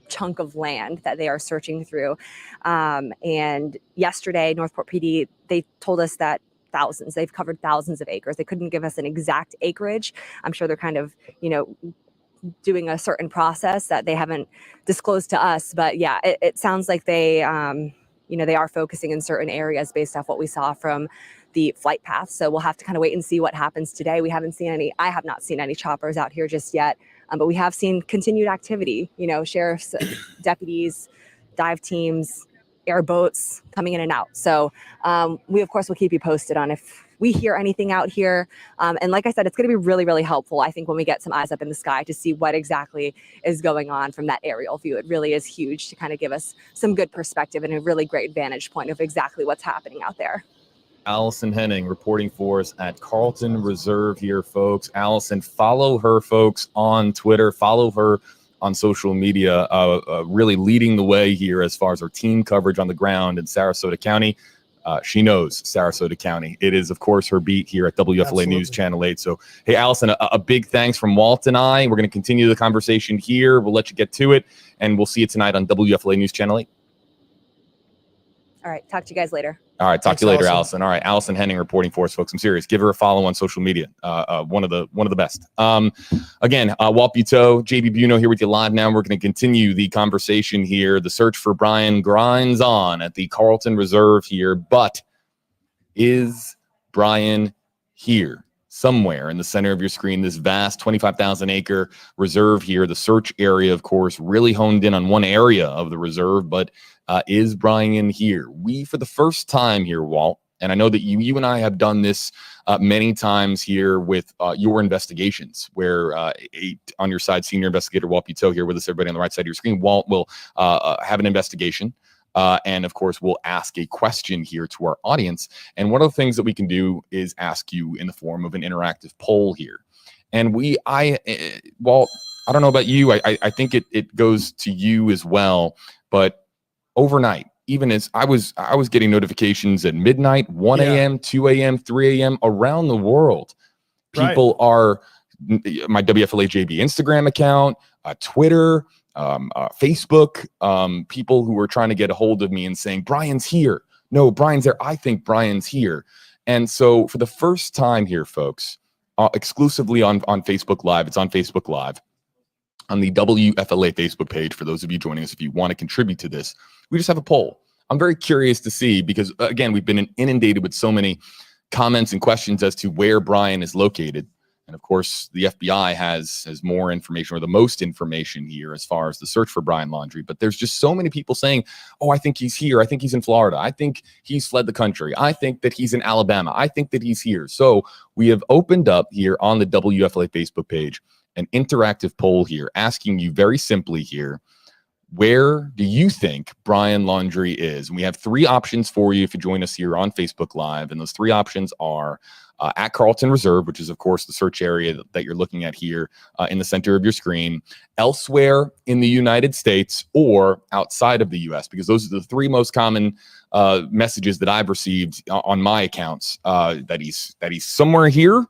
chunk of land that they are searching through. And yesterday, Northport PD, they told us that they've covered thousands of acres. They couldn't give us an exact acreage. I'm sure they're kind of, doing a certain process that they haven't disclosed to us. But yeah, it sounds like they, they are focusing in certain areas based off what we saw from the flight path. So we'll have to kind of wait and see what happens today. I have not seen any choppers out here just yet, but we have seen continued activity, sheriffs, deputies, dive teams, airboats coming in and out. So we, of course, will keep you posted on if we hear anything out here. And like I said, it's going to be really, really helpful, I think, when we get some eyes up in the sky to see what exactly is going on from that aerial view. It really is huge to kind of give us some good perspective and a really great vantage point of exactly what's happening out there. Allison Henning reporting for us at Carlton Reserve here, folks. Allison, follow her, folks, on Twitter. Follow her on social media, really leading the way here as far as our team coverage on the ground in Sarasota County. She knows Sarasota County. It is, of course, her beat here at WFLA Absolutely. News Channel 8. So, hey, Allison, a big thanks from Walt and I. We're going to continue the conversation here. We'll let you get to it, and we'll see you tonight on WFLA News Channel 8. All right. Talk to you guys later. All right. Talk to you later, Allison. All right. Allison Henning reporting for us, folks. I'm serious. Give her a follow on social media. One of the best. Again, Walt Buteau, JB Buno here with you live now. We're going to continue the conversation here. The search for Brian grinds on at the Carlton Reserve here. But is Brian here? Somewhere in the center of your screen, this vast 25,000 acre reserve here, the search area, of course, really honed in on one area of the reserve, but is Brian here? We, for the first time here, Walt, and I know that you and I have done this many times here with your investigations, where on your side, senior investigator Walt Buteau here with us, everybody on the right side of your screen. Walt will have an investigation. And of course, we'll ask a question here to our audience. And one of the things that we can do is ask you in the form of an interactive poll here. And Walt, I don't know about you. I think it goes to you as well. But overnight, even as I was getting notifications at midnight, 1 a.m., 2 a.m., 3 a.m. around the world. People are my WFLA JB Instagram account, Twitter, Facebook, people who were trying to get a hold of me and saying, Brian's here. No, Brian's there. I think Brian's here. And so for the first time here, folks, exclusively on Facebook Live, it's on Facebook Live, on the WFLA Facebook page, for those of you joining us, if you want to contribute to this, we just have a poll. I'm very curious to see, because again, we've been inundated with so many comments and questions as to where Brian is located. And of course, the FBI has more information, or the most information here as far as the search for Brian Laundrie. But there's just so many people saying, oh, I think he's here. I think he's in Florida. I think he's fled the country. I think that he's in Alabama. I think that he's here. So we have opened up here on the WFLA Facebook page an interactive poll here, asking you very simply here, where do you think Brian Laundrie is? And we have three options for you if you join us here on Facebook Live. And those three options are at Carlton Reserve, which is, of course, the search area that you're looking at here in the center of your screen, elsewhere in the United States, or outside of the U.S., because those are the three most common messages that I've received on my accounts, that he's somewhere here,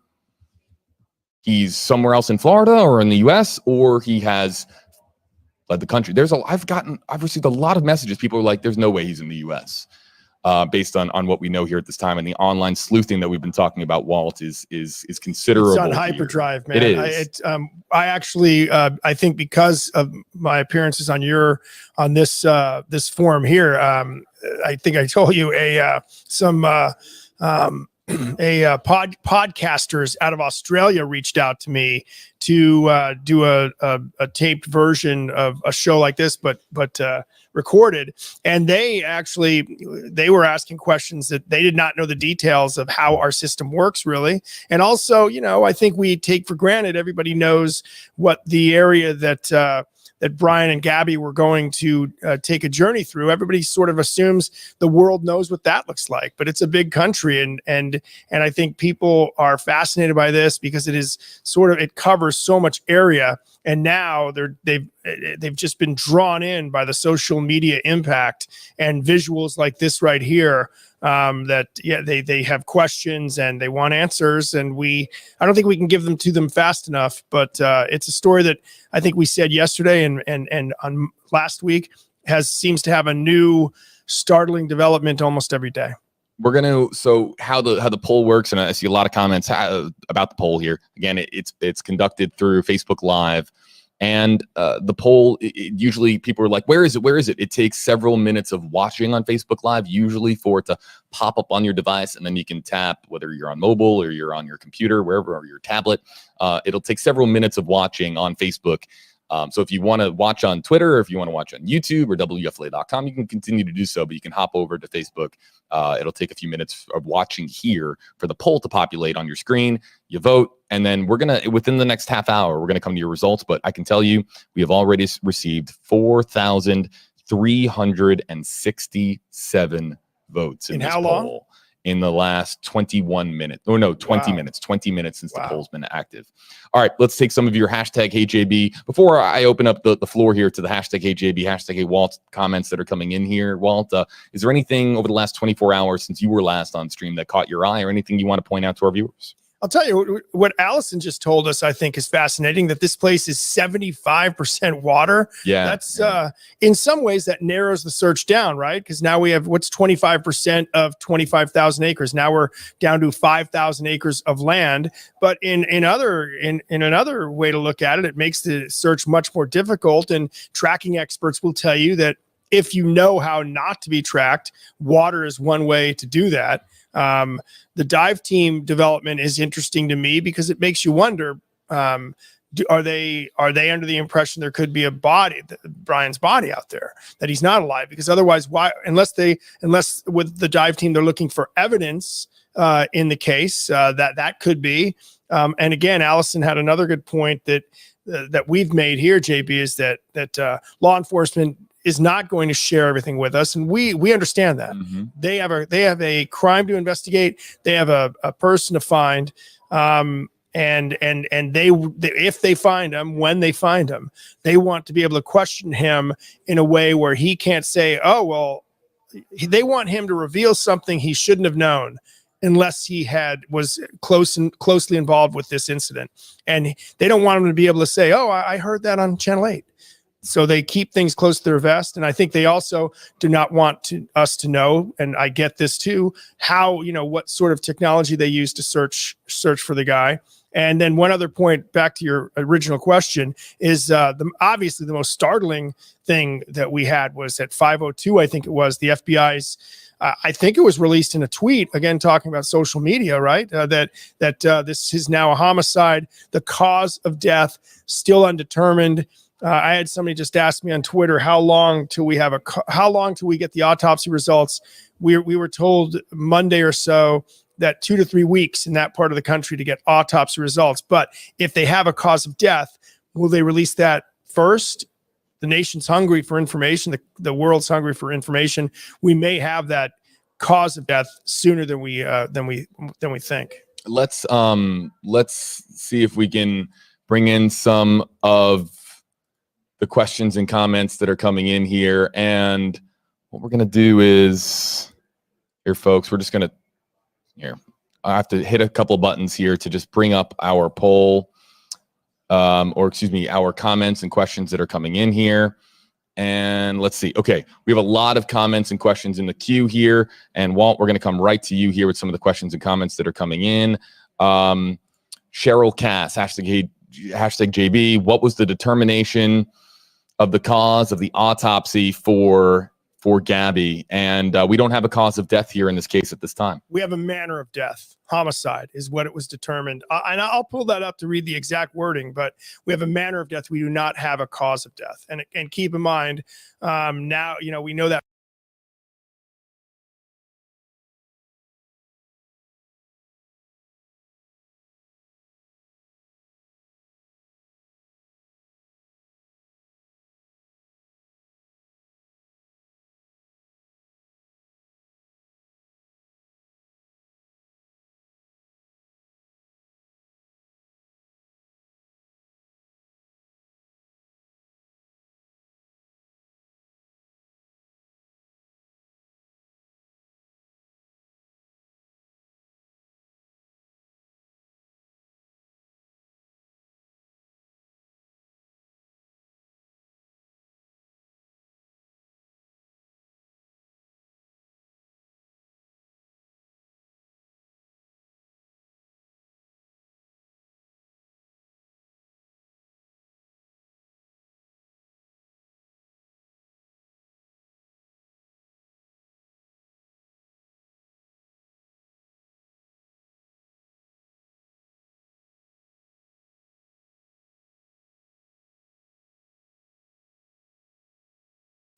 he's somewhere else in Florida or in the U.S., or he has fled the country. I've received a lot of messages. People are like, there's no way he's in the U.S. Based on what we know here at this time, and the online sleuthing that we've been talking about, Walt, is considerable. It's on hyperdrive, man. It is. I actually I think because of my appearances on this forum here, I think I told you podcasters out of Australia reached out to me to do a taped version of a show like this, but recorded. And they were asking questions that they did not know the details of how our system works, really. And also, I think we take for granted everybody knows what the area that Brian and Gabby were going to take a journey through. Everybody sort of assumes the world knows what that looks like, but it's a big country. And I think people are fascinated by this because it covers so much area. and now they've just been drawn in by the social media impact and visuals like this right here. They have questions and they want answers, and I don't think we can give them to them fast enough. But it's a story that I think we said yesterday and on last week seems to have a new startling development almost every day. So how the poll works, and I see a lot of comments about the poll here. Again, it's conducted through Facebook Live, and the poll, usually people are like, where is it? It takes several minutes of watching on Facebook Live, usually for it to pop up on your device, and then you can tap, whether you're on mobile or you're on your computer, wherever, or your tablet. It'll take several minutes of watching on Facebook. So if you want to watch on Twitter, or if you want to watch on YouTube or WFLA.com, you can continue to do so, but you can hop over to Facebook. It'll take a few minutes of watching here for the poll to populate on your screen. You vote, and then within the next half hour, we're going to come to your results. But I can tell you, we have already received 4,367 votes in this how poll. long? In the last 21 minutes. Oh, no, 20 Wow. minutes. 20 minutes since the poll's been active. All right, let's take some of your hashtag HeyJB. Before I open up the floor here to the hashtag HeyJB, hashtag HeyWalt comments that are coming in here. Walt, is there anything over the last 24 hours since you were last on stream that caught your eye, or anything you want to point out to our viewers? I'll tell you what Allison just told us, I think is fascinating, that this place is 75% water. Yeah. That's in some ways that narrows the search down, right? Because now we have what's 25% of 25,000 acres. Now we're down to 5,000 acres of land. But in another way to look at it, it makes the search much more difficult. And tracking experts will tell you that if you know how not to be tracked, water is one way to do that. The dive team development is interesting to me because it makes you wonder, are they under the impression there could be a body, Brian's body out there, that he's not alive? Because otherwise, why, unless with the dive team, they're looking for evidence in the case, that could be. And again, Allison had another good point that we've made here, JB, is that law enforcement is not going to share everything with us, and we understand that. Mm-hmm. They have a crime to investigate. They have a person to find, and they if they find him, when they find him, they want to be able to question him in a way where he can't say, oh well. They want him to reveal something he shouldn't have known, unless he was closely involved with this incident, and they don't want him to be able to say, oh, I heard that on Channel 8. So they keep things close to their vest. And I think they also do not want us to know, and I get this too, how, what sort of technology they use to search for the guy. And then one other point, back to your original question, is obviously the most startling thing that we had was at 5:02, I think it was, the FBI's, I think it was released in a tweet, again, talking about social media, right? That this is now a homicide. The cause of death still undetermined. I had somebody just ask me on Twitter, how long till we get the autopsy results? We were told Monday or so that 2 to 3 weeks in that part of the country to get autopsy results. But if they have a cause of death, will they release that first? The nation's hungry for information. The world's hungry for information. We may have that cause of death sooner than we think. Let's see if we can bring in some of the questions and comments that are coming in here. And what we're going to do is here, folks, we're just going to I have to hit a couple buttons here to just bring up our poll, our comments and questions that are coming in here. And let's see. Okay, we have a lot of comments and questions in the queue here. And Walt, we're going to come right to you here with some of the questions and comments that are coming in. Cheryl Cass, hashtag JB, what was the determination of the cause of the autopsy for Gabby? And we don't have a cause of death here in this case at this time. We have a manner of death. Homicide is what it was determined. And I'll pull that up to read the exact wording, but we have a manner of death. We do not have a cause of death. And keep in mind, now, we know that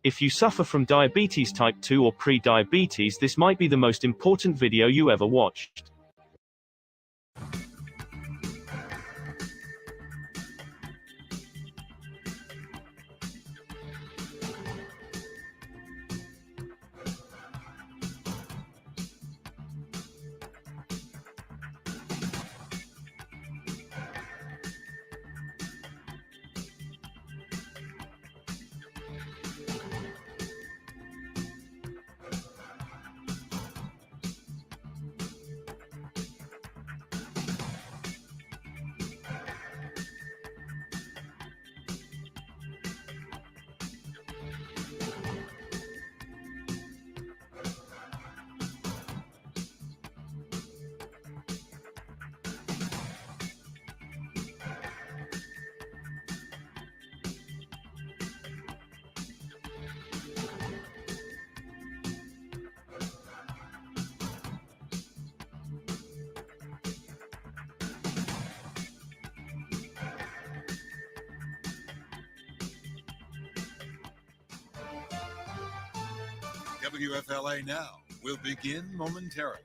If you suffer from diabetes type 2 or pre-diabetes, this might be the most important video you ever watched. WFLA Now will begin momentarily.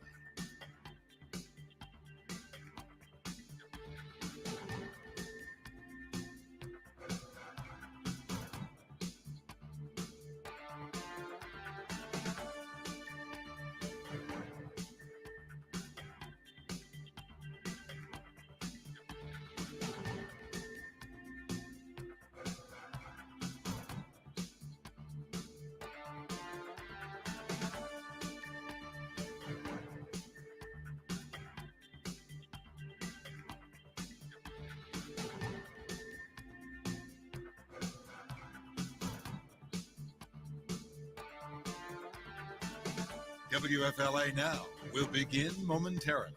WFLA Now will begin momentarily.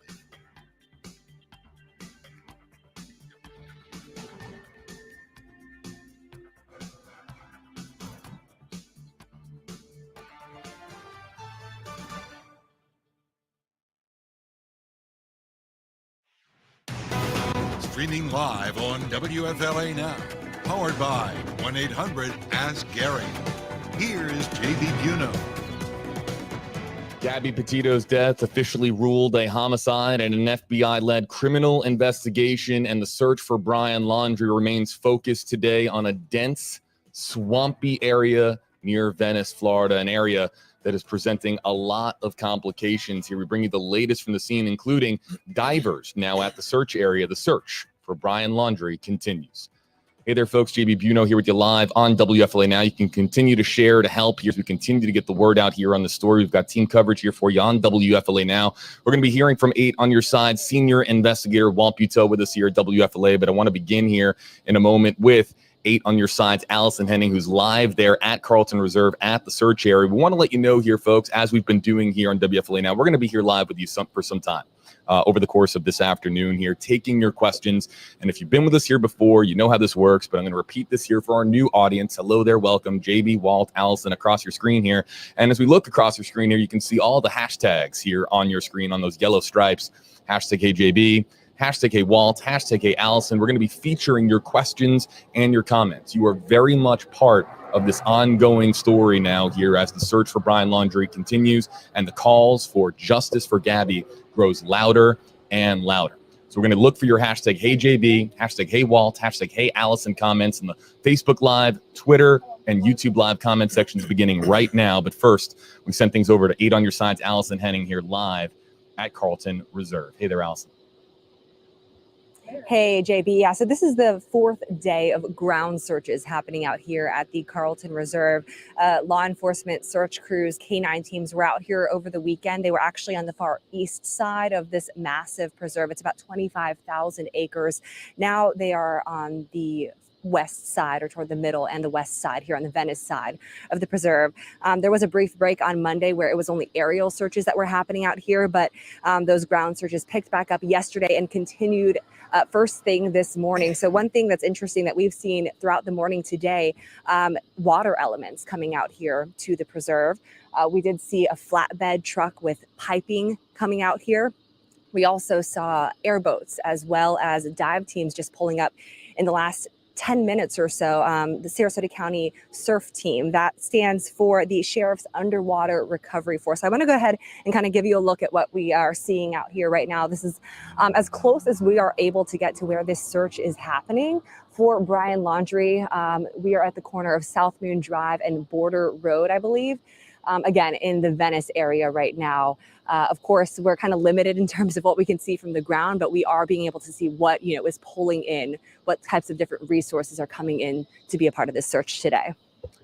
Streaming live on WFLA Now, powered by 1-800-ASK-GARY. Here is JB Buno. Gabby Petito's death officially ruled a homicide, and an FBI-led criminal investigation and the search for Brian Laundrie remains focused today on a dense, swampy area near Venice, Florida, an area that is presenting a lot of complications here. We bring you the latest from the scene, including divers now at the search area. The search for Brian Laundrie continues. Hey there, folks. JB Buno here with you live on WFLA Now. You can continue to share to help here as we continue to get the word out here on the story. We've got team coverage here for you on WFLA Now. We're going to be hearing from 8 on your side, senior investigator Walt Petito with us here at WFLA. But I want to begin here in a moment with 8 on your side's Allison Henning, who's live there at Carlton Reserve at the search area. We want to let you know here, folks, as we've been doing here on WFLA Now, we're going to be here live with you for some time. Over the course of this afternoon here, taking your questions. And if you've been with us here before, you know how this works, but I'm going to repeat this here for our new audience. Hello there, welcome, JB, Walt, Allison, across your screen here. And as we look across your screen here, you can see all the hashtags here on your screen on those yellow stripes. Hashtag HeyJB, hashtag HeyWalt, hashtag HeyAllison. We're going to be featuring your questions and your comments. You are very much part of this ongoing story now here as the search for Brian Laundrie continues and the calls for justice for Gabby grows louder and louder. So we're going to look for your hashtag HeyJB, hashtag HeyWalt, hashtag HeyAllison comments in the Facebook Live, Twitter, and YouTube Live comment sections beginning right now. But first, we send things over to 8 on your side's Allison Henning here live at Carlton Reserve. Hey there, Allison. Hey, JB. Yeah, so this is the 4th day of ground searches happening out here at the Carlton Reserve. Law enforcement search crews, K9 teams were out here over the weekend. They were actually on the far east side of this massive preserve. It's about 25,000 acres. Now they are on the west side, or toward the middle and the west side here on the Venice side of the preserve. There was a brief break on Monday where it was only aerial searches that were happening out here, but those ground searches picked back up yesterday and continued first thing this morning. So one thing that's interesting that we've seen throughout the morning today, water elements coming out here to the preserve. We did see a flatbed truck with piping coming out here. We also saw airboats as well as dive teams just pulling up in the last 10 minutes or so, the Sarasota County Surf Team, that stands for the Sheriff's Underwater Recovery Force. I want to go ahead and kind of give you a look at what we are seeing out here right now. This is as close as we are able to get to where this search is happening for Brian Laundrie. We are at the corner of South Moon Drive and Border Road, I believe. Again, in the Venice area right now. Of course, we're kind of limited in terms of what we can see from the ground, but we are being able to see what, is pulling in, what types of different resources are coming in to be a part of this search today.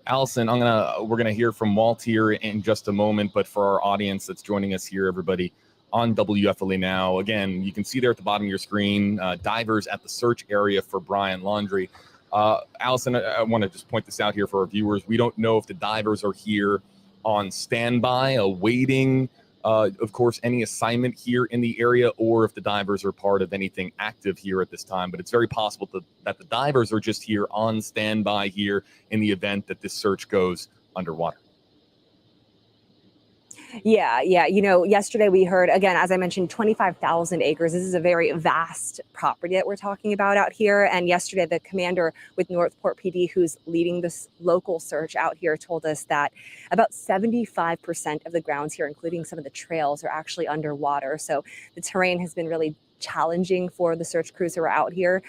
Allison, we're gonna hear from Walt here in just a moment, but for our audience that's joining us here, everybody on WFLA Now, again, you can see there at the bottom of your screen, divers at the search area for Brian Laundrie. Allison, I want to just point this out here for our viewers. We don't know if the divers are here on standby, awaiting, of course, any assignment here in the area, or if the divers are part of anything active here at this time. But it's very possible that the divers are just here on standby here in the event that this search goes underwater. Yeah. Yesterday we heard, again, as I mentioned, 25,000 acres. This is a very vast property that we're talking about out here. And yesterday, the commander with Northport PD, who's leading this local search out here, told us that about 75% of the grounds here, including some of the trails, are actually underwater. So the terrain has been really challenging for the search crews who are out here.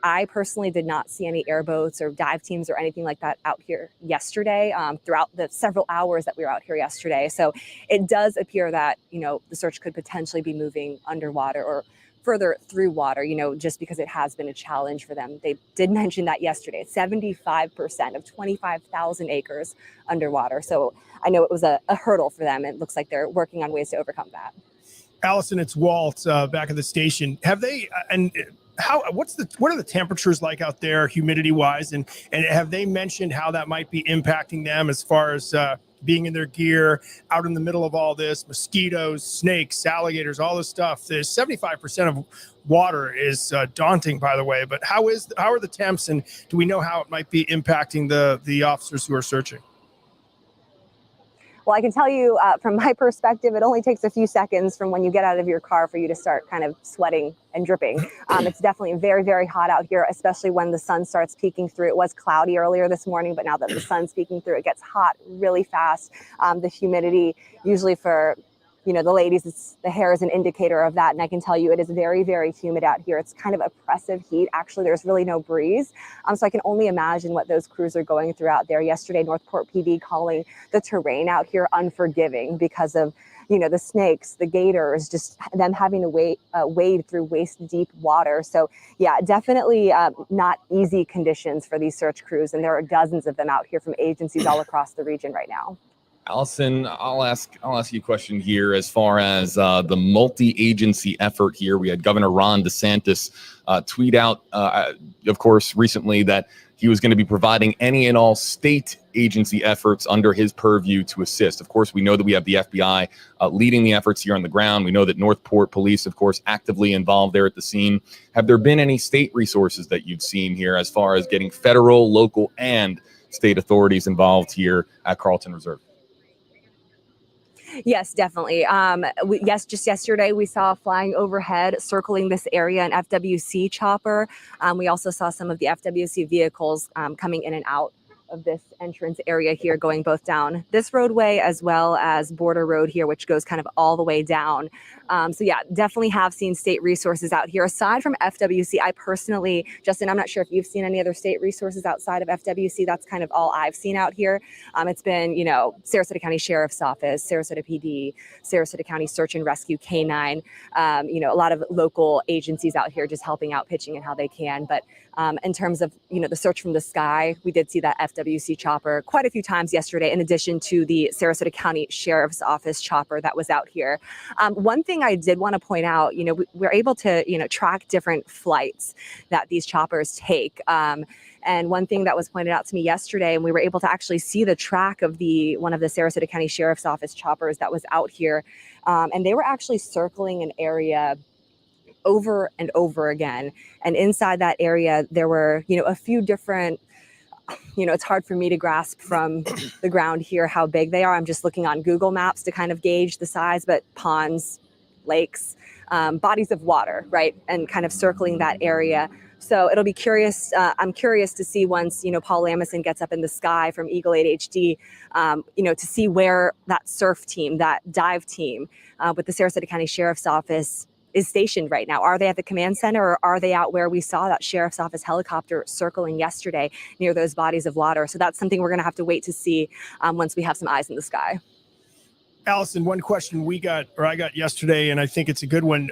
I personally did not see any airboats or dive teams or anything like that out here yesterday, throughout the several hours that we were out here yesterday. So it does appear that, the search could potentially be moving underwater or further through water, just because it has been a challenge for them. They did mention that yesterday, 75% of 25,000 acres underwater. So I know it was a hurdle for them. It looks like they're working on ways to overcome that. Allison, it's Walt back at the station. Have they what are the temperatures like out there, humidity wise, and have they mentioned how that might be impacting them as far as being in their gear out in the middle of all this, mosquitoes, snakes, alligators, all this stuff? There's 75% of water is daunting, by the way. But how are the temps, and do we know how it might be impacting the officers who are searching? Well, I can tell you from my perspective, it only takes a few seconds from when you get out of your car for you to start kind of sweating and dripping. It's definitely very, very hot out here, especially when the sun starts peeking through. It was cloudy earlier this morning, but now that the sun's peeking through, it gets hot really fast. The humidity, usually for the ladies, the hair is an indicator of that. And I can tell you it is very, very humid out here. It's kind of oppressive heat. Actually, there's really no breeze. So I can only imagine what those crews are going through out there. Yesterday, Northport PD calling the terrain out here unforgiving because of, the snakes, the gators, just them having to wade through waist deep water. So yeah, definitely not easy conditions for these search crews. And there are dozens of them out here from agencies all across the region right now. Allison, I'll ask you a question here as far as the multi-agency effort here. We had Governor Ron DeSantis tweet out, of course, recently that he was going to be providing any and all state agency efforts under his purview to assist. Of course, we know that we have the FBI leading the efforts here on the ground. We know that Northport Police, of course, actively involved there at the scene. Have there been any state resources that you've seen here as far as getting federal, local, and state authorities involved here at Carlton Reserve? Yes, definitely. Just yesterday we saw flying overhead, circling this area, an FWC chopper. We also saw some of the FWC vehicles coming in and out of this entrance area here, going both down this roadway as well as Border Road here, which goes kind of all the way down. So yeah, definitely have seen state resources out here. Aside from FWC, I personally, Justin, I'm not sure if you've seen any other state resources outside of FWC. That's kind of all I've seen out here. It's been, Sarasota County Sheriff's Office, Sarasota PD, Sarasota County Search and Rescue K-9, a lot of local agencies out here just helping out, pitching in how they can. But in terms of, the search from the sky, we did see that FWC chopper quite a few times yesterday, in addition to the Sarasota County Sheriff's Office chopper that was out here. One thing I did want to point out, we're able to, track different flights that these choppers take. And one thing that was pointed out to me yesterday, and we were able to actually see the track of one of the Sarasota County Sheriff's Office choppers that was out here. And they were actually circling an area over and over again. And inside that area, there were, a few different, it's hard for me to grasp from the ground here how big they are. I'm just looking on Google Maps to kind of gauge the size, but ponds, lakes, bodies of water, right? And kind of circling that area So it'll be curious. I'm curious to see once, Paul Lamison gets up in the sky from Eagle 8 HD, to see where that surf team, that dive team with the Sarasota County Sheriff's Office is stationed right now. Are they at the command center, or are they out where we saw that Sheriff's Office helicopter circling yesterday near those bodies of water? So that's something we're going to have to wait to see once we have some eyes in the sky. Allison, one question I got yesterday, and I think it's a good one.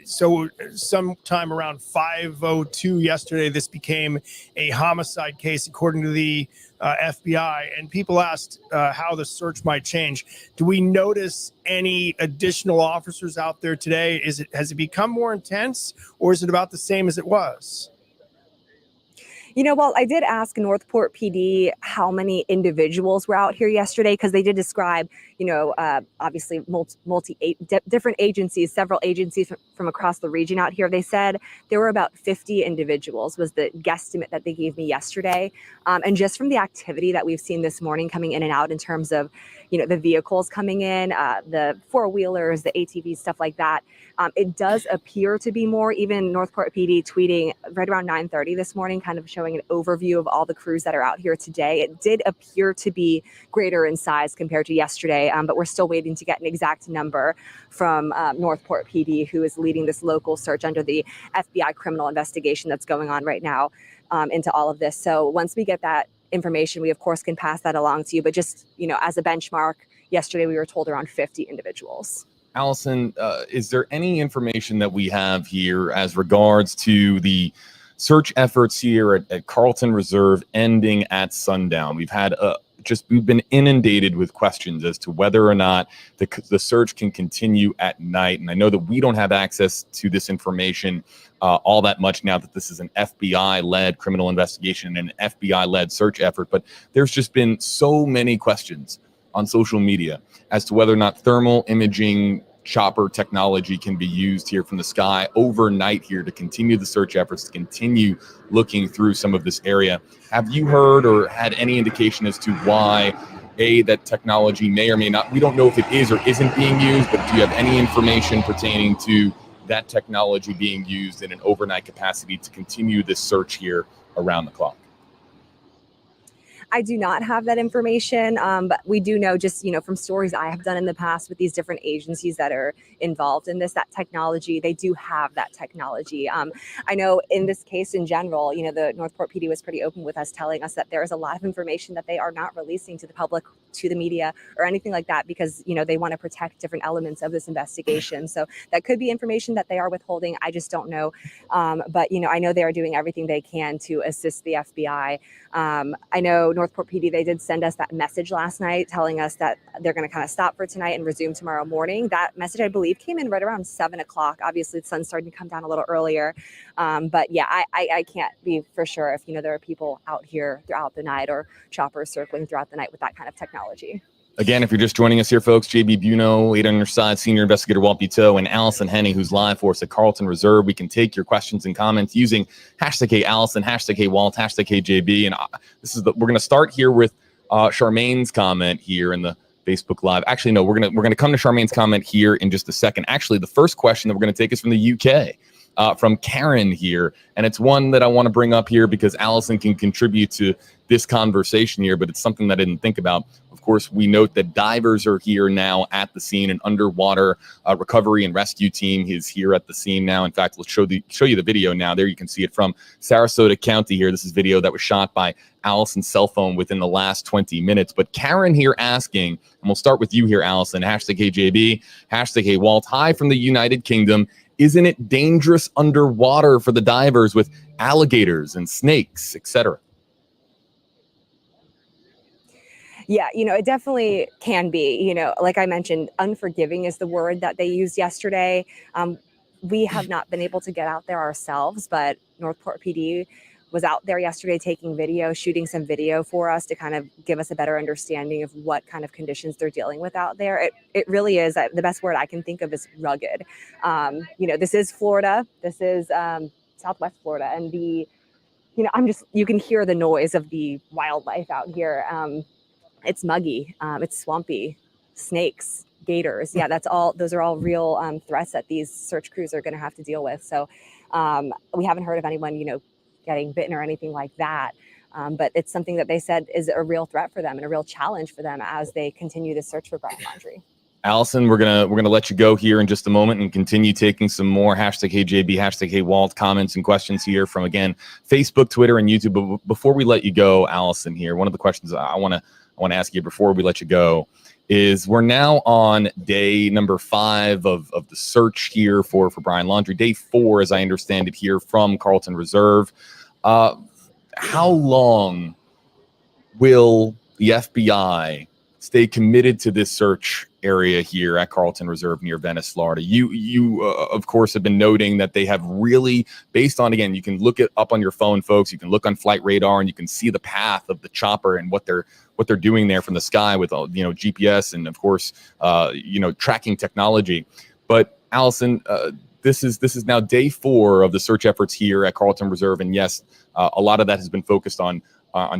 So sometime around 5:02 yesterday, this became a homicide case, according to the FBI. And people asked how the search might change. Do we notice any additional officers out there today? Has it become more intense, or is it about the same as it was? Well, I did ask Northport PD how many individuals were out here yesterday, because they did describe, obviously different agencies, several agencies from across the region out here. They said there were about 50 individuals was the guesstimate that they gave me yesterday. And just from the activity that we've seen this morning coming in and out in terms of, the vehicles coming in, the four-wheelers, the ATVs, stuff like that, it does appear to be more. Even Northport PD tweeting right around 9:30 this morning, kind of showing an overview of all the crews that are out here today. It did appear to be greater in size compared to yesterday, but we're still waiting to get an exact number from Northport PD, who is leading this local search under the FBI criminal investigation that's going on right now into all of this. So once we get that information, we of course can pass that along to you. But just, as a benchmark, yesterday we were told around 50 individuals. Allison, is there any information that we have here as regards to the search efforts here at Carlton Reserve ending at sundown? We've had we've been inundated with questions as to whether or not the search can continue at night. And I know that we don't have access to this information all that much now that this is an FBI-led criminal investigation and an FBI-led search effort. But there's just been so many questions on social media as to whether or not thermal imaging chopper technology can be used here from the sky overnight here to continue the search efforts, to continue looking through some of this area. Have you heard or had any indication as to why that technology may or may not, we don't know if it is or isn't being used, but do you have any information pertaining to that technology being used in an overnight capacity to continue this search here around the clock? I do not have that information, but we do know just, from stories I have done in the past with these different agencies that are involved in this, that technology, they do have that technology. I know in this case in general, the Northport PD was pretty open with us, telling us that there is a lot of information that they are not releasing to the public, to the media, or anything like that, because, they want to protect different elements of this investigation. So that could be information that they are withholding. I just don't know. But, I know they are doing everything they can to assist the FBI. I know Northport PD, they did send us that message last night telling us that they're going to kind of stop for tonight and resume tomorrow morning. That message, I believe, came in right around 7 o'clock. Obviously, the sun's starting to come down a little earlier. But yeah, I can't be for sure if, there are people out here throughout the night or choppers circling throughout the night with that kind of technology. Again, if you're just joining us here, folks, JB Buno, 8 on your side, senior investigator Walt Petito, and Allison Henning, who's live for us at Carlton Reserve. We can take your questions and comments using hashtag Allison, hashtag Walt, hashtag JB. And we're going to start here with Charmaine's comment here in the Facebook Live. Actually, no, we're gonna come to Charmaine's comment here in just a second. Actually, the first question that we're going to take is from the UK, from Karen here, and it's one that I want to bring up here because Allison can contribute to this conversation here, but it's something that I didn't think about. Of course, we note that divers are here now at the scene. An underwater recovery and rescue team is here at the scene now. In fact, let's show you the video now. There you can see it from Sarasota County here. This is video that was shot by Allison's cell phone within the last 20 minutes. But Karen here asking, and we'll start with you here, Allison, hashtag JB, hashtag Walt, hi from the United Kingdom. Isn't it dangerous underwater for the divers with alligators and snakes, etc.? Yeah, it definitely can be. Like I mentioned, unforgiving is the word that they used yesterday. We have not been able to get out there ourselves, but Northport PD was out there yesterday taking video, shooting some video for us to kind of give us a better understanding of what kind of conditions they're dealing with out there. It really is, the best word I can think of is rugged. This is Florida. This is Southwest Florida. And you can hear the noise of the wildlife out here. It's muggy, it's swampy, snakes, gators. Yeah, those are all real threats that these search crews are going to have to deal with. So We haven't heard of anyone, getting bitten or anything like that. But it's something that they said is a real threat for them and a real challenge for them as they continue the search for Brian Laundrie. Allison, we're gonna let you go here in just a moment and continue taking some more #HeyJB, #HeyWalt comments and questions here from, again, Facebook, Twitter, and YouTube. But before we let you go, Allison, here, one of the questions I want to ask you before we let you go is, we're now on day number 5 of the search here for Brian Laundrie. Day 4, as I understand it, here from Carlton Reserve. How long will the FBI stay committed to this search area here at Carlton Reserve near Venice, Florida? You of course, have been noting that they have really, based on, again, you can look it up on your phone, folks. You can look on flight radar and you can see the path of the chopper and what they're doing there from the sky with, GPS and, of course, tracking technology. But Allison, this is now day 4 of the search efforts here at Carlton Reserve, and yes, a lot of that has been focused on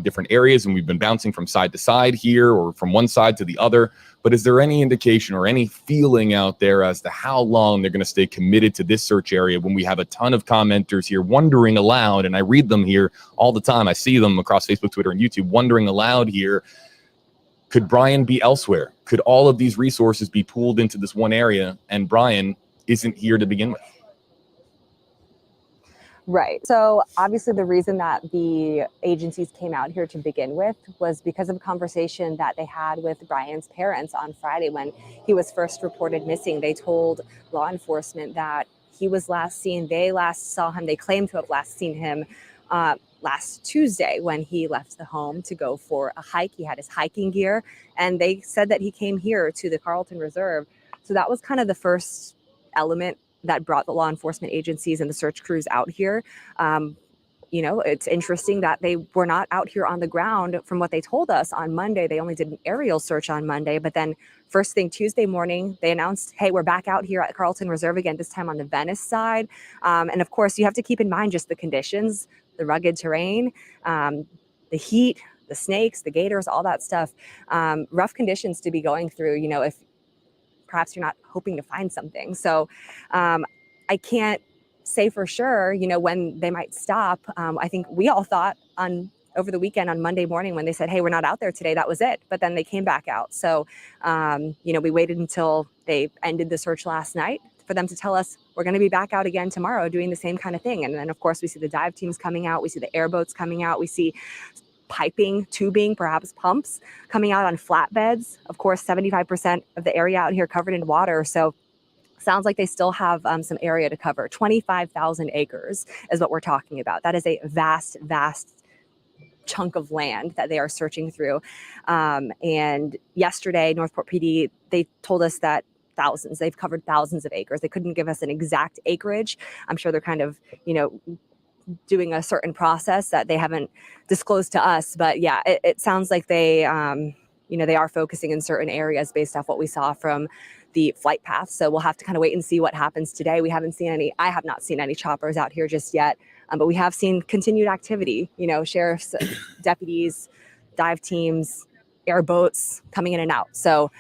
different areas, and we've been bouncing from side to side here, or from one side to the other. But is there any indication or any feeling out there as to how long they're going to stay committed to this search area, when we have a ton of commenters here wondering aloud, and I read them here all the time, I see them across Facebook, Twitter, and YouTube, wondering aloud here, could Brian be elsewhere? Could all of these resources be pooled into this one area, and Brian isn't here to begin with? Right. So obviously the reason that the agencies came out here to begin with was because of a conversation that they had with Brian's parents on Friday when he was first reported missing. They told law enforcement that he was last seen. They last saw him. They claimed to have last seen him last Tuesday when he left the home to go for a hike. He had his hiking gear, and they said that he came here to the Carlton Reserve. So that was kind of the first element that brought the law enforcement agencies and the search crews out here. It's interesting that they were not out here on the ground from what they told us on Monday. They only did an aerial search on Monday, but then first thing Tuesday morning, they announced, hey, we're back out here at Carlton Reserve again, this time on the Venice side. And of course, you have to keep in mind just the conditions, the rugged terrain, the heat, the snakes, the gators, all that stuff. Rough conditions to be going through, if perhaps you're not hoping to find something. So I can't say for sure, when they might stop. I think we all thought over the weekend on Monday morning when they said, hey, we're not out there today, that was it. But then they came back out. So, we waited until they ended the search last night for them to tell us we're going to be back out again tomorrow doing the same kind of thing. And then, of course, we see the dive teams coming out. We see the airboats coming out. We see piping, tubing, perhaps pumps coming out on flatbeds. Of course, 75% of the area out here covered in water. So sounds like they still have some area to cover. 25,000 acres is what we're talking about. That is a vast, vast chunk of land that they are searching through. And yesterday, Northport PD, they told us that they've covered thousands of acres. They couldn't give us an exact acreage. I'm sure they're kind of, doing a certain process that they haven't disclosed to us. But yeah, it sounds like they, they are focusing in certain areas based off what we saw from the flight path. So we'll have to kind of wait and see what happens today. I have not seen any choppers out here just yet, but we have seen continued activity, sheriffs, deputies, dive teams, airboats coming in and out. So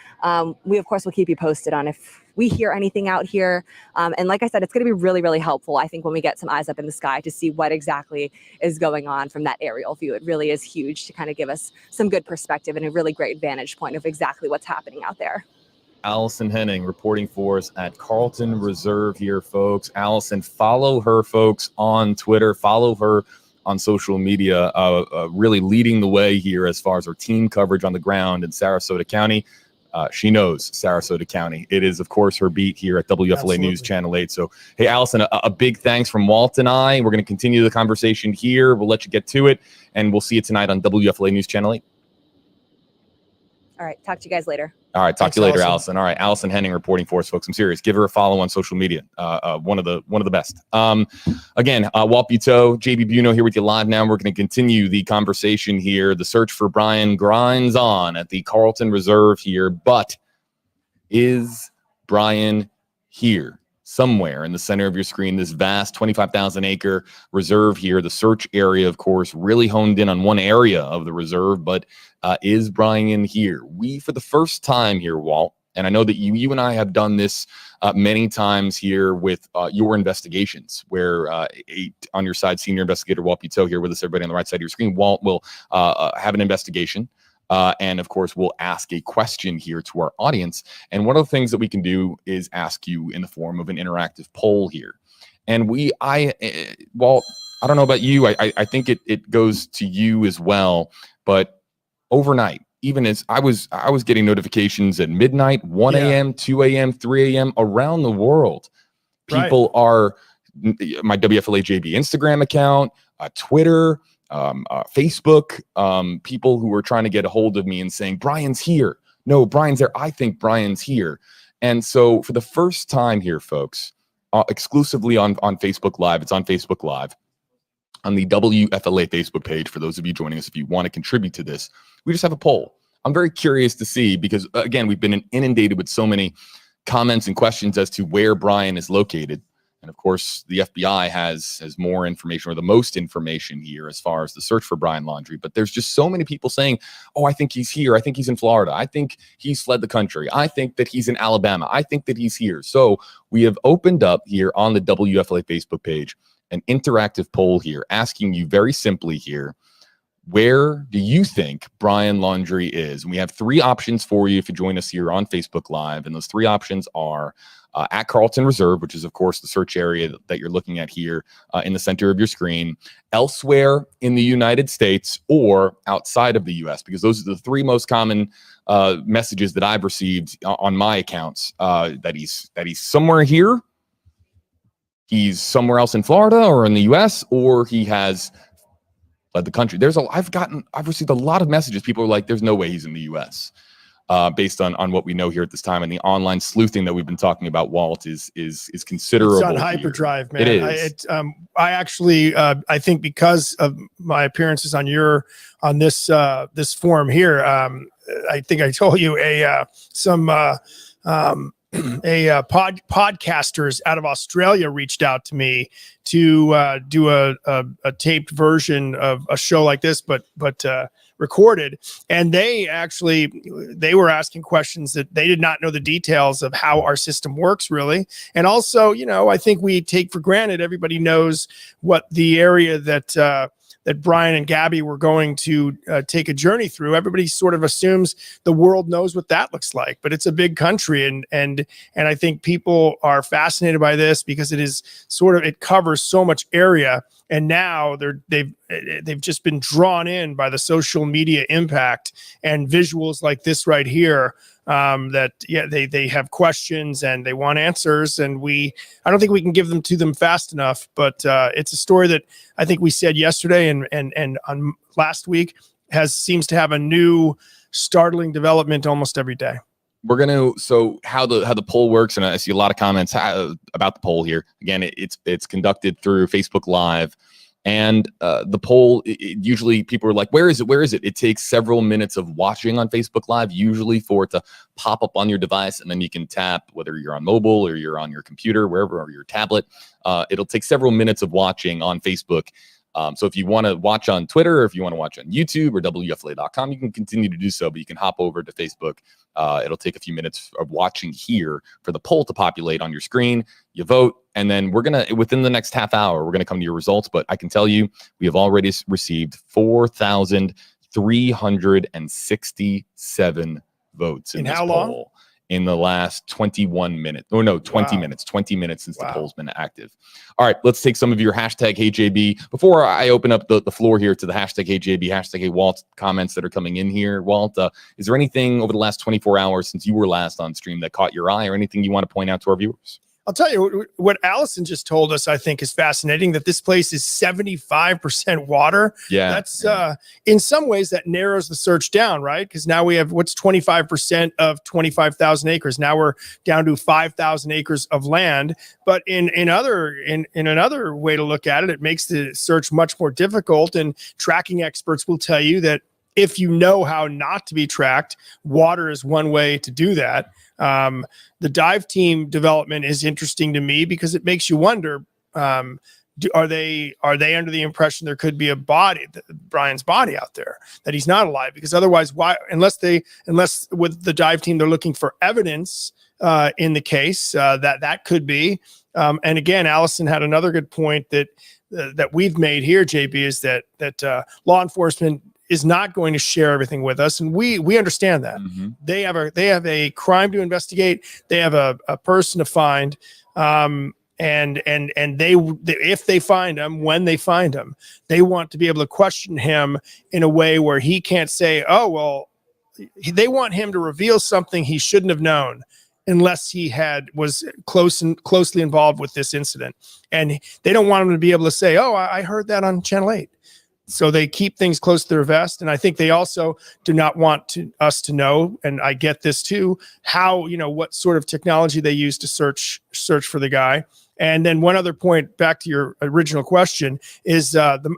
we, of course, will keep you posted on if we hear anything out here. And like I said, it's going to be really, really helpful, I think, when we get some eyes up in the sky to see what exactly is going on from that aerial view. It really is huge to kind of give us some good perspective and a really great vantage point of exactly what's happening out there. Allison Henning reporting for us at Carlton Reserve here, folks. Allison, follow her, folks, on Twitter. Follow her on social media, really leading the way here as far as her team coverage on the ground in Sarasota County. She knows Sarasota County. It is, of course, her beat here at WFLA Absolutely. News Channel 8. So, hey, Allison, a big thanks from Walt and I. We're going to continue the conversation here. We'll let you get to it, and we'll see you tonight on WFLA News Channel 8. All right. Talk to you guys later. All right. Talk Thanks, to you later, Allison. Allison. All right. Allison Henning reporting for us, folks. I'm serious. Give her a follow on social media. One of the best. Again, Walt Petito, JB Buno here with you live now. We're going to continue the conversation here. The search for Brian grinds on at the Carlton Reserve here. But is Brian here? Somewhere in the center of your screen, this vast 25,000 acre reserve here. The search area, of course, really honed in on one area of the reserve, but is Brian here? We, for the first time here, Walt, And I know that you and I have done this many times here with your investigations, where on your side, senior investigator Walt Petito here with us, everybody on the right side of your screen. Walt will have an investigation. And of course, we'll ask a question here to our audience. And one of the things that we can do is ask you in the form of an interactive poll here. And Walt, I don't know about you. I think it goes to you as well. But overnight, even as I was getting notifications at midnight, 1 a.m., 2 a.m., 3 a.m. around the world. People are my WFLA JB Instagram account, Twitter, Facebook, people who were trying to get a hold of me and saying, Brian's here. No, Brian's there. I think Brian's here. And so for the first time here, folks, exclusively on Facebook Live, it's on Facebook Live, on the WFLA Facebook page, for those of you joining us, if you want to contribute to this, we just have a poll. I'm very curious to see, because again, we've been inundated with so many comments and questions as to where Brian is located. And of course, the FBI has more information, or the most information here as far as the search for Brian Laundrie. But there's just so many people saying, oh, I think he's here. I think he's in Florida. I think he's fled the country. I think that he's in Alabama. I think that he's here. So we have opened up here on the WFLA Facebook page an interactive poll here, asking you very simply here, where do you think Brian Laundrie is? And we have three options for you if you join us here on Facebook Live. And those three options are at Carlton Reserve, which is, of course, the search area that you're looking at here in the center of your screen, elsewhere in the United States, or outside of the U.S., because those are the three most common messages that I've received on my accounts, that he's somewhere here, he's somewhere else in Florida or in the U.S., or he has fled the country. I've received a lot of messages. People are like, there's no way he's in the U.S. Based on what we know here at this time, and the online sleuthing that we've been talking about, Walt, is considerable. It's on hyperdrive, man. It is. I actually I think because of my appearances on this forum here, I think I told you podcasters out of Australia reached out to me to do a taped version of a show like this, but recorded, and they were asking questions that they did not know the details of how our system works, really. And also, I think we take for granted everybody knows what the area that Brian and Gabby were going to take a journey through. Everybody sort of assumes the world knows what that looks like, but it's a big country, and I think people are fascinated by this because it covers so mumuch area, and now they've just been drawn in by the social media impact and visuals like this right here. They have questions and they want answers, and I don't think we can give them to them fast enough, but it's a story that I think we said yesterday and on last week seems to have a new startling development almost every day. So how the poll works, and I see a lot of comments about the poll here. Again, it's conducted through Facebook Live. And the poll, usually people are like, where is it? It takes several minutes of watching on Facebook Live, usually, for it to pop up on your device. And then you can tap, whether you're on mobile or you're on your computer, wherever, or your tablet. It'll take several minutes of watching on Facebook. So if you want to watch on Twitter, or if you want to watch on YouTube or WFLA.com, you can continue to do so, but you can hop over to Facebook. It'll take a few minutes of watching here for the poll to populate on your screen. You vote, and then within the next half hour, we're going to come to your results. But I can tell you, we have already received 4,367 votes in this how poll. long? In the last 21 minutes. Oh, no, 20 minutes. 20 minutes since the poll's been active. All right, let's take some of your hashtag HeyJB. Before I open up the floor here to the hashtag HeyJB, hashtag HeyWalt comments that are coming in here. Walt, is there anything over the last 24 hours since you were last on stream that caught your eye, or anything you want to point out to our viewers? I'll tell you what Allison just told us, I think is fascinating, that this place is 75% water. Yeah. That's in some ways that narrows the search down, right? Because now we have what's 25% of 25,000 acres. Now we're down to 5,000 acres of land. But in another way to look at it, it makes the search much more difficult. And tracking experts will tell you that if you know how not to be tracked, water is one way to do that. The dive team development is interesting to me because it makes you wonder, are they under the impression there could be a body, Brian's body out there, that he's not alive? Because otherwise, why, unless with the dive team, they're looking for evidence in the case, that could be. And again, Allison had another good point that we've made here, JB, is that law enforcement is not going to share everything with us, and we understand that. Mm-hmm. They have a crime to investigate. They have a person to find, and they if they find him, when they find him, they want to be able to question him in a way where he can't say, oh well. They want him to reveal something he shouldn't have known, unless he was closely involved with this incident, and they don't want him to be able to say, oh, I heard that on Channel 8. So they keep things close to their vest. And I think they also do not want us to know, and I get this too, how, what sort of technology they use to search for the guy. And then one other point, back to your original question, is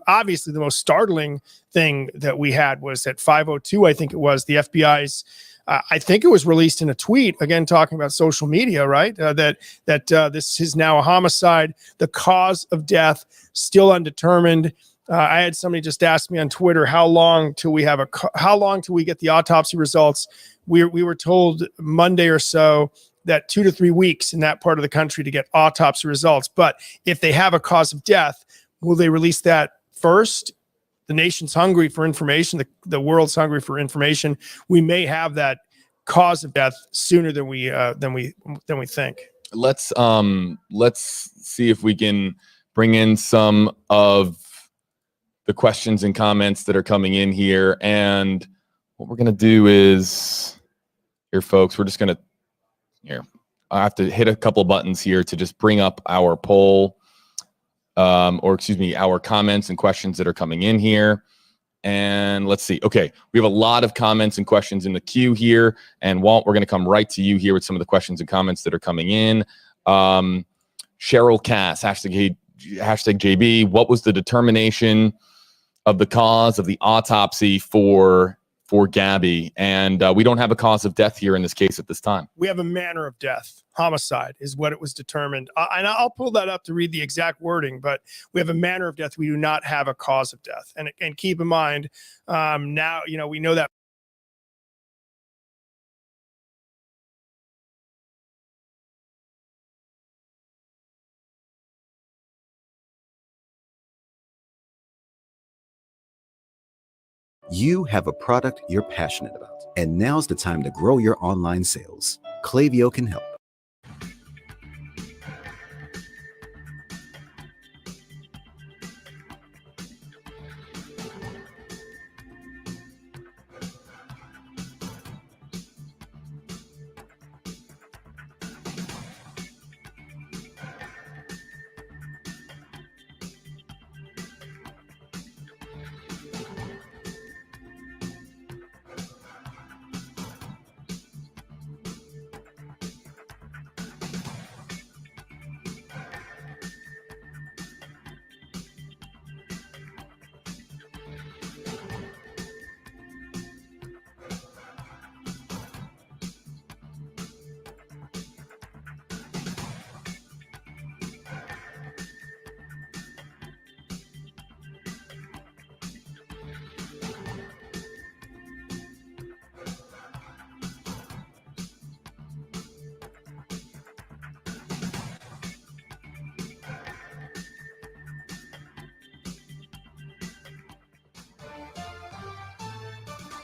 obviously the most startling thing that we had was at 5:02, I think it was, the FBI's, I think it was released in a tweet, again, talking about social media, right? That this is now a homicide, the cause of death still undetermined. I had somebody just ask me on Twitter, how long till we get the autopsy results? We were told Monday or so that 2 to 3 weeks in that part of the country to get autopsy results. But if they have a cause of death, will they release that first? The nation's hungry for information. The world's hungry for information. We may have that cause of death sooner than we think. Let's see if we can bring in some of the questions and comments that are coming in here. And what we're going to do is, here, folks, we're just going to, I have to hit a couple of buttons here to just bring up our poll, our comments and questions that are coming in here. And let's see. Okay, we have a lot of comments and questions in the queue here. And Walt, we're going to come right to you here with some of the questions and comments that are coming in. Cheryl Cass, hashtag JB, what was the determination of the cause of the autopsy for Gabby? And we don't have a cause of death here in this case at this time. We have a manner of death. Homicide is what it was determined. And I'll pull that up to read the exact wording, but we have a manner of death. We do not have a cause of death. And keep in mind, now, we know that. You have a product you're passionate about, and now's the time to grow your online sales. Klaviyo can help.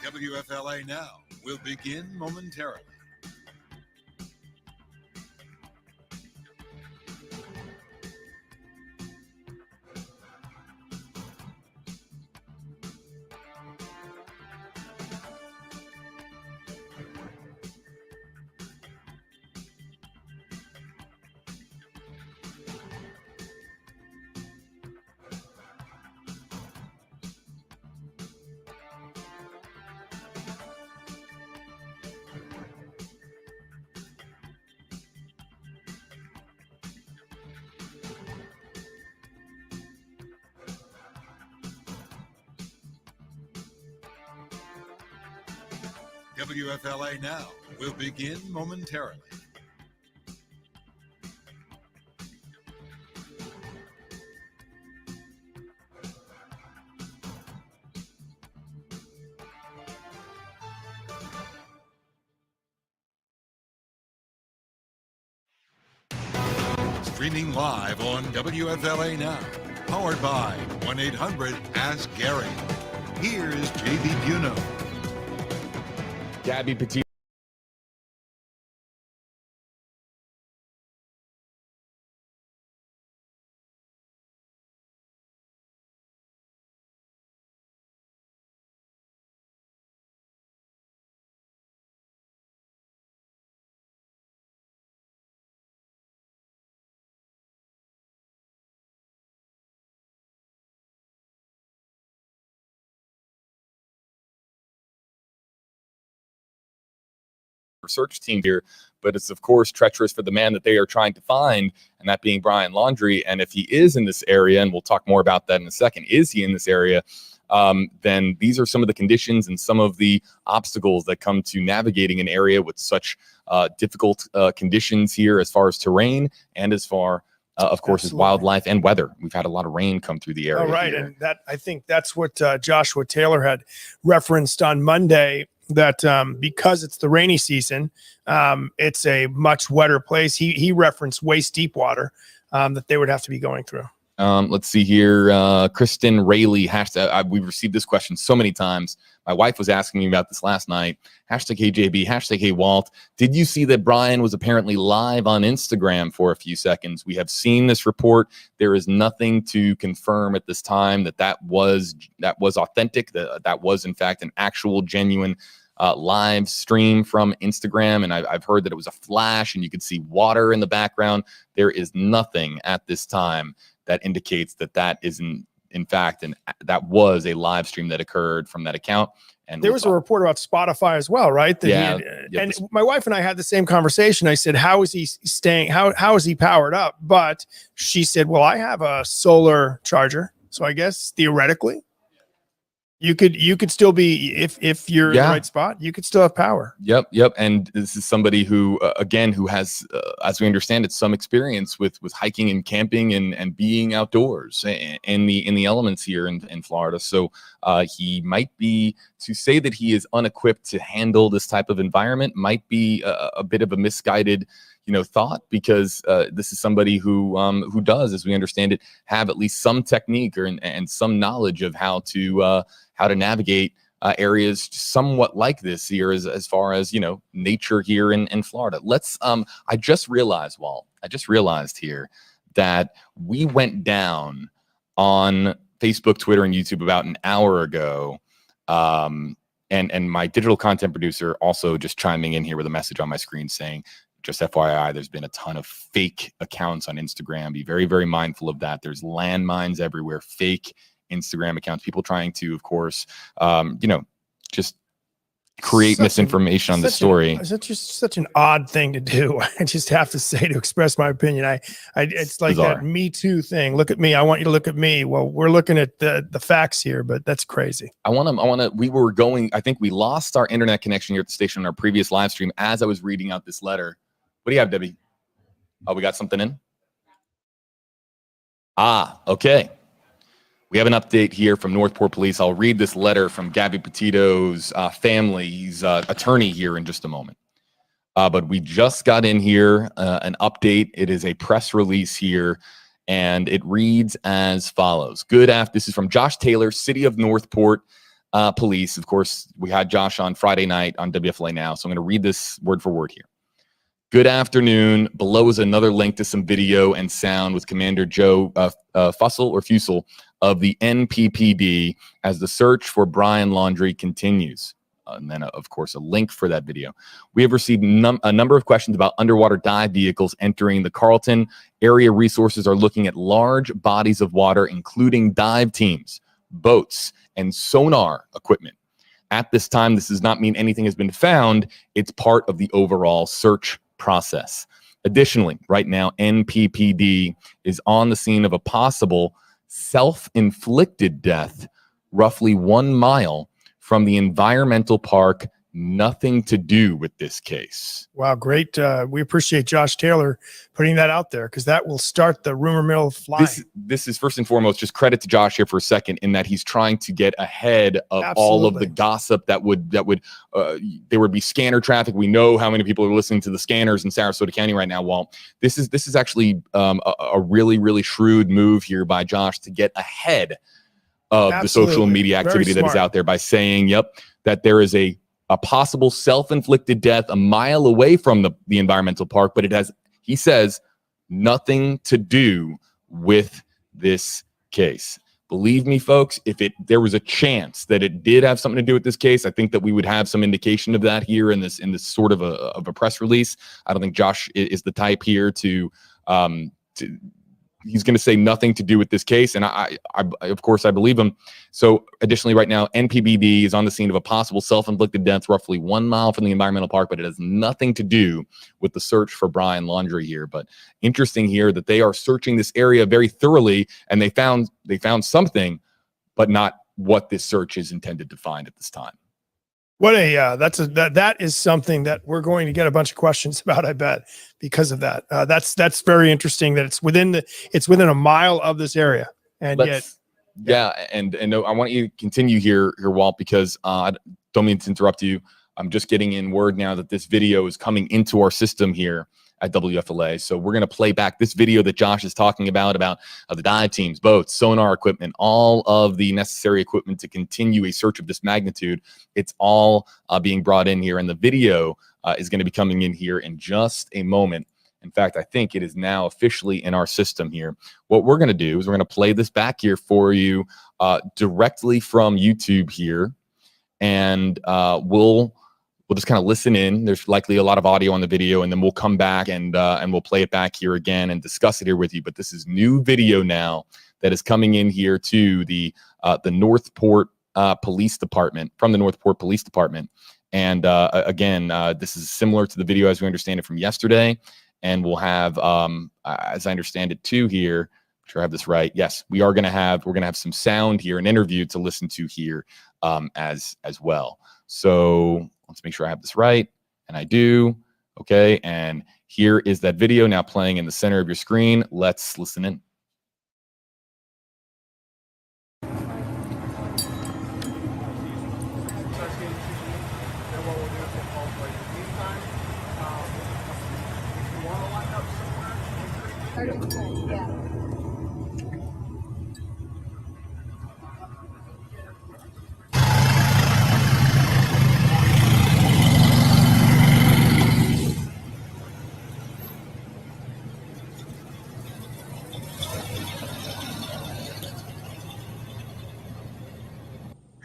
WFLA Now will begin momentarily. WFLA Now will begin momentarily. streaming live on WFLA Now. Powered by 1-800-ASK-GARY. Here's JB Buno. Gabby, Petito. Research team here, but it's of course treacherous for the man that they are trying to find, and that being Brian Laundrie. And if he is in this area, and we'll talk more about that in a second, is he in this area, then these are some of the conditions and some of the obstacles that come to navigating an area with such difficult conditions here as far as terrain and as far of course, is wildlife and weather. We've had a lot of rain come through the area. Oh, right. Here. And that, I think that's what Joshua Taylor had referenced on Monday, that because it's the rainy season, it's a much wetter place. He referenced waist deep water that they would have to be going through. Let's see here. Kristen Rayleigh, hashtag, we've received this question so many times. My wife was asking me about this last night. Hashtag HJB, hashtag HeyWalt. Did you see that Brian was apparently live on Instagram for a few seconds? We have seen this report. There is nothing to confirm at this time that was authentic, that was in fact an actual genuine live stream from Instagram. And I've heard that it was a flash and you could see water in the background. There is nothing at this time that indicates that is in fact, and that was a live stream that occurred from that account. And there was a report about Spotify as well, right? And my wife and I had the same conversation. I said, how is he staying? How is he powered up? But she said, well, I have a solar charger. So I guess theoretically you could still be, if you're in the right spot, you could still have power. Yep. And this is somebody who, again, who has, as we understand it, some experience with hiking and camping and being outdoors in the elements here in Florida. So he might be, to say that he is unequipped to handle this type of environment might be a bit of a misguided thought, because this is somebody who does, as we understand it, have at least some technique and some knowledge of how to navigate areas somewhat like this here, as far as nature here in Florida. Let's I just realized here that we went down on Facebook, Twitter, and YouTube about an hour ago. And my digital content producer also just chiming in here with a message on my screen saying, just FYI, there's been a ton of fake accounts on Instagram. Be very, very mindful of that. There's landmines everywhere, fake Instagram accounts, people trying to, of course, just create misinformation on the story. It's just such an odd thing to do. I just have to say, to express my opinion. It's like bizarre. That Me Too thing. Look at me. I want you to look at me. Well, we're looking at the facts here, but that's crazy. I think we lost our internet connection here at the station on our previous live stream as I was reading out this letter. What do you have, Debbie? Oh, we got something in? Okay. We have an update here from Northport Police. I'll read this letter from Gabby Petito's family's attorney here in just a moment. But we just got in here an update. It is a press release here, and it reads as follows. This is from Josh Taylor, City of Northport Police. Of course, we had Josh on Friday night on WFLA Now, so I'm going to read this word for word here. Good afternoon. Below is another link to some video and sound with Commander Joe Fussell of the NPPD as the search for Brian Laundrie continues. And then, of course, a link for that video. We have received a number of questions about underwater dive vehicles entering the Carlton. Area resources are looking at large bodies of water, including dive teams, boats, and sonar equipment. At this time, this does not mean anything has been found. It's part of the overall search process. Additionally, right now, NPPD is on the scene of a possible self-inflicted death roughly 1 mile from the environmental park nothing to do with this case. Wow, great. We appreciate Josh Taylor putting that out there, because that will start the rumor mill flying. This is first and foremost just credit to Josh here for a second, in that he's trying to get ahead of all of the gossip that would there would be scanner traffic. We know how many people are listening to the scanners in Sarasota County right now. Walt, this is actually a really shrewd move here by Josh to get ahead of the social media activity that is out there by saying, yep, that there is a possible self-inflicted death a mile away from the environmental park, but it has, he says, nothing to do with this case. Believe me, folks, if there was a chance that it did have something to do with this case, I think that we would have some indication of that here in this sort of a press release. I don't think Josh is the type here to he's going to say nothing to do with this case, and I of course I believe him. So additionally, right now NPBD is on the scene of a possible self-inflicted death roughly 1 mile from the environmental park, but it has nothing to do with the search for Brian Laundrie here. But interesting here that they are searching this area very thoroughly, and they found something, but not what this search is intended to find at this time. What that is something that we're going to get a bunch of questions about, I bet, because of that. That's very interesting that it's within a mile of this area, and and I want you to continue here, Walt, because I don't mean to interrupt you. I'm just getting in word now that this video is coming into our system here at WFLA. So we're going to play back this video that Josh is talking about the dive teams, boats, sonar equipment, all of the necessary equipment to continue a search of this magnitude. It's all being brought in here, and the video is going to be coming in here in just a moment. In fact, I think it is now officially in our system here. What we're going to do is we're going to play this back here for you directly from YouTube here, and we'll just kind of listen in. There's likely a lot of audio on the video, and then we'll come back and we'll play it back here again and discuss it here with you. But this is new video now that is coming in here to the Northport Police Department, from the Northport Police Department. And again, this is similar to the video as we understand it from yesterday. And we'll have, as I understand it too here, make sure I have this right. Yes, we're gonna have some sound here, an interview to listen to here as well. So let's make sure I have this right, and I do. Okay, and here is that video now playing in the center of your screen. Let's listen in.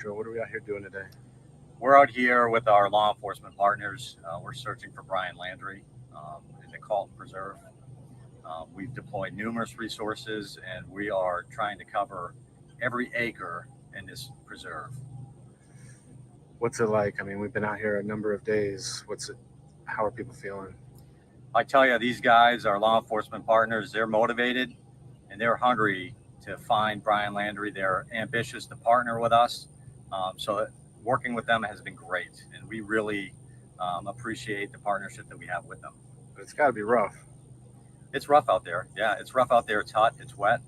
What are we out here doing today? We're out here with our law enforcement partners. We're searching for Brian Laundrie in the Calton Preserve. We've deployed numerous resources, and we are trying to cover every acre in this preserve. What's it like? I mean, we've been out here a number of days. How are people feeling? I tell you, these guys, our law enforcement partners, they're motivated and they're hungry to find Brian Laundrie. They're ambitious to partner with us. So working with them has been great, and we really appreciate the partnership that we have with them. But it's got to be rough. It's rough out there. Yeah, it's rough out there. It's hot. It's wet.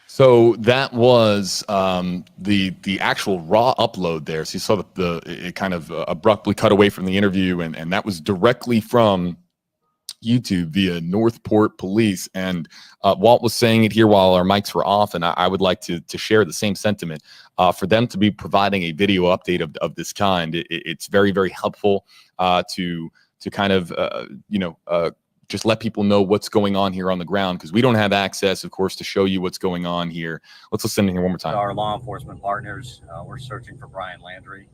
So that was the actual raw upload there. So you saw it kind of abruptly cut away from the interview, and that was directly from YouTube via Northport Police. And Walt was saying it here while our mics were off, and I would like to share the same sentiment. For them to be providing a video update of this kind, it's very, very helpful to kind of just let people know what's going on here on the ground, because we don't have access, of course, to show you what's going on here. Let's listen in here one more time. Our law enforcement partners, we're searching for Brian Laundrie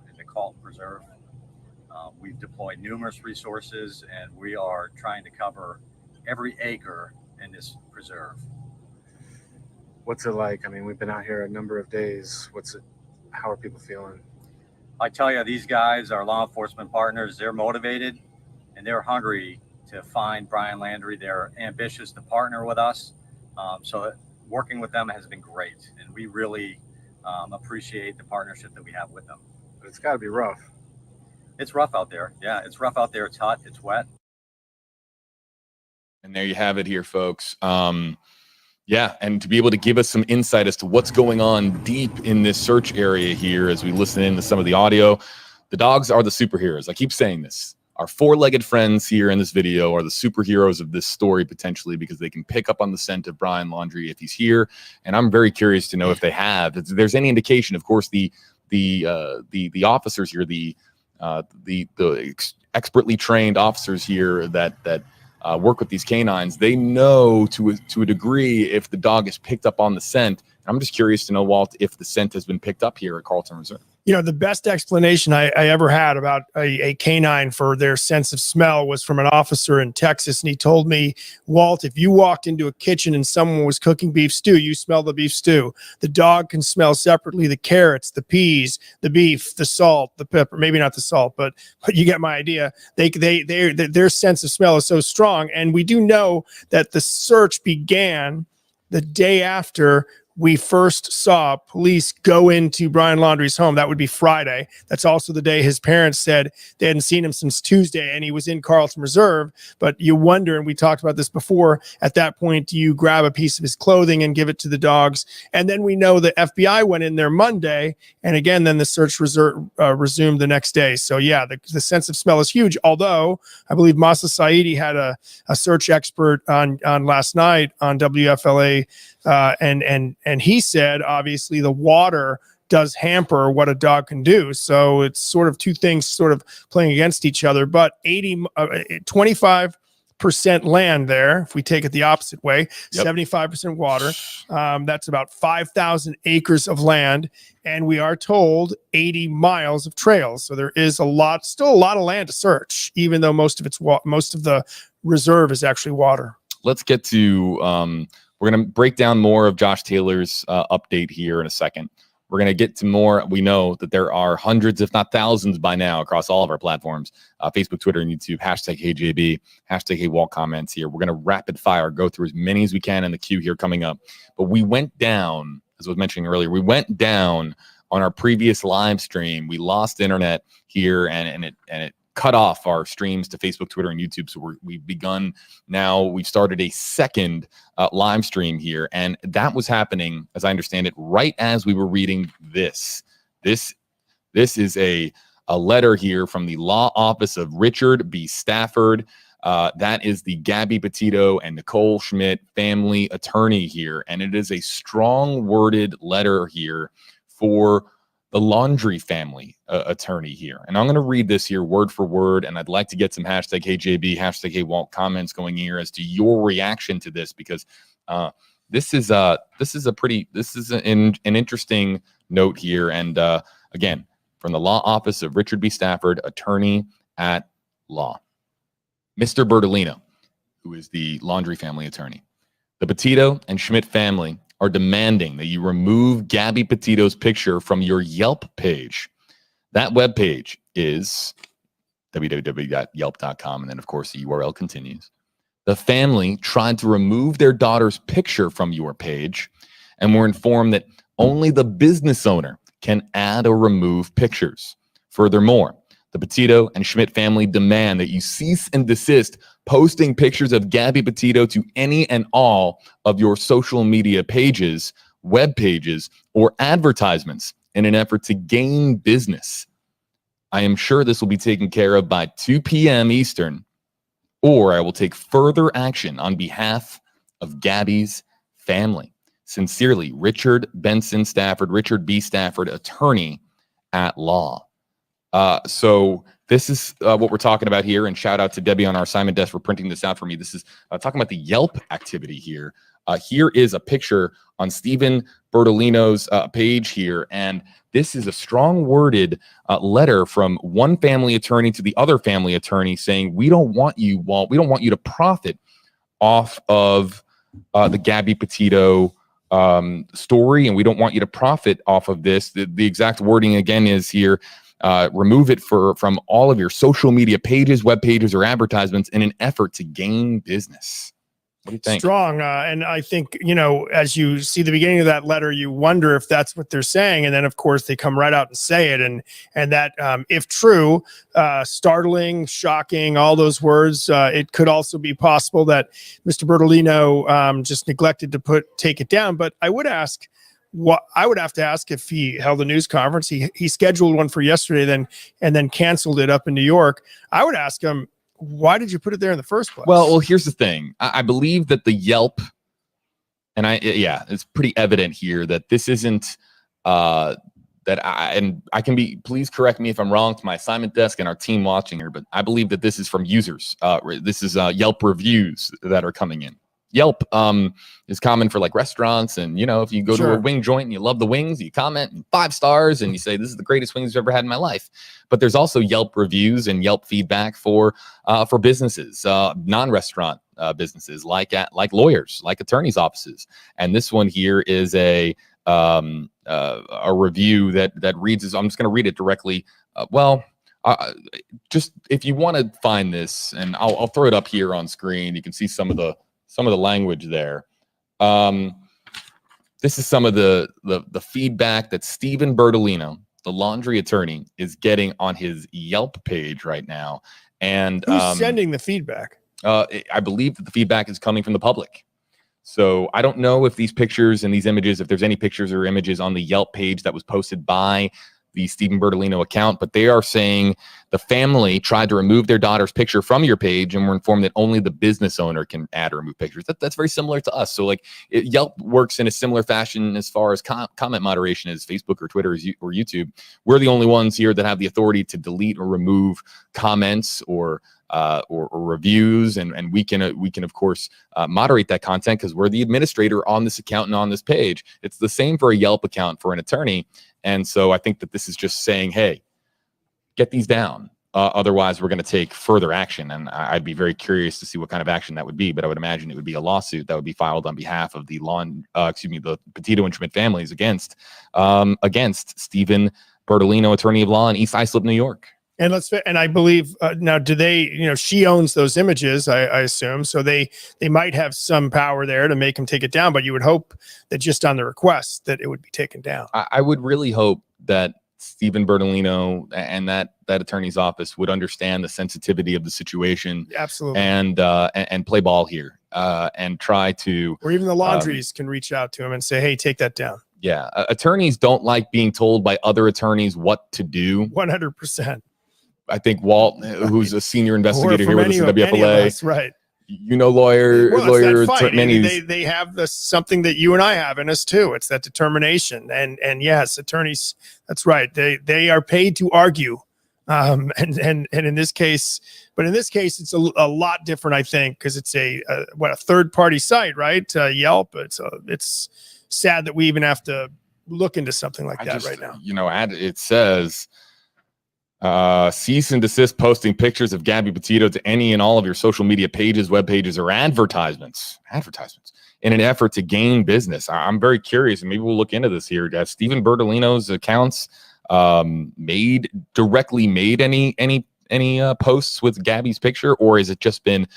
in the Calton Preserve. We've deployed numerous resources, and we are trying to cover every acre in this preserve. What's it like? I mean, we've been out here a number of days. How are people feeling? I tell you, these guys are law enforcement partners. They're motivated and they're hungry to find Brian Landry. They're ambitious to partner with us. So working with them has been great. And we really appreciate the partnership that we have with them. But it's got to be rough. It's rough out there. Yeah, it's rough out there. It's hot. It's wet. And there you have it here, folks. Yeah, and to be able to give us some insight as to what's going on deep in this search area here as we listen into some of the audio. The dogs are the superheroes. I keep saying this. Our four-legged friends here in this video are the superheroes of this story, potentially, because they can pick up on the scent of Brian Laundrie if he's here. And I'm very curious to know if they have. If there's any indication, of course, the officers here, the expertly trained officers here that work with these canines, they know to a degree if the dog is picked up on the scent. I'm just curious to know, Walt, if the scent has been picked up here at Carlton Reserve. You know, the best explanation I ever had about a canine for their sense of smell was from an officer in Texas. And he told me, Walt, if you walked into a kitchen and someone was cooking beef stew, you smell the beef stew. The dog can smell separately the carrots, the peas, the beef, the salt, the pepper, maybe not the salt, but you get my idea. Their sense of smell is so strong. And we do know that the search began the day after we first saw police go into Brian Laundrie's home. That would be Friday. That's also the day his parents said they hadn't seen him since Tuesday, and he was in Carlton Reserve. But you wonder, and we talked about this before, at that point, do you grab a piece of his clothing and give it to the dogs? And then we know the FBI went in there Monday, and again, then the search resumed the next day. So yeah, the sense of smell is huge, although I believe Masa Saidi had a search expert on last night on WFLA, and he said, obviously, the water does hamper what a dog can do. So it's sort of two things sort of playing against each other. But 25% land there, if we take it the opposite way, 75% water. That's about 5,000 acres of land. And we are told 80 miles of trails. So there is still a lot of land to search, even though most of the reserve is actually water. Let's get to we're going to break down more of Josh Taylor's update here in a second. We're going to get to more. We know that there are hundreds, if not thousands by now, across all of our platforms, Facebook, Twitter, and YouTube, hashtag HeyJB, hashtag HeyWalt comments here. We're going to rapid fire, go through as many as we can in the queue here coming up. But we went down, as I was mentioning earlier, we went down on our previous live stream. We lost internet here, and it cut off our streams to Facebook, Twitter, and YouTube. So we've begun now. We've started a second live stream here, and that was happening, as I understand it, right as we were reading this. This is a letter here from the law office of Richard B. Stafford. That is the Gabby Petito and Nicole Schmidt family attorney here, and it is a strong-worded letter here for the Laundrie family attorney here. And I'm going to read this here word for word, and I'd like to get some hashtag HeyJB, hashtag HeyWalt comments going here as to your reaction to this, because this is an interesting note here. And again, from the law office of Richard B. Stafford, attorney at law. Mr. Bertolino, who is the Laundrie family attorney. The Petito and Schmidt family are demanding that you remove Gabby Petito's picture from your Yelp page. That web page is www.yelp.com, and then, of course, the URL continues. The family tried to remove their daughter's picture from your page, and were informed that only the business owner can add or remove pictures. Furthermore, the Petito and Schmidt family demand that you cease and desist posting pictures of Gabby Petito to any and all of your social media pages, web pages, or advertisements in an effort to gain business. I am sure this will be taken care of by 2 p.m. Eastern, or I will take further action on behalf of Gabby's family. Sincerely, Richard Benson Stafford, Richard B. Stafford, attorney at law. So this is what we're talking about here, and shout out to Debbie on our assignment desk for printing this out for me. This is talking about the Yelp activity here. Here is a picture on Stephen Bertolino's page here, and this is a strong-worded letter from one family attorney to the other family attorney saying, we don't want you, Walt, we don't want you to profit off of the Gabby Petito story, and we don't want you to profit off of this. The exact wording again is here, remove it from all of your social media pages, web pages, or advertisements in an effort to gain business. What do you think? Strong. And I think, as you see the beginning of that letter, you wonder if that's what they're saying. And then, of course, they come right out and say it. And that, if true, startling, shocking, all those words, it could also be possible that Mr. Bertolino just neglected to take it down. But I would ask, I would have to ask if he held a news conference. He scheduled one for yesterday, and then canceled it up in New York. I would ask him, why did you put it there in the first place? Well, here's the thing. I believe that the Yelp, and it's pretty evident here that this isn't I can be, please correct me if I'm wrong to my assignment desk and our team watching here, but I believe that this is from users. This is Yelp reviews that are coming in. Yelp is common for like restaurants, and if you go to a wing joint and you love the wings, you comment 5 stars and you say this is the greatest wings I've ever had in my life. But there's also Yelp reviews and Yelp feedback for businesses, non-restaurant businesses like lawyers, like attorneys' offices. And this one here is a review that reads as, I'm just going to read it directly. Just if you want to find this, and I'll throw it up here on screen. You can see some of the language there. This is some of the feedback that Stephen Bertolino, the Laundrie attorney, is getting on his Yelp page right now. And who's sending the feedback? I believe that the feedback is coming from the public. So I don't know if these pictures and these images, if there's any pictures or images on the Yelp page that was posted by the Stephen Bertolino account, but they are saying the family tried to remove their daughter's picture from your page and were informed that only the business owner can add or remove pictures. That's very similar to us. So Yelp works in a similar fashion as far as comment moderation as Facebook or Twitter or YouTube. We're the only ones here that have the authority to delete or remove comments or reviews, and we can of course moderate that content because we're the administrator on this account and on this page. It's the same for a Yelp account for an attorney. And so I think that this is just saying, hey, get these down. Otherwise, we're going to take further action. And I'd be very curious to see what kind of action that would be. But I would imagine it would be a lawsuit that would be filed on behalf of the Petito and Schmidt families against Stephen Bertolino, attorney of law in East Islip, New York. And I believe now, do they, she owns those images, I assume. So they might have some power there to make him take it down, but you would hope that just on the request that it would be taken down. I would really hope that Stephen Bertolino and that attorney's office would understand the sensitivity of the situation. Absolutely. And play ball here and try to, or even the Laundries can reach out to him and say, hey, take that down. Yeah. Attorneys don't like being told by other attorneys what to do. 100%. I think Walt, who's a senior investigator here with us at WFLA, right? Lawyers, they have something that you and I have in us too. It's that determination, and yes, attorneys. That's right. They are paid to argue, and in this case, it's a lot different, I think, because it's a third party site, right? Yelp. It's sad that we even have to look into something like that right now. It says. Cease and desist posting pictures of Gabby Petito to any and all of your social media pages, web pages, or advertisements in an effort to gain business. I'm very curious, and maybe we'll look into this here. Have Stephen Bertolino's accounts directly made any posts with Gabby's picture, or has it just been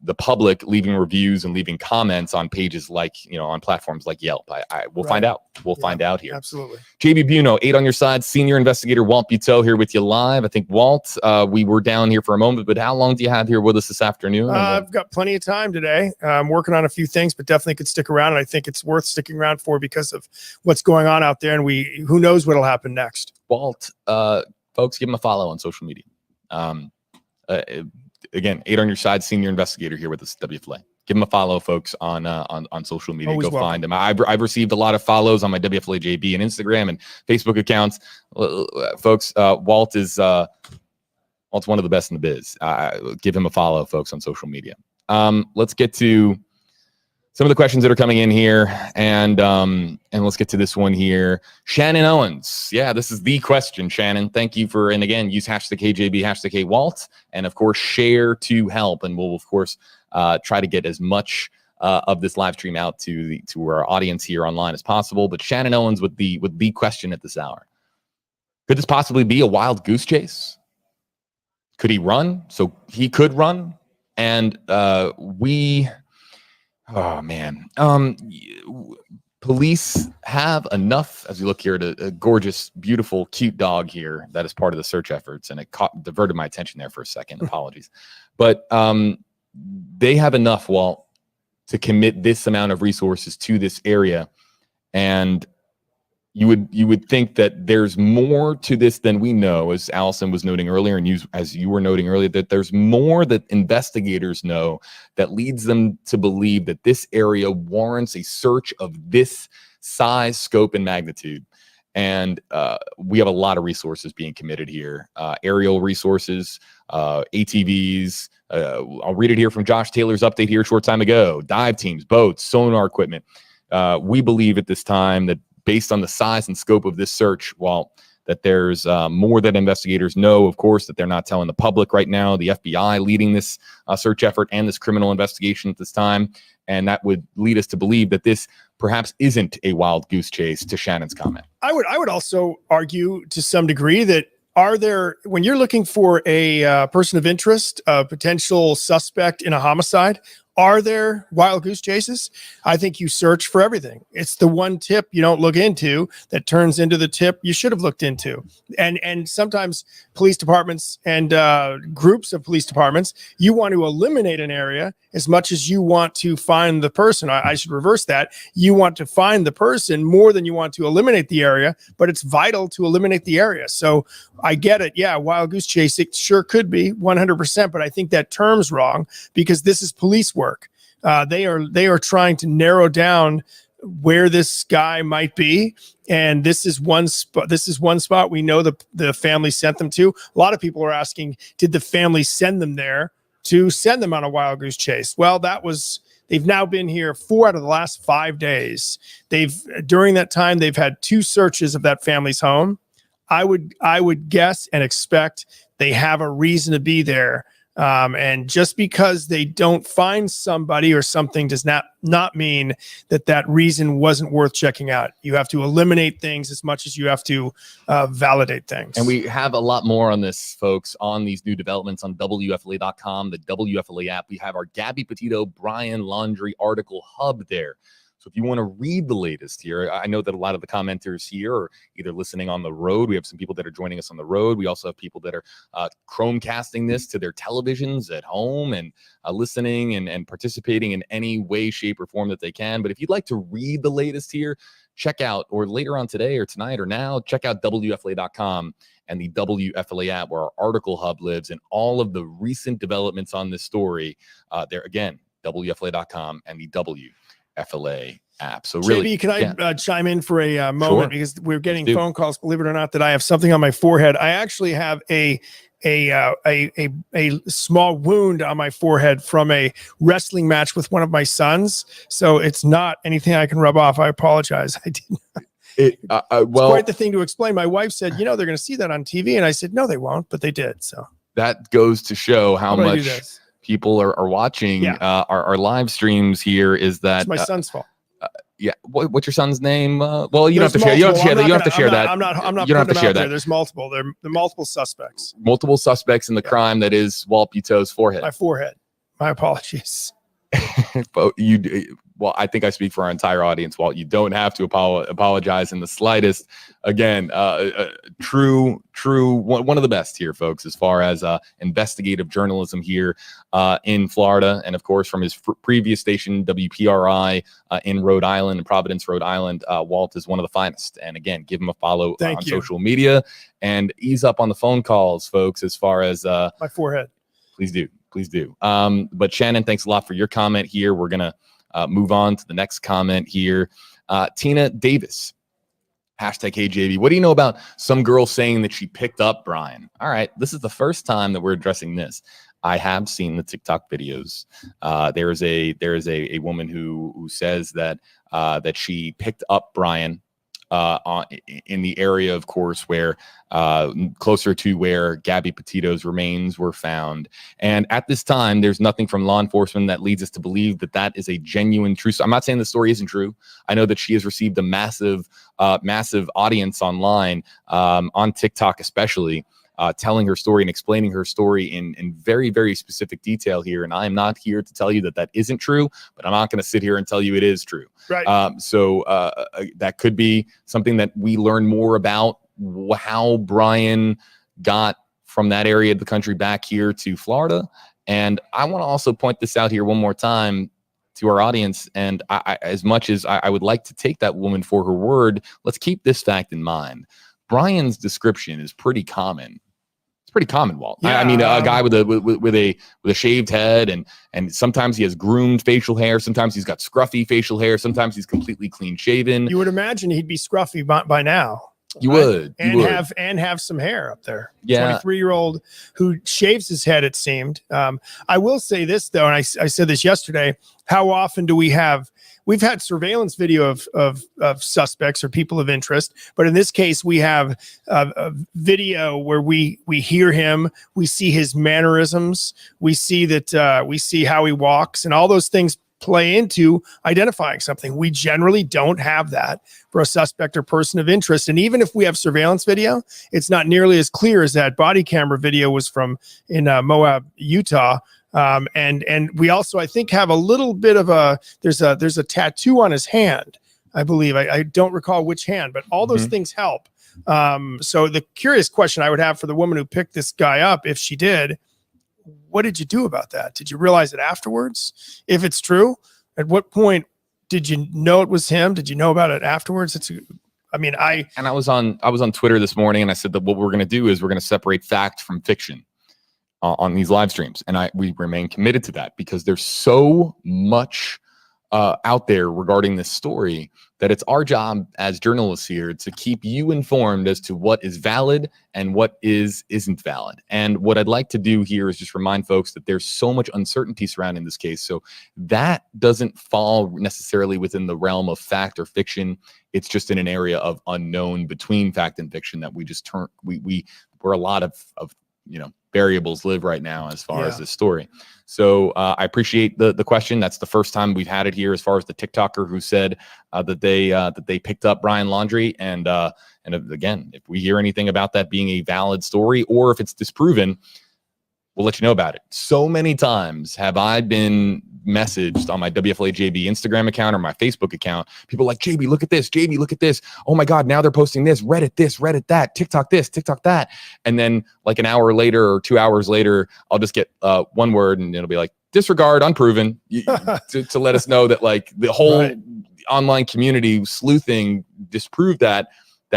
the public leaving reviews and leaving comments on pages like, on platforms like Yelp? We'll find out. We'll find out here. Absolutely. JB Buno, 8 on your side, senior investigator Walt Petito here with you live. I think, Walt, we were down here for a moment, but how long do you have here with us this afternoon? I've got plenty of time today. I'm working on a few things, but definitely could stick around. And I think it's worth sticking around for because of what's going on out there. And who knows what'll happen next. Walt, folks, give him a follow on social media. Again, 8 on your side, senior investigator here with us at WFLA. Give him a follow, folks, on social media. Always Go welcome. find him. I've received a lot of follows on my WFLA JB and Instagram and Facebook accounts. Folks, Walt's one of the best in the biz. Give him a follow, folks, on social media. Let's get to some of the questions that are coming in here, and let's get to this one here. Shannon Owens. Yeah, this is the question, Shannon. Thank you and again, use #KJB, #KWalt, and of course, share to help. And we'll, of course, try to get as much of this live stream out to our audience here online as possible. But Shannon Owens with the question at this hour. Could this possibly be a wild goose chase? Could he run? So he could run. And oh man, police have enough, as you look here, at a gorgeous, beautiful, cute dog here that is part of the search efforts. And it diverted my attention there for a second. Apologies. But they have enough, Walt, to commit this amount of resources to this area. And you would think that there's more to this than we know, as Allison was noting earlier, and as you were noting earlier, that there's more that investigators know that leads them to believe that this area warrants a search of this size, scope, and magnitude. And we have a lot of resources being committed here. Aerial resources, ATVs. I'll read it here from Josh Taylor's update here a short time ago. Dive teams, boats, sonar equipment. We believe at this time that based on the size and scope of this search, that there's more that investigators know, of course, that they're not telling the public right now. The FBI leading this search effort and this criminal investigation at this time. And that would lead us to believe that this perhaps isn't a wild goose chase, to Shannon's comment. I would also argue to some degree that when you're looking for a person of interest, a potential suspect in a homicide, are there wild goose chases? I think you search for everything. It's the one tip you don't look into that turns into the tip you should have looked into. And sometimes police departments and groups of police departments, you want to eliminate an area as much as you want to find the person. I should reverse that. You want to find the person more than you want to eliminate the area, but it's vital to eliminate the area. So I get it. Yeah, wild goose chase, it sure could be 100%, but I think that term's wrong because this is police work. They are trying to narrow down where this guy might be, and this is one spot. This is one spot we know the family sent them to. A lot of people are asking, did the family send them there to send them on a wild goose chase? Well, they've now been here 4 out of the last 5 days. During that time they've had 2 searches of that family's home. I would guess and expect they have a reason to be there. And just because they don't find somebody or something does not mean that reason wasn't worth checking out. You have to eliminate things as much as you have to validate things. And we have a lot more on this, folks, on these new developments on WFLA.com, the WFLA app. We have our Gabby, Petito, Brian Laundrie article hub there. So if you want to read the latest here, I know that a lot of the commenters here are either listening on the road. We have some people that are joining us on the road. We also have people that are Chromecasting this to their televisions at home and listening and participating in any way, shape, or form that they can. But if you'd like to read the latest here, check out, or later on today or tonight or now, check out WFLA.com and the WFLA app where our article hub lives and all of the recent developments on this story. There again, WFLA.com and the WFLA app. So really, JB, can I chime in for a moment? Sure. Because we're getting phone calls, believe it or not, that I have something on my forehead. I actually have a small wound on my forehead from a wrestling match with one of my sons. So it's not anything I can rub off. I apologize. I didn't. It's quite the thing to explain. My wife said, they're going to see that on TV. And I said, no, they won't, but they did. So that goes to show how much people are watching our live streams here. Is that it's my son's fault? Yeah. What's your son's name? Well, you don't have to share. You don't have to share that. You don't have to share that. I'm not. You don't have to share that. There's multiple. There are multiple suspects. Multiple suspects in the crime that is Walt Petito's forehead. My forehead. My apologies. But well, I think I speak for our entire audience, Walt. You don't have to apologize in the slightest. Again, true, one of the best here, folks, as far as investigative journalism here in Florida. And of course, from his previous station, WPRI in Rhode Island, in Providence, Rhode Island, Walt is one of the finest. And again, give him a follow on social media and ease up on the phone calls, folks, as far as my forehead. Please do. But Shannon, thanks a lot for your comment here. We're going to move on to the next comment here. Tina Davis, #HeyJB. What do you know about some girl saying that she picked up Brian? All right. This is the first time that we're addressing this. I have seen the TikTok videos. There is a woman who says that she picked up Brian in the area, of course, where closer to where Gabby Petito's remains were found. And at this time, there's nothing from law enforcement that leads us to believe that that is a genuine true. I'm not saying the story isn't true. I know that she has received a massive audience online, on TikTok especially, telling her story and explaining her story in very, very specific detail here. And I am not here to tell you that that isn't true, but I'm not going to sit here and tell you it is true. Right. So that could be something that we learn more about, how Brian got from that area of the country back here to Florida. And I want to also point this out here one more time to our audience. And I, as much as I would like to take that woman for her word, let's keep this fact in mind. Brian's description is pretty common. It's pretty common, Walt. Yeah, I mean, a guy with a shaved head, and sometimes he has groomed facial hair. Sometimes he's got scruffy facial hair. Sometimes he's completely clean shaven. You would imagine he'd be scruffy by now. You right? would, and you would. have some hair up there. Yeah, 23-year-old who shaves his head. It seemed. I will say this though, and I said this yesterday. How often do we have? We've had surveillance video of suspects or people of interest, but in this case, we have a video where we hear him, we see his mannerisms, we see that we see how he walks, and all those things play into identifying something. We generally don't have that for a suspect or person of interest. And even if we have surveillance video, it's not nearly as clear as that body camera video was from in Moab, Utah. And we also, I think, have a little bit of there's a tattoo on his hand, I believe. I don't recall which hand, but all those things help. So the curious question I would have for the woman who picked this guy up, if she did, what did you do about that? Did you realize it afterwards? If it's true, at what point did you know it was him? Did you know about it afterwards? I was on Twitter this morning, and I said that what we're going to do is we're going to separate fact from fiction on these live streams, and we remain committed to that because there's so much out there regarding this story that it's our job as journalists here to keep you informed as to what is valid and what isn't valid. And what I'd like to do here is just remind folks that there's so much uncertainty surrounding this case. So that doesn't fall necessarily within the realm of fact or fiction. It's just in an area of unknown between fact and fiction that we just we're a lot of variables live right now as far as this story. So I appreciate the question. That's the first time we've had it here as far as the TikToker who said that they picked up Brian Laundrie. And again, if we hear anything about that being a valid story or if it's disproven, we'll let you know about it. So many times have I been messaged on my WFLA JB Instagram account or my Facebook account. People are like, JB, look at this. JB, look at this. Oh my God, now they're posting this, Reddit that, TikTok this, TikTok that. And then like an hour later or 2 hours later, I'll just get one word and it'll be like, disregard, unproven, to let us know that like the whole online community sleuthing disproved that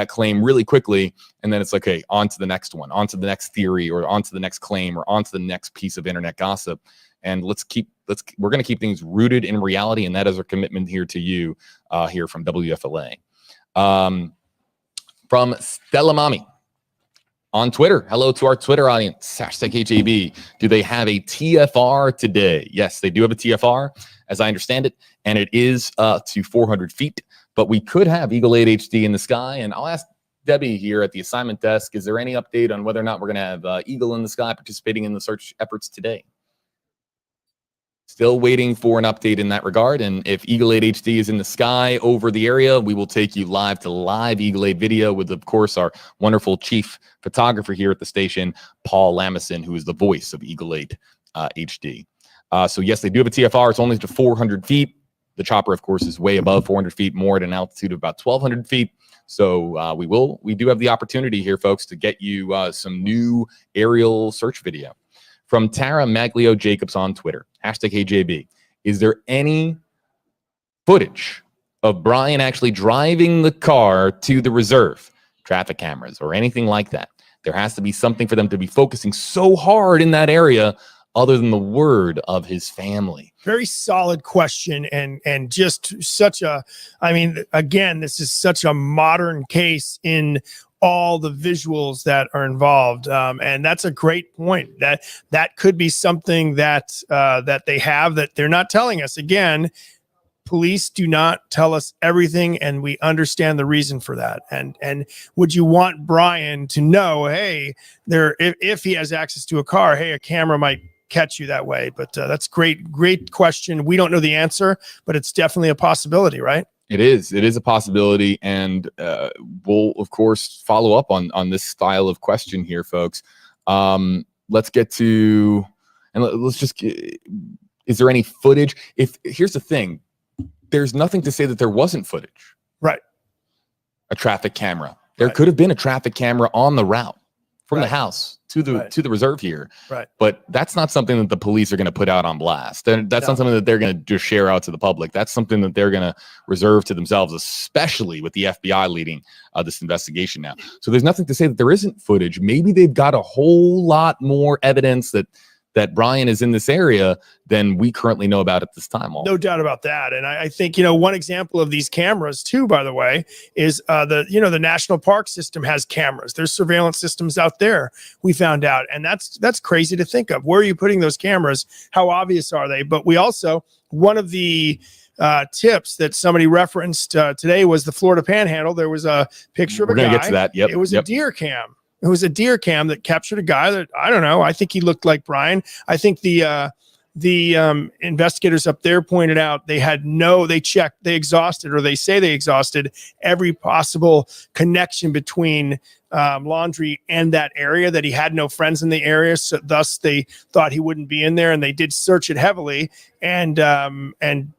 claim really quickly. And then it's like, okay, on to the next one, on to the next theory, or on to the next claim, or on to the next piece of internet gossip. And we're going to keep things rooted in reality. And that is our commitment here to you here from WFLA. From Stella Mommy on Twitter. Hello to our Twitter audience. #HAB. Do they have a TFR today? Yes, they do have a TFR, as I understand it. And it is to 400 feet. But we could have Eagle 8 HD in the sky. And I'll ask Debbie here at the assignment desk, is there any update on whether or not we're going to have Eagle in the sky participating in the search efforts today? Still waiting for an update in that regard. And if Eagle 8 HD is in the sky over the area, we will take you live to live Eagle 8 video with, of course, our wonderful chief photographer here at the station, Paul Lamison, who is the voice of Eagle 8 HD. So yes, they do have a TFR. It's only to 400 feet. The chopper, of course, is way above 400 feet, more at an altitude of about 1,200 feet. So we do have the opportunity here, folks, to get you some new aerial search video. From Tara Maglio Jacobs on Twitter, #HJB. Is there any footage of Brian actually driving the car to the reserve, traffic cameras, or anything like that? There has to be something for them to be focusing so hard in that area other than the word of his family. Very solid question, and just such a, I mean, again, this is such a modern case in all the visuals that are involved, and that's a great point. That could be something that that they have that they're not telling us. Again, police do not tell us everything, and we understand the reason for that. And would you want Brian to know, hey, if he has access to a car, hey, a camera might catch you that way? But that's great question. We don't know the answer, but it's definitely a possibility, right? It is a possibility, and we'll of course follow up on this style of question here, folks. Let's get to, and let's just, is there any footage? Here's the thing, there's nothing to say that there wasn't footage. Right. A traffic camera. There could have been a traffic camera on the route from the house to the reserve here. Right. But that's not something that the police are going to put out on blast. That's not something that they're going to just share out to the public. That's something that they're going to reserve to themselves, especially with the FBI leading this investigation now. So there's nothing to say that there isn't footage. Maybe they've got a whole lot more evidence that Brian is in this area than we currently know about at this time. No doubt about that. And I think, one example of these cameras too, by the way, is the national park system has cameras. There's surveillance systems out there, we found out. And that's crazy to think of. Where are you putting those cameras? How obvious are they? But we also, one of the tips that somebody referenced today was the Florida Panhandle. There was a picture of a guy. We're going to get to that. Yep. It was a deer cam. It was a deer cam that captured a guy that, I don't know, I think he looked like Brian. I think the investigators up there pointed out they exhausted every possible connection between Laundrie and that area, that he had no friends in the area. So thus they thought he wouldn't be in there, and they did search it heavily and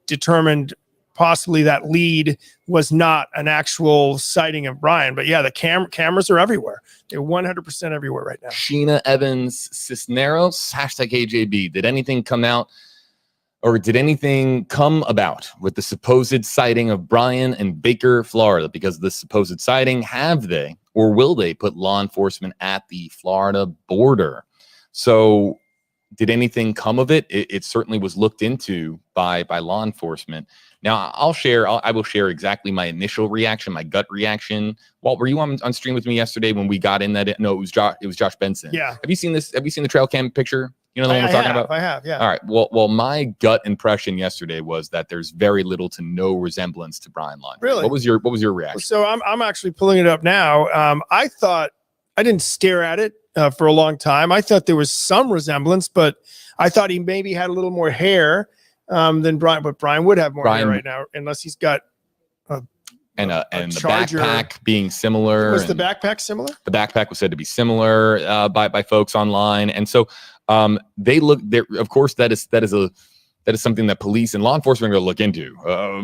determined possibly that lead was not an actual sighting of Brian. But yeah, the cameras are everywhere. They're 100% everywhere right now. Sheena Evans Cisneros, #AJB. Did anything come out, or did anything come about with the supposed sighting of Brian in Baker, Florida? Because of the supposed sighting, have they or will they put law enforcement at the Florida border? So did anything come of it? It certainly was looked into by law enforcement. Now, I will share exactly my initial reaction, my gut reaction. Walt, were you on stream with me yesterday when we got in that? No, it was Josh Benson. Yeah. Have you seen this? Have you seen the trail cam picture? You know the one we're talking about? I have, yeah. All right. Well, my gut impression yesterday was that there's very little to no resemblance to Brian Laundrie. Really? What was your reaction? So I'm actually pulling it up now. I thought, I didn't stare at it for a long time. I thought there was some resemblance, but I thought he maybe had a little more hair than Brian, but Brian would have more hair right now, unless he's got the backpack being similar. Was the backpack similar? The backpack was said to be similar by folks online, and so they look there. Of course, that is something that police and law enforcement are going to look into.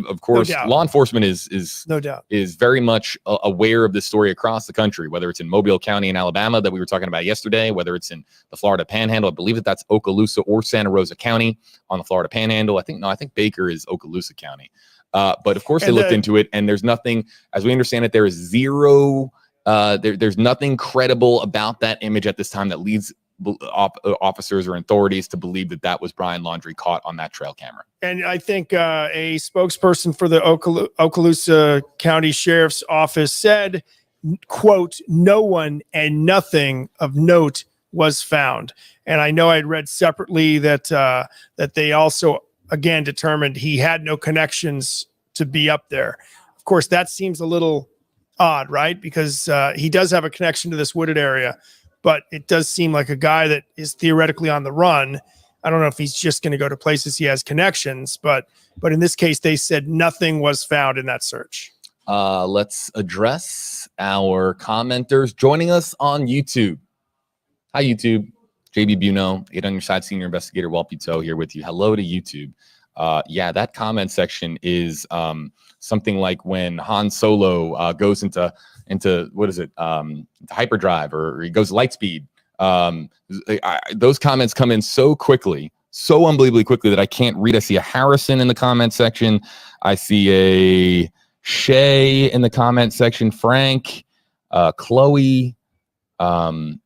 Of course, law enforcement is no doubt very much aware of this story across the country, whether it's in Mobile County in Alabama that we were talking about yesterday, whether it's in the Florida Panhandle. I believe that's Okaloosa or Santa Rosa County on the Florida Panhandle. I think Baker is Okaloosa County. But of course, they looked into it, and there's nothing, as we understand it, there is zero. There's nothing credible about that image at this time that leads officers or authorities to believe that was Brian Laundrie caught on that trail camera. And I think a spokesperson for the Okaloosa County Sheriff's Office said, quote, "No one and nothing of note was found." And I know I'd read separately that they also, again, determined he had no connections to be up there. Of course, that seems a little odd, right? Because he does have a connection to this wooded area. But it does seem like a guy that is theoretically on the run. I don't know if he's just going to go to places he has connections, but in this case, they said nothing was found in that search. Let's address our commenters joining us on YouTube. Hi, YouTube. JB Buno, 8 on your side, senior investigator Walt Petito here with you. Hello to YouTube. Yeah, that comment section is something like when Han Solo goes into what is it, hyperdrive, or he goes light speed. Those comments come in so quickly, so unbelievably quickly, that I can't read. I see a Harrison in the comment section. I see a Shay in the comment section. Frank, Chloe. I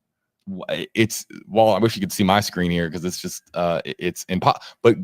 wish you could see my screen here because it's just it's impossible. But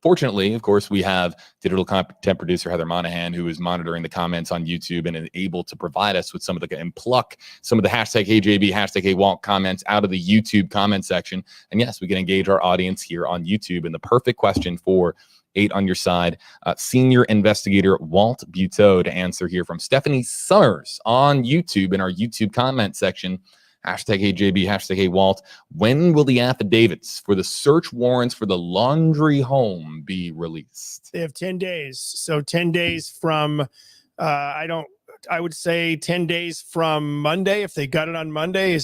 Fortunately, of course, we have digital content producer Heather Monahan, who is monitoring the comments on YouTube and is able to provide us with some of the and pluck some of the hashtag HeyJB, hashtag HeyWalt comments out of the YouTube comment section. And yes, we can engage our audience here on YouTube. And the perfect question for 8 on your side, senior investigator Walt Buteau to answer here from Stephanie Summers on YouTube in our YouTube comment section. Hashtag HeyJB, hashtag HeyWalt. When will the affidavits for the search warrants for the Laundrie home be released? They have 10 days. So 10 days from, I would say 10 days from Monday. If they got it on Monday,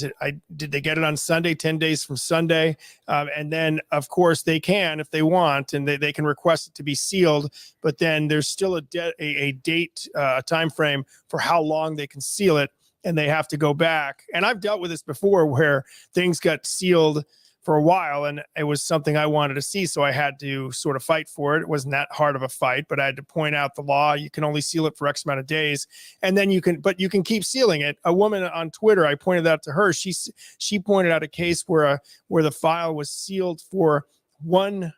did they get it on Sunday? 10 days from Sunday. And then of course they can, if they want, and they can request it to be sealed, but then there's still a date, time frame for how long they can seal it. And they have to go back. And I've dealt with this before where things got sealed for a while and it was something I wanted to see. So I had to sort of fight for it. It wasn't that hard of a fight, but I had to point out the law. You can only seal it for X amount of days. And then you can keep sealing it. A woman on Twitter, I pointed that out to her. She pointed out a case where the file was sealed for 1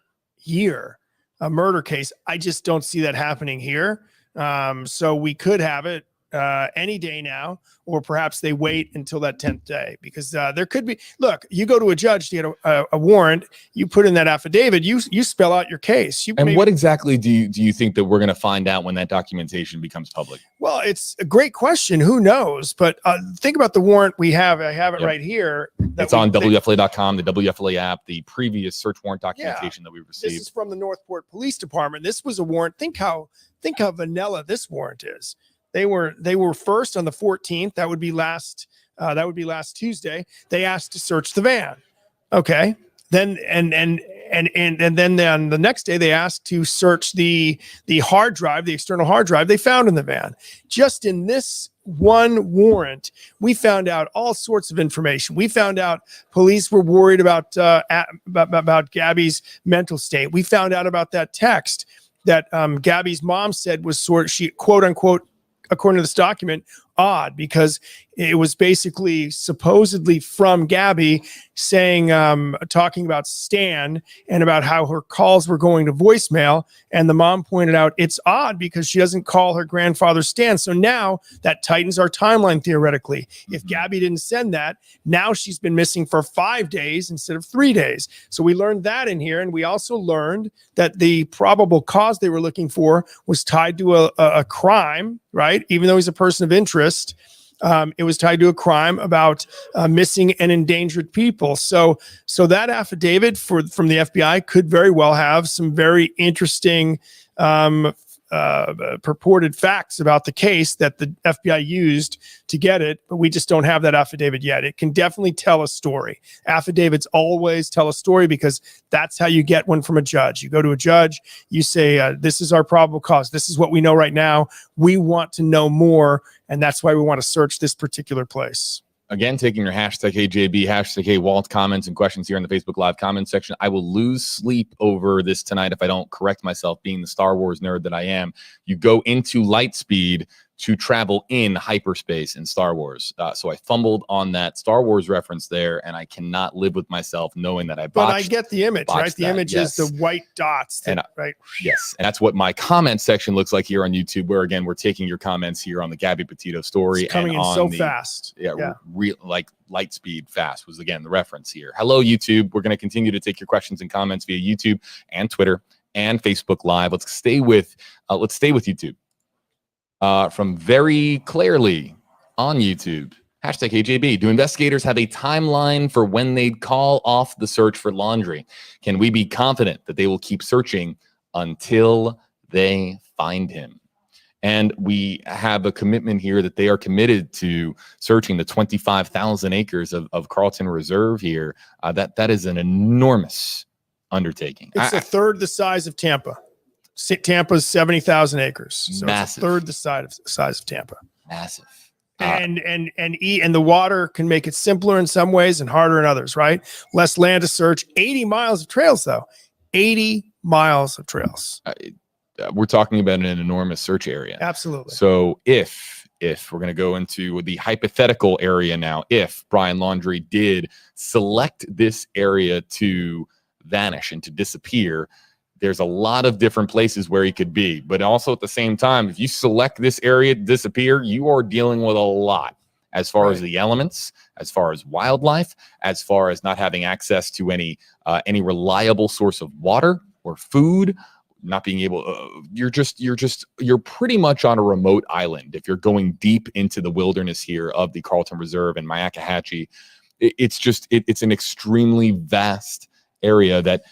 year, a murder case. I just don't see that happening here. So we could have it any day now, or perhaps they wait until that 10th day, because there could be, look, you go to a judge to get a warrant, you put in that affidavit, you spell out your case. What exactly do you think that we're going to find out when that documentation becomes public? Well, it's a great question. Who knows? But think about the warrant we have. I have it right here. It's on WFLA.com, the WFLA app, the previous search warrant documentation that we received. This is from the Northport Police Department. This was a warrant. Think how vanilla this warrant is. They were first on the 14th. That would be last Tuesday. They asked to search the van. Okay. Then and then on the next day they asked to search the hard drive, the external hard drive they found in the van. Just in this one warrant, we found out all sorts of information. We found out police were worried about Gabby's mental state. We found out about that text that Gabby's mom said was she quote unquote, according to this document, odd, because it was basically supposedly from Gabby saying, talking about Stan and about how her calls were going to voicemail. And the mom pointed out it's odd because she doesn't call her grandfather Stan. So now that tightens our timeline theoretically. If Gabby didn't send that, now she's been missing for 5 days instead of 3 days. So we learned that in here. And we also learned that the probable cause they were looking for was tied to a crime, right? Even though he's a person of interest. It was tied to a crime about missing and endangered people. So that affidavit from the FBI could very well have some very interesting purported facts about the case that the FBI used to get it, but we just don't have that affidavit yet. It can definitely tell a story. Affidavits always tell a story because that's how you get one from a judge. You go to a judge, you say, this is our probable cause. This is what we know right now. We want to know more, and that's why we want to search this particular place. Again, taking your hashtag HeyJB, hashtag HeyWalt comments and questions here in the Facebook Live comment section. I will lose sleep over this tonight if I don't correct myself, being the Star Wars nerd that I am. You go into light speed to travel in hyperspace in Star Wars. So I fumbled on that Star Wars reference there, and I cannot live with myself knowing that I botched. But I get the image, right? The image is the white dots, right? Yes, and that's what my comment section looks like here on YouTube, where, again, we're taking your comments here on the Gabby Petito story. It's coming in so fast. Yeah. Like light speed fast was, again, the reference here. Hello, YouTube. We're going to continue to take your questions and comments via YouTube and Twitter and Facebook Live. Let's stay with YouTube. From very clearly on YouTube, hashtag HeyJB. Do investigators have a timeline for when they'd call off the search for Laundrie? Can we be confident that they will keep searching until they find him? And we have a commitment here that they are committed to searching the 25,000 acres of Carlton Reserve here. That is an enormous undertaking. It's a third the size of Tampa. Tampa's 70,000 acres, so massive. It's a third the size of Tampa. Massive. And the water can make it simpler in some ways and harder in others, right? Less land to search. 80 miles of trails, though. 80 miles of trails. We're talking about an enormous search area. Absolutely. So if we're going to go into the hypothetical area now, if Brian Laundrie did select this area to vanish and to disappear, there's a lot of different places where he could be. But also at the same time, if you select this area to disappear, you are dealing with a lot as far as the elements, as far as wildlife, as far as not having access to any reliable source of water or food, not being able, you're pretty much on a remote island. If you're going deep into the wilderness here of the Carlton Reserve and Myakkahatchee, it's an extremely vast area that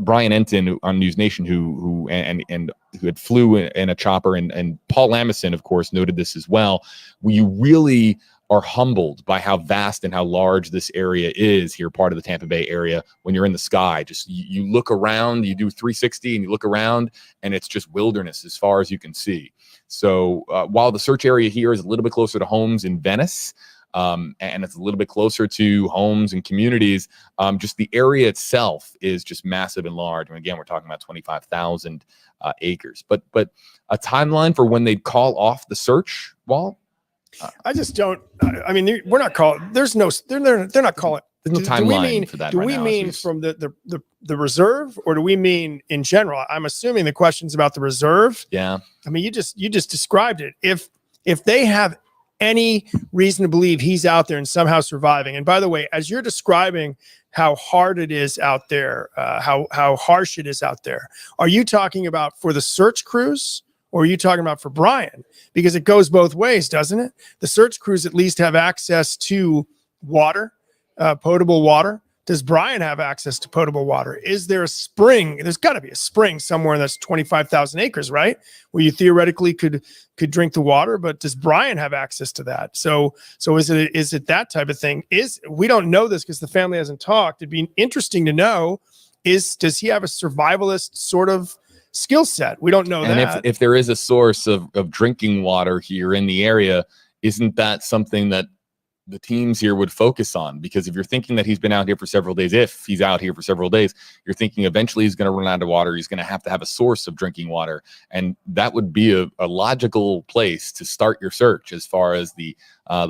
Brian Enton on News Nation, who had flew in a chopper, and Paul Lamison, of course, noted this as well. You really are humbled by how vast and how large this area is here, part of the Tampa Bay area. When you're in the sky, just you look around, you do 360 and you look around, and it's just wilderness as far as you can see. So while the search area here is a little bit closer to homes in Venice, and it's a little bit closer to homes and communities, just the area itself is just massive and large. And again, we're talking about 25,000 acres. But a timeline for when they'd call off the search, Walt? I just don't. I mean, we're not calling. There's no. They're not calling. There's no timeline for that. Do we mean from the reserve, or do we mean in general? I'm assuming the question's about the reserve. Yeah. I mean, you just described it. If they have any reason to believe he's out there and somehow surviving. And by the way, as you're describing how hard it is out there, how harsh it is out there, are you talking about for the search crews? Or are you talking about for Brian? Because it goes both ways, doesn't it? The search crews at least have access to water, potable water. Does Brian have access to potable water? Is there a spring? There's got to be a spring somewhere that's 25,000 acres, right? Where you theoretically could drink the water, but does Brian have access to that? So is it that type of thing? We don't know this because the family hasn't talked. It'd be interesting to know, does he have a survivalist sort of skill set? We don't know that. And if there is a source of drinking water here in the area, isn't that something that the teams here would focus on? Because if you're thinking that he's been out here for several days, if he's out here for several days, you're thinking eventually he's going to run out of water. He's going to have a source of drinking water. And that would be a logical place to start your search as far as the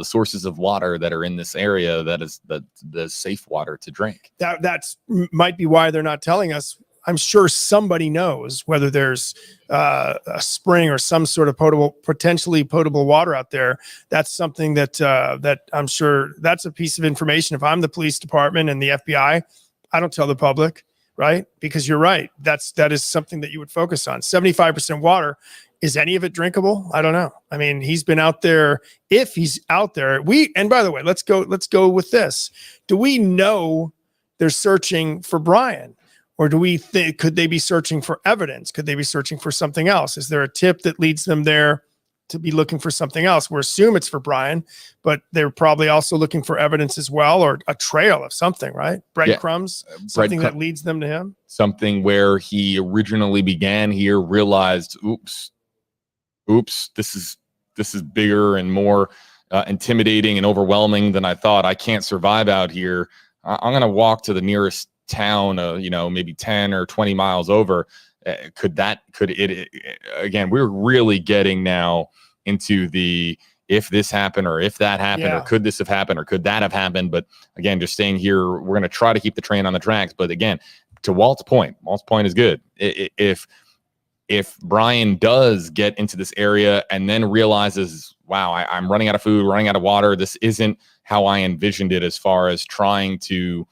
sources of water that are in this area that is the safe water to drink. That's might be why they're not telling us. I'm sure somebody knows whether there's a spring or some sort of potentially potable water out there. That's something that I'm sure that's a piece of information. If I'm the police department and the FBI, I don't tell the public, right? Because you're right. That is something that you would focus on. 75% water. Is any of it drinkable? I don't know. I mean, he's been out there. If he's out there, and by the way, let's go with this. Do we know they're searching for Brian? Or do we think, could they be searching for evidence? Could they be searching for something else? Is there a tip that leads them there to be looking for something else? We assume it's for Brian, but they're probably also looking for evidence as well, or a trail of something, right? Breadcrumbs, something that leads them to him. Something where he originally began here, realized, oops, this is bigger and more intimidating and overwhelming than I thought. I can't survive out here. I'm going to walk to the nearest town, maybe 10 or 20 miles over. Could it again, we're really getting now into the if this happened or if that happened, or could this have happened or could that have happened? But again, just staying here, we're going to try to keep the train on the tracks. But again, to Walt's point is good. If Brian does get into this area and then realizes, wow, I'm running out of food, running out of water, this isn't how I envisioned it as far as trying to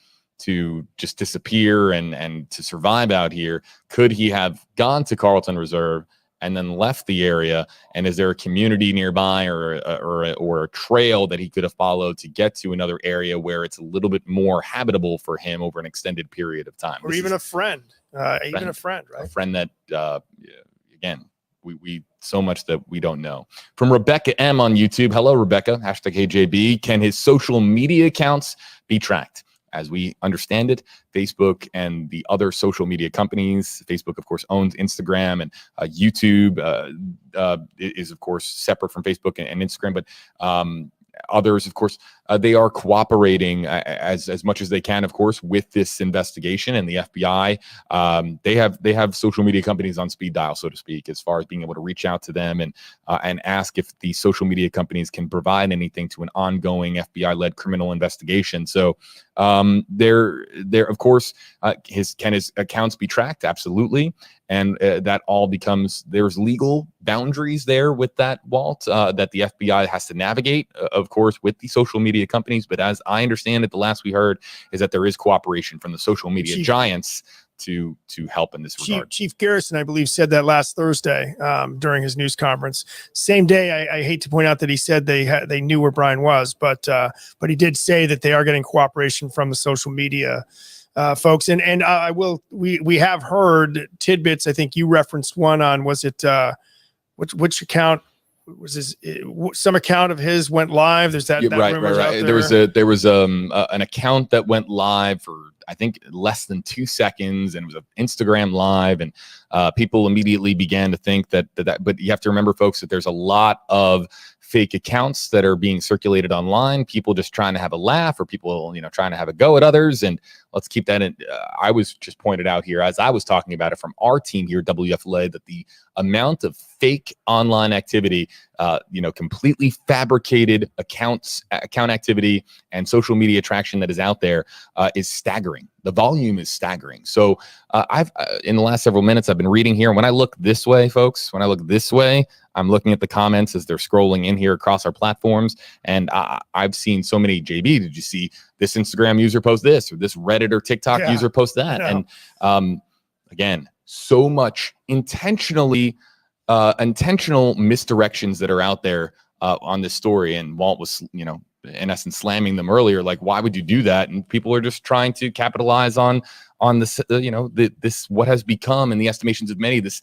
just disappear and to survive out here, could he have gone to Carlton Reserve and then left the area? And is there a community nearby or a trail that he could have followed to get to another area where it's a little bit more habitable for him over an extended period of time? Or even a friend, right? A friend that, again, we so much that we don't know. From Rebecca M on YouTube. Hello, Rebecca. #HJB. Can his social media accounts be tracked? As we understand it, Facebook and the other social media companies, Facebook, of course, owns Instagram, and YouTube is, of course, separate from Facebook and Instagram. But others, of course, they are cooperating as much as they can, of course, with this investigation. And the FBI, they have social media companies on speed dial, so to speak, as far as being able to reach out to them and ask if the social media companies can provide anything to an ongoing FBI-led criminal investigation. So there, of course, can his accounts be tracked? Absolutely. And that all becomes, there's legal boundaries there with that, Walt, that the FBI has to navigate, of course, with the social media companies. But as I understand it, the last we heard is that there is cooperation from the social media giants to help in this regard. Chief Garrison, I believe, said that last Thursday during his news conference. Same day, I hate to point out that he said they knew where Brian was, but he did say that they are getting cooperation from the social media folks. And I will. We have heard tidbits. I think you referenced one on, was it which account? Was his some account of his went live? There's that right. There was an account that went live for, I think, less than 2 seconds, and it was an Instagram live, and people immediately began to think that. But you have to remember, folks, that there's a lot of fake accounts that are being circulated online. People just trying to have a laugh, or people, trying to have a go at others. And let's keep that in. I was just pointed out here as I was talking about it from our team here, WFLA, that the amount of fake online activity, completely fabricated account activity and social media traction that is out there is staggering. The volume is staggering. So I've in the last several minutes, I've been reading here. And when I look this way, folks, I'm looking at the comments as they're scrolling in here across our platforms. And I've seen so many, JB, did you see this Instagram user post this, or this Reddit or TikTok user post that? And again, so much intentional misdirections that are out there on this story. And Walt was, in essence, slamming them earlier. Like, why would you do that? And people are just trying to capitalize on this, this what has become, in the estimations of many, this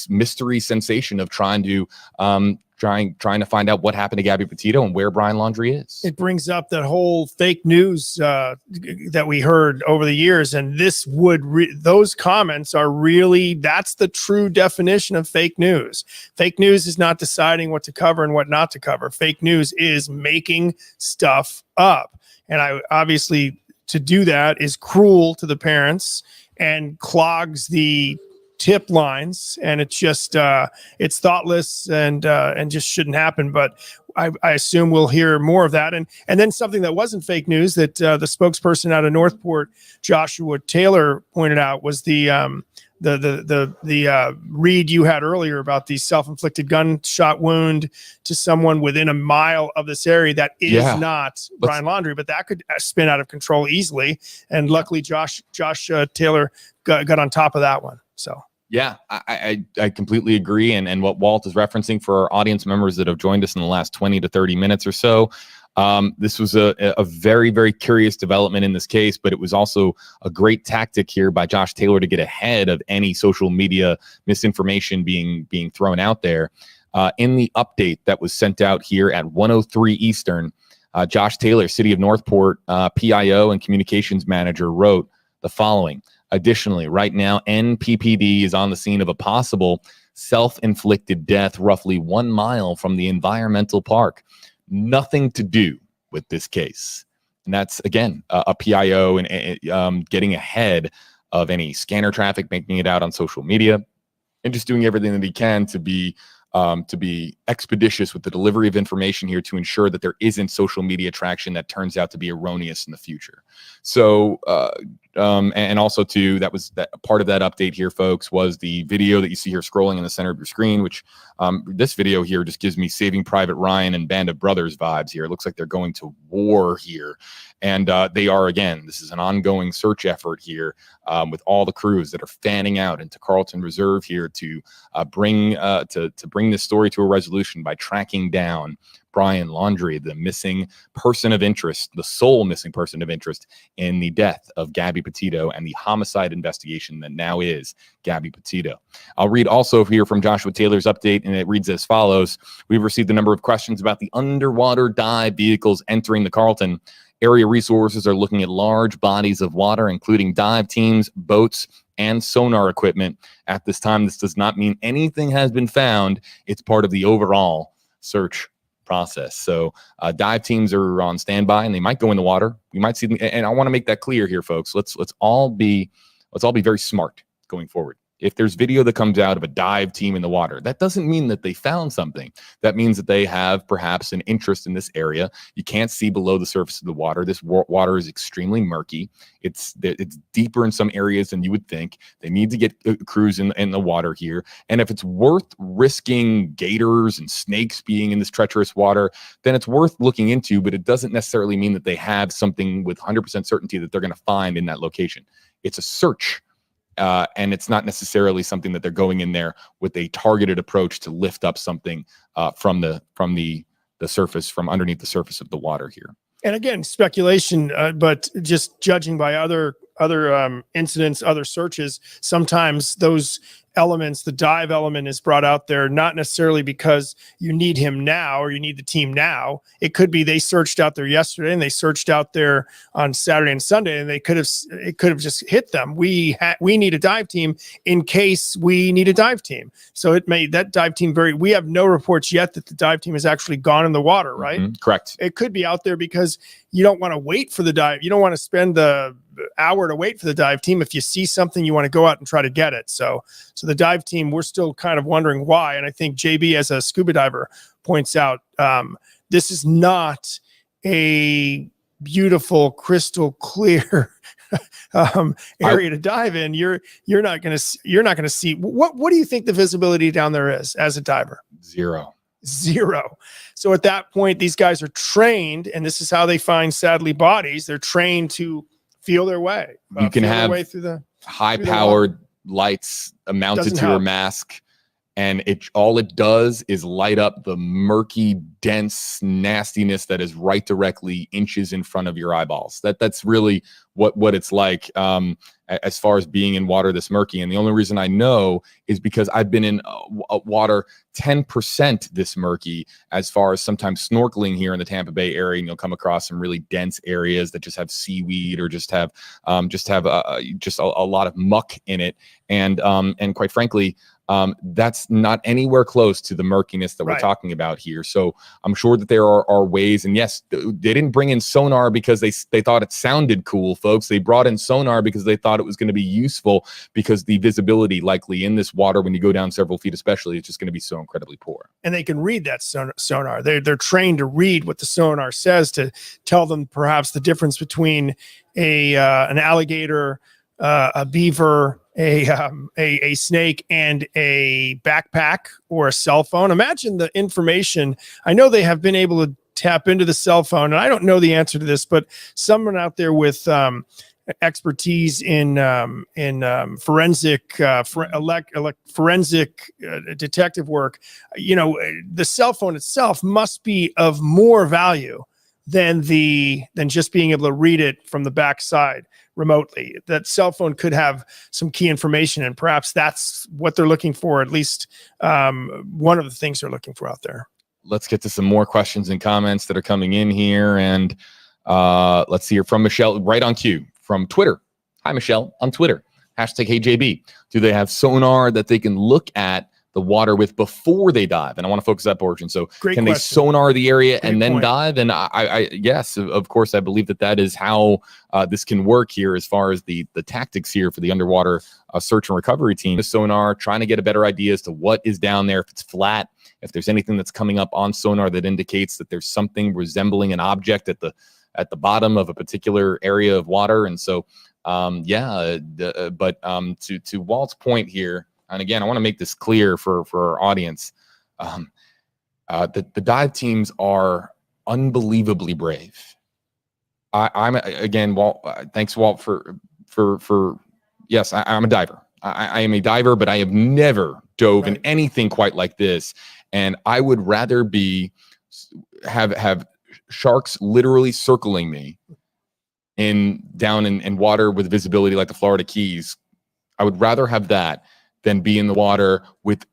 mystery sensation of trying to find out what happened to Gabby Petito and where Brian Laundrie is. It brings up that whole fake news that we heard over the years, and those comments are really, that's the true definition of fake news. Fake news is not deciding what to cover and what not to cover. Fake news is making stuff up, and obviously to do that is cruel to the parents and clogs the tip lines, and it's just it's thoughtless and just shouldn't happen. But I assume we'll hear more of that. And then something that wasn't fake news that the spokesperson out of Northport, Joshua Taylor, pointed out was the read you had earlier about the self-inflicted gunshot wound to someone within a mile of this area that is not Brian Laundrie, but that could spin out of control easily. And luckily, Josh Taylor got on top of that one. So. Yeah, I completely agree. And what Walt is referencing, for our audience members that have joined us in the last 20 to 30 minutes or so, this was a very, very curious development in this case, but it was also a great tactic here by Josh Taylor to get ahead of any social media misinformation being thrown out there. In the update that was sent out here at 1:03 Eastern, Josh Taylor, City of Northport, PIO and Communications Manager, wrote the following. Additionally, right now, NPPD is on the scene of a possible self-inflicted death roughly 1 mile from the environmental park. Nothing to do with this case. And that's, again, a PIO and getting ahead of any scanner traffic, making it out on social media, and just doing everything that he can to be expeditious with the delivery of information here to ensure that there isn't social media traction that turns out to be erroneous in the future. So, and also too, that part of that update here, folks, was the video that you see here scrolling in the center of your screen, which this video here just gives me Saving Private Ryan and Band of Brothers vibes here. It looks like they're going to war here. And they are, again, this is an ongoing search effort here with all the crews that are fanning out into Carlton Reserve here to bring this story to a resolution by tracking down Brian Laundrie, the missing person of interest, the sole missing person of interest in the death of Gabby Petito and the homicide investigation that now is Gabby Petito. I'll read also here from Joshua Taylor's update, and it reads as follows. We've received a number of questions about the underwater dive vehicles entering the Carlton. Area resources are looking at large bodies of water, including dive teams, boats, and sonar equipment. At this time, this does not mean anything has been found. It's part of the overall search process. So dive teams are on standby, and they might go in the water. You might see them, and I want to make that clear here, folks. Let's all be very smart going forward. If there's video that comes out of a dive team in the water, that doesn't mean that they found something. That means that they have perhaps an interest in this area. You can't see below the surface of the water. This water is extremely murky. It's deeper in some areas than you would think. They need to get crews in the water here. And if it's worth risking gators and snakes being in this treacherous water, then it's worth looking into, but it doesn't necessarily mean that they have something with 100% certainty that they're going to find in that location. It's a search. And it's not necessarily something that they're going in there with a targeted approach to lift up something from the surface, from underneath the surface of the water here. And again, speculation, but just judging by other incidents, other searches, sometimes those elements, the dive element is brought out there, not necessarily because you need him now or you need the team now. It could be they searched out there yesterday and they searched out there on Saturday and Sunday, and it could have just hit them. We need a dive team in case we need a dive team. So it may, that dive team we have no reports yet that the dive team has actually gone in the water, right? Mm-hmm. Correct. It could be out there because you don't want to wait for the dive. You don't want to spend the hour to wait for the dive team. If you see something, you want to go out and try to get it. So the dive team, we're still kind of wondering why. And I think JB, as a scuba diver, points out, this is not a beautiful, crystal clear area to dive in. You're not going to see what do you think the visibility down there is as a diver? Zero. So at that point, these guys are trained, and this is how they find, sadly, bodies. They're trained to feel their way. You can have through the high-powered lights mounted to your mask, and all it does is light up the murky, dense nastiness that is right directly inches in front of your eyeballs. That's really what it's like as far as being in water this murky. And the only reason I know is because I've been in water 10% this murky, as far as sometimes snorkeling here in the Tampa Bay area, and you'll come across some really dense areas that just have seaweed or just have a lot of muck in it. And quite frankly, that's not anywhere close to the murkiness that we're talking about here. So I'm sure that there are ways, and yes, they didn't bring in sonar because they thought it sounded cool, folks. They brought in sonar because they thought it was going to be useful, because the visibility likely in this water, when you go down several feet especially, is just going to be so incredibly poor. And they can read that sonar. They're trained to read what the sonar says, to tell them perhaps the difference between an alligator, a beaver, a snake, and a backpack or a cell phone. Imagine the information. I know they have been able to tap into the cell phone, and I don't know the answer to this, but someone out there with expertise in forensic forensic detective work, the cell phone itself must be of more value than just being able to read it from the backside remotely. That cell phone could have some key information, and perhaps that's what they're looking for, at least one of the things they're looking for out there. Let's get to some more questions and comments that are coming in here. And let's see here from Michelle, right on cue, from Twitter. Hi, Michelle, on Twitter. #HeyJB. Do they have sonar that they can look at the water with before they dive? And I want to focus that portion. So can they sonar the area and then dive? And I yes, of course, I believe that is how this can work here, as far as the tactics here for the underwater search and recovery team. The sonar, trying to get a better idea as to what is down there, if it's flat, if there's anything that's coming up on sonar that indicates that there's something resembling an object at the bottom of a particular area of water. And so to Walt's point here, and again, I want to make this clear for our audience, the dive teams are unbelievably brave. I'm again, Walt, thanks, Walt, for yes, I'm a diver. I am a diver, but I have never dove in anything quite like this. And I would rather have sharks literally circling me down in water with visibility like the Florida Keys. I would rather have that than be in the water with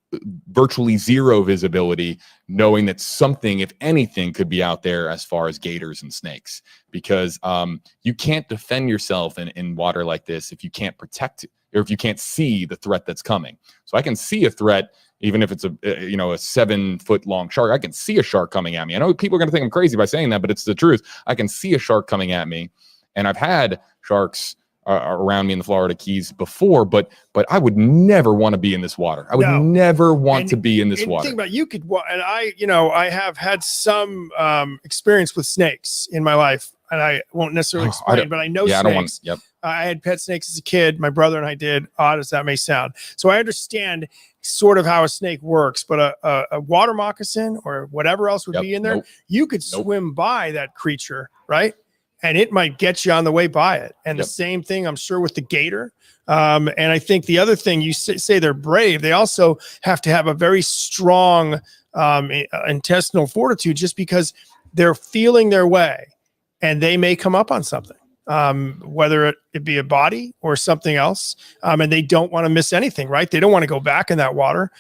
virtually zero visibility, knowing that something, if anything, could be out there as far as gators and snakes, because you can't defend yourself in water like this if you can't protect it, or if you can't see the threat that's coming. So I can see a threat, even if it's a 7-foot long shark. I can see a shark coming at me. I know people are going to think I'm crazy by saying that, but it's the truth. I can see a shark coming at me, and I've had sharks around me in the Florida Keys before, but I would never want to be in this water. I would never want to be in this water. Think about and I have had some experience with snakes in my life, and I won't necessarily explain, but I know snakes. I had pet snakes as a kid. My brother and I did, odd as that may sound. So I understand sort of how a snake works, but a water moccasin or whatever else would be in there, you could swim by that creature, right? And it might get you on the way by it. And the same thing, I'm sure, with the gator. And I think the other thing, you say they're brave. They also have to have a very strong intestinal fortitude, just because they're feeling their way and they may come up on something, whether it be a body or something else. And they don't want to miss anything, right? They don't want to go back in that water.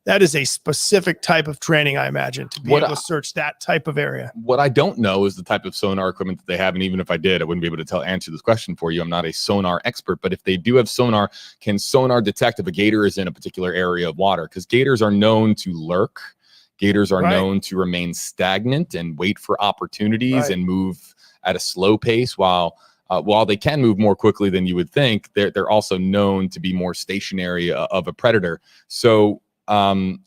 That is a specific type of training, I imagine, to be able to search that type of area. What I don't know is the type of sonar equipment that they have. And even if I did, I wouldn't be able to answer this question for you. I'm not a sonar expert, but if they do have sonar, can sonar detect if a gator is in a particular area of water? Because gators are known to lurk. Gators are known to remain stagnant and wait for opportunities and move at a slow pace, while they can move more quickly than you would think, they're also known to be more stationary of a predator. So I'm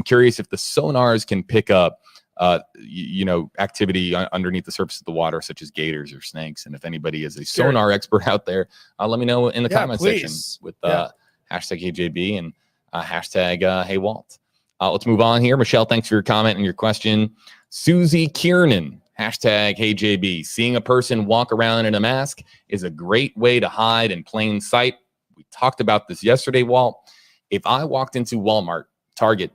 curious if the sonars can pick up activity underneath the surface of the water, such as gators or snakes. And if anybody is a sonar expert out there, let me know in the comment section with hashtag HeyJB and hashtag HeyWalt. Let's move on here. Michelle, thanks for your comment and your question. Susie Kiernan, hashtag HeyJB. Seeing a person walk around in a mask is a great way to hide in plain sight. We talked about this yesterday, Walt. If I walked into Walmart, Target,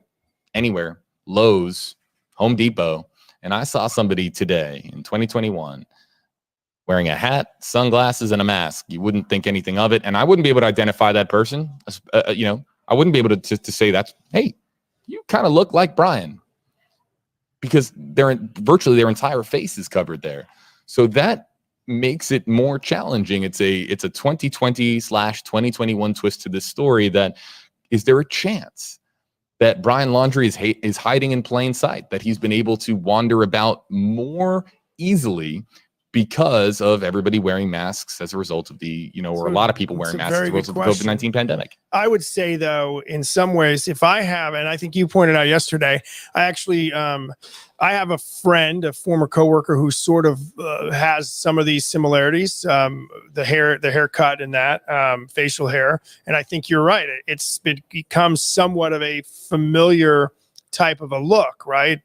anywhere, Lowe's, Home Depot, and I saw somebody today in 2021 wearing a hat, sunglasses, and a mask, you wouldn't think anything of it. And I wouldn't be able to identify that person. I wouldn't be able to say that, hey, you kind of look like Brian, because virtually their entire face is covered there. So that makes it more challenging. It's a 2020/2021 twist to this story. That is there a chance that Brian Laundrie is hiding in plain sight, that he's been able to wander about more easily because of everybody wearing masks as a result of a lot of people wearing masks as a result of the COVID-19 pandemic? I would say, though, in some ways, if I have, and I think you pointed out yesterday, I actually, I have a friend, a former coworker, who sort of has some of these similarities, the haircut and that facial hair. And I think you're right. It's become somewhat of a familiar type of a look, right?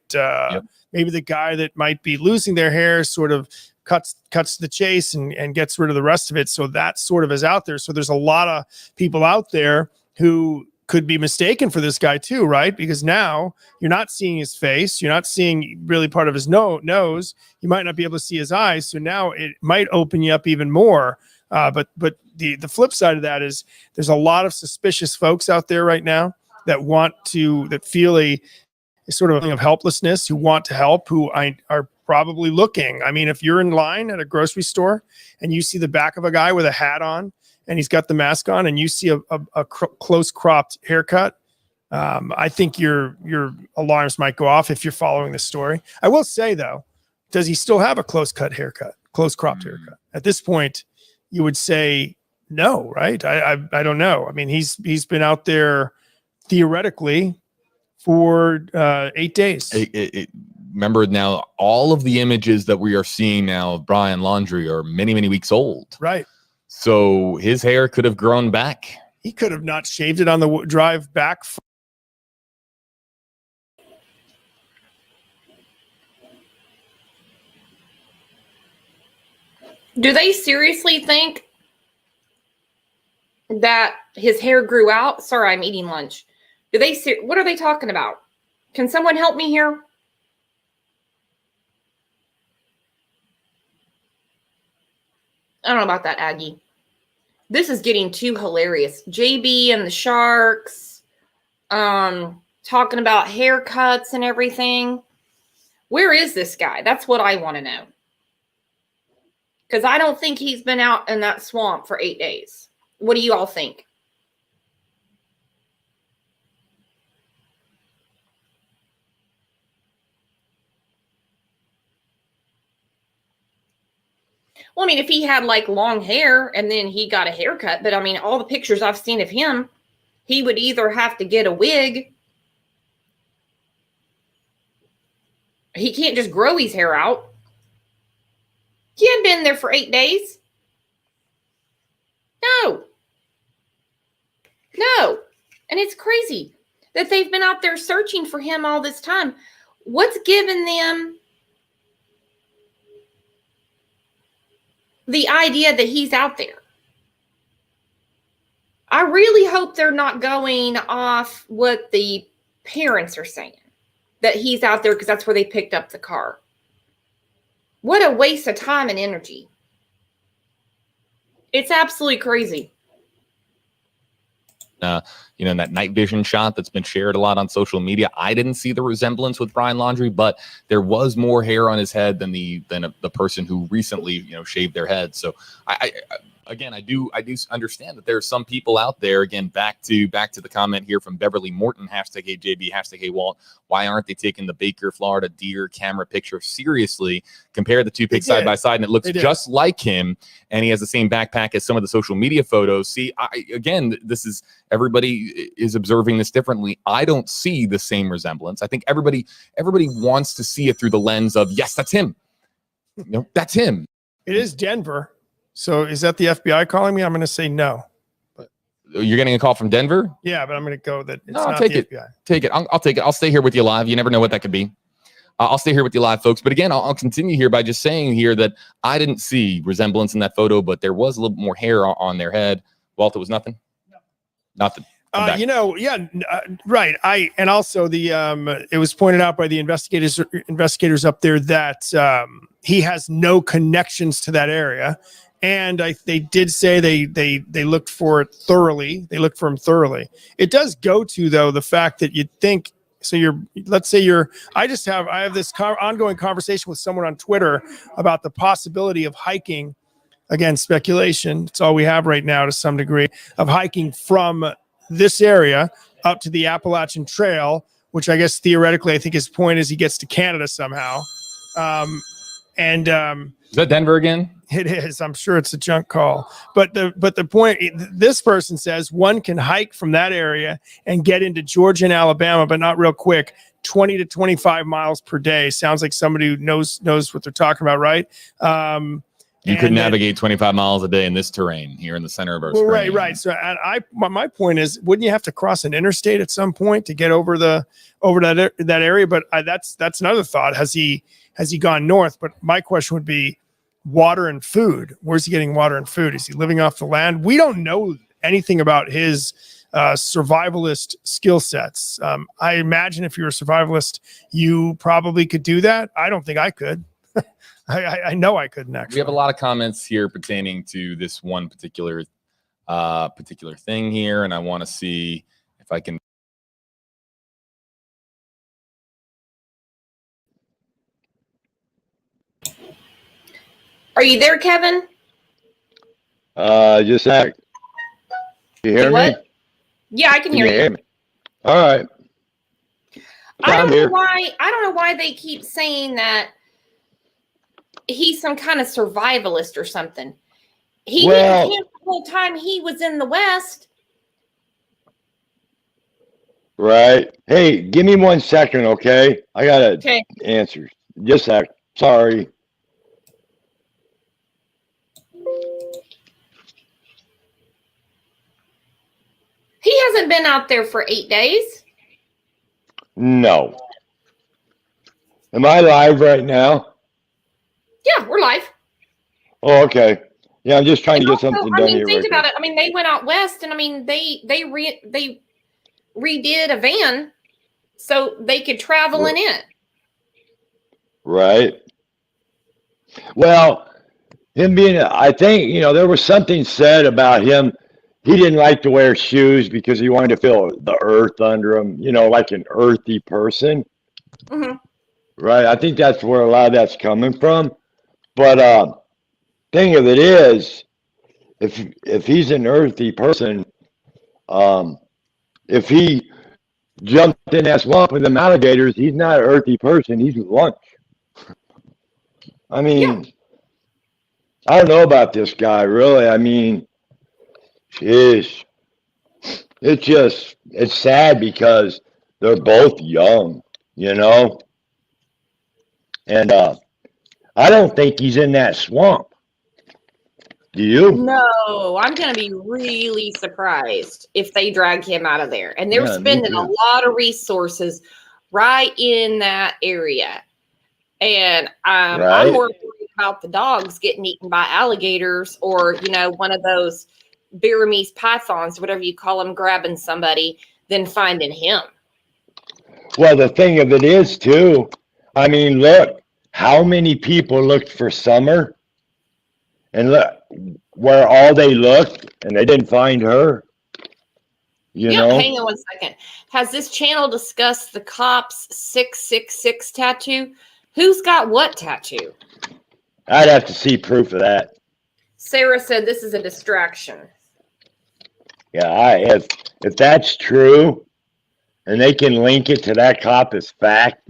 Maybe the guy that might be losing their hair sort of cuts the chase and gets rid of the rest of it. So that sort of is out there. So there's a lot of people out there who could be mistaken for this guy too, right? Because now you're not seeing his face. You're not seeing really part of his nose. You might not be able to see his eyes. So now it might open you up even more. But the flip side of that is there's a lot of suspicious folks out there right now that feel a sort of thing of helplessness, who want to help, who are probably looking. I mean, if you're in line at a grocery store and you see the back of a guy with a hat on and he's got the mask on, and you see a close cropped haircut, I think your alarms might go off if you're following the story. I will say, though, does he still have a close cropped haircut? At this point, you would say no, right? I don't know. I mean, he's been out there theoretically for 8 days. Remember, now all of the images that we are seeing now of Brian Laundrie are many, many weeks old. Right. So his hair could have grown back. He could have not shaved it on the drive back. Do they seriously think that his hair grew out? Sorry, I'm eating lunch. What are they talking about? Can someone help me here? I don't know about that, Aggie. This is getting too hilarious. JB and the Sharks, talking about haircuts and everything. Where is this guy? That's what I want to know. Because I don't think he's been out in that swamp for 8 days. What do you all think? Well, I mean, if he had like long hair and then he got a haircut, but I mean, all the pictures I've seen of him, he would either have to get a wig. He can't just grow his hair out. He hadn't been there for 8 days. No. No. And it's crazy that they've been out there searching for him all this time. What's given them the idea that he's out there? I really hope they're not going off what the parents are saying, that he's out there because that's where they picked up the car. What a waste of time and energy. It's absolutely crazy. You know, in that night vision shot that's been shared a lot on social media, I didn't see the resemblance with Brian Laundrie, but there was more hair on his head than the person who recently, you know, shaved their head. So I do understand that there are some people out there. Again, back to the comment here from Beverly Morton, #HeyJB, #HeyWalt. Why aren't they taking the Baker, Florida deer camera picture seriously? Compare the two pics side by side, and it looks just like him. And he has the same backpack as some of the social media photos. See, again, this is, everybody is observing this differently. I don't see the same resemblance. I think everybody wants to see it through the lens of, yes, that's him. You know, that's him. It is Denver. So is that the FBI calling me? I'm going to say no. But you're getting a call from Denver? Yeah, but I'm going to go that it's no, I'll not take the it. FBI. Take it. I'll take it. I'll stay here with you live. You never know what that could be. I'll stay here with you live, folks. But again, I'll continue here by just saying here that I didn't see resemblance in that photo, but there was a little more hair on their head. Walter, was nothing? No. Nothing. You know, yeah, right. And also it was pointed out by the investigators up there that he has no connections to that area. And they did say they looked for it thoroughly. They looked for him thoroughly. It does go to, though, the fact that you'd think, so I have this ongoing conversation with someone on Twitter about the possibility of hiking. Again, speculation. It's all we have right now to some degree, of hiking from this area up to the Appalachian Trail, which I guess theoretically, I think his point is he gets to Canada somehow. Is that Denver again? It is. I'm sure it's a junk call. But the point, this person says one can hike from that area and get into Georgia and Alabama, but not real quick, 20 to 25 miles per day. Sounds like somebody who knows what they're talking about, right? You could navigate 25 miles a day in this terrain here in the center of our screen. Right. So my point is, wouldn't you have to cross an interstate at some point to get over that area? But that's another thought. Has he gone north? But my question would be water and food. Where's he getting water and food? Is he living off the land? We don't know anything about his survivalist skill sets. I imagine if you're a survivalist, you probably could do that. I don't think I could. I know I couldn't actually. We have a lot of comments here pertaining to this one particular thing here, and I want to see if I can. Are you there, Kevin? Just a sec. You hear me? Yeah, I can hear you. Me? All right. I don't know why they keep saying that he's some kind of survivalist or something. He didn't camp the whole time he was in the West. Right. Hey, give me 1 second, okay? I got answers. Just a sec. Sorry. He hasn't been out there for 8 days. No. Am I live right now? Yeah, we're live. Oh, okay. Yeah, I'm just trying to get something done here. Think about it. I mean, they went out west, and I mean, they redid a van so they could travel in it. Right. Well, him being, I think, there was something said about him. He didn't like to wear shoes because he wanted to feel the earth under him, like an earthy person. Mm-hmm. Right. I think that's where a lot of that's coming from. But thing of it is, if he's an earthy person, if he jumped in that swamp with them alligators, he's not an earthy person. He's lunch. I mean, I don't know about this guy, really. I mean, it's sad because they're both young, and I don't think he's in that swamp. Do you? No, I'm going to be really surprised if they drag him out of there. And they're Yeah, me spending a too. lot of resources right in that area. And I'm Right. more worried about the dogs getting eaten by alligators or, one of those Burmese pythons, whatever you call them, grabbing somebody, than finding him. Well, the thing of it is, too, I mean, look, how many people looked for Summer? And look, where all they looked, and they didn't find her. Hang on 1 second. Has this channel discussed the cop's 666 tattoo? Who's got what tattoo? I'd have to see proof of that. Sarah said this is a distraction. Yeah, if that's true, and they can link it to that cop as fact,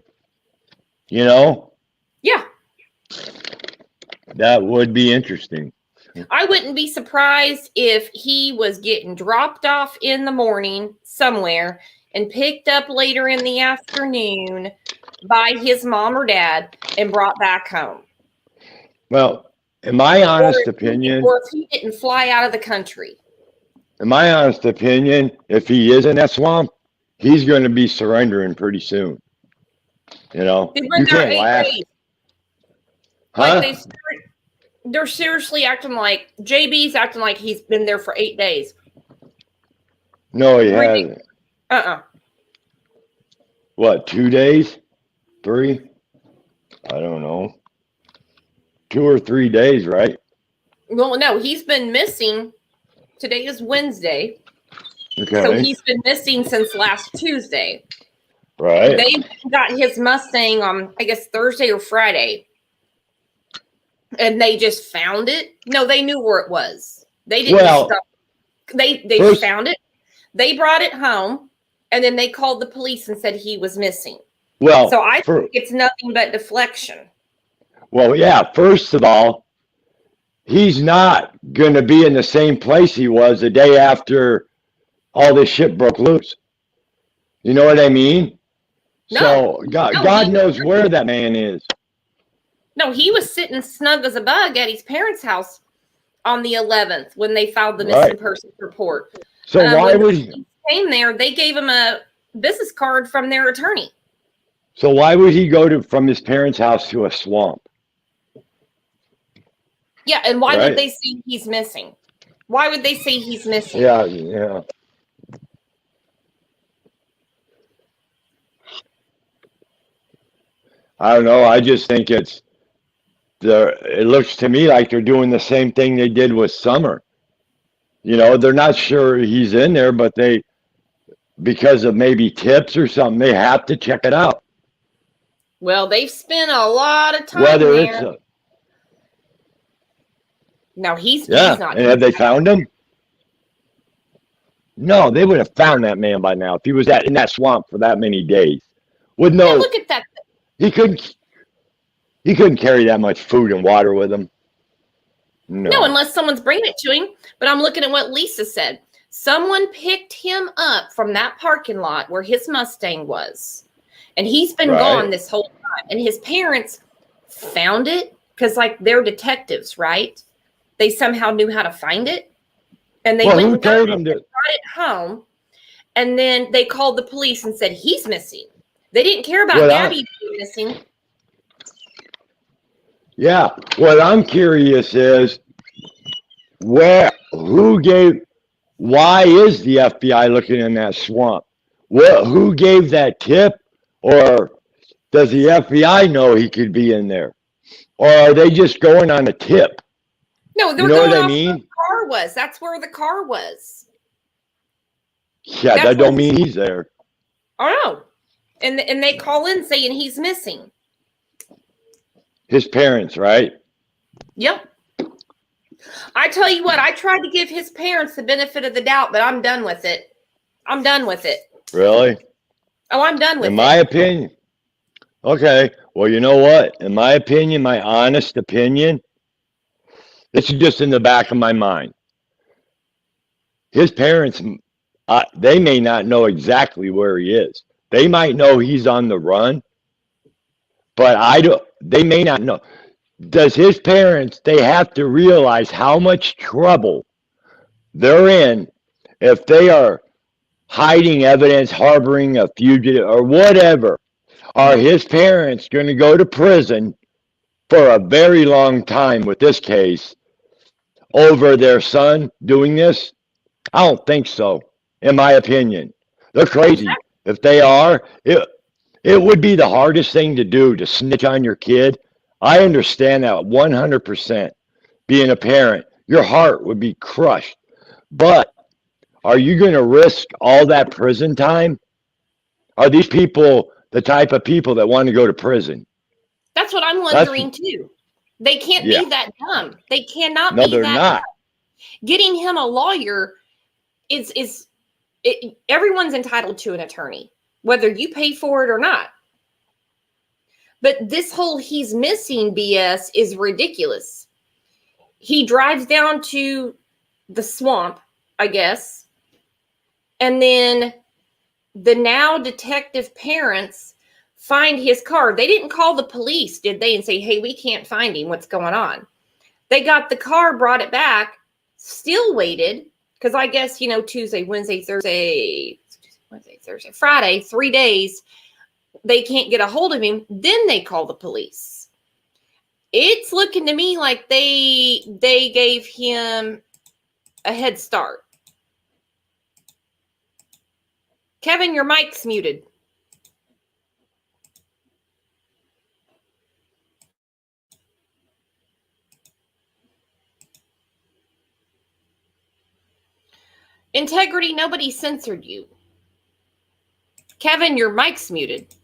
Yeah. that would be interesting. I wouldn't be surprised if he was getting dropped off in the morning somewhere and picked up later in the afternoon by his mom or dad and brought back home. Well, in my honest opinion, Or if he didn't fly out of the country. if he is in that swamp, he's going to be surrendering pretty soon. They've been You there can't 8 laugh. days. Huh? Like they're seriously acting like JB's acting like he's been there for 8 days. No, he hasn't. What, 2 days? 3? I don't know. 2 or 3 days, right? Well, no, he's been missing. Today is Wednesday. Okay. So he's been missing since last Tuesday. Right. They got his Mustang on, I guess, Thursday or Friday. And they just found it. No, they knew where it was. They didn't stop. They first- found it. They brought it home. And then they called the police and said he was missing. Well, So I think it's nothing but deflection. well, yeah, first of all, he's not going to be in the same place he was the day after all this shit broke loose. You know what I mean? No. So God he- knows where that man is. No, he was sitting snug as a bug at his parents' house on the 11th when they filed the missing Right. persons report. So why when would the police came there, they gave him a business card from their attorney. he go from his parents' house to a swamp? Yeah, and why Right. would they say he's missing? Why would they say he's missing? Yeah. I don't know. I just think it looks to me like they're doing the same thing they did with Summer. They're not sure he's in there, but because of maybe tips or something, they have to check it out. Well, they've spent a lot of time Whether there. it's No, he's yeah, not. and have they found him? No, they would have found that man by now if he was in that swamp for that many days. With Yeah, no, look at that. he couldn't carry that much food and water with him. No, unless someone's bringing it to him. But I'm looking at what Lisa said. Someone picked him up from that parking lot where his Mustang was. And he's been Right. gone this whole time. And his parents found it because, like, they're detectives, right? They somehow knew how to find it. And they Well, went who and got told it, them to? brought it home. And then they called the police and said, he's missing. They didn't care about Well, Gabby being missing. Yeah, what I'm curious is why is the FBI looking in that swamp? Who gave that tip? Or does the FBI know he could be in there? Or are they just going on a tip? No, they're You know going what I off mean? where the car was. That's where the car was. Yeah, That's that don't mean he's there. I know. And they call in saying he's missing. His parents, right? Yep. I tell you what, I tried to give his parents the benefit of the doubt, but I'm done with it. I'm done with it. Really? Oh, I'm done with In it. my opinion. Okay. Well, you know what? In my opinion, my honest opinion, this is just in the back of my mind. His parents, they may not know exactly where he is. They might know he's on the run, but they may not know. Does his parents, they have to realize how much trouble they're in if they are hiding evidence, harboring a fugitive, or whatever. Are his parents going to go to prison for a very long time with this case over their son doing this? I don't think so, in my opinion. They're crazy. If they are, it would be the hardest thing to do to snitch on your kid. I understand that 100%. Being a parent, your heart would be crushed. But are you going to risk all that prison time? Are these people the type of people that want to go to prison? That's what I'm wondering too. They can't Yeah. be that dumb. They cannot No, be they're that not. dumb. Getting him a lawyer everyone's entitled to an attorney, whether you pay for it or not. But this whole he's missing BS is ridiculous. He drives down to the swamp, I guess, and then the now detective parents find his car. They didn't call the police, did they, and say, hey, we can't find him. What's going on? They got the car, brought it back, still waited, because I guess, Tuesday, Wednesday, Thursday, Friday, 3 days, they can't get a hold of him. Then they call the police. It's looking to me like they gave him a head start. Kevin, your mic's muted. Integrity, nobody censored you. Kevin, your mic's muted.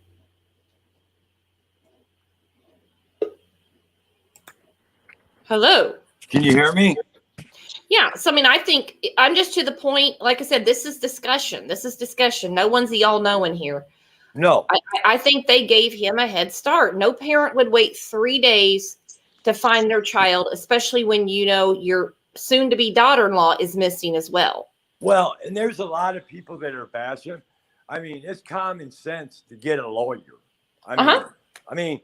Hello. Can you hear me? Yeah. So, I think I'm just to the point. Like I said, this is discussion. No one's the all-knowing here. No. I think they gave him a head start. No parent would wait 3 days to find their child, especially when your soon-to-be daughter-in-law is missing as well. Well, and there's a lot of people that are bashing. It's common sense to get a lawyer. I mean,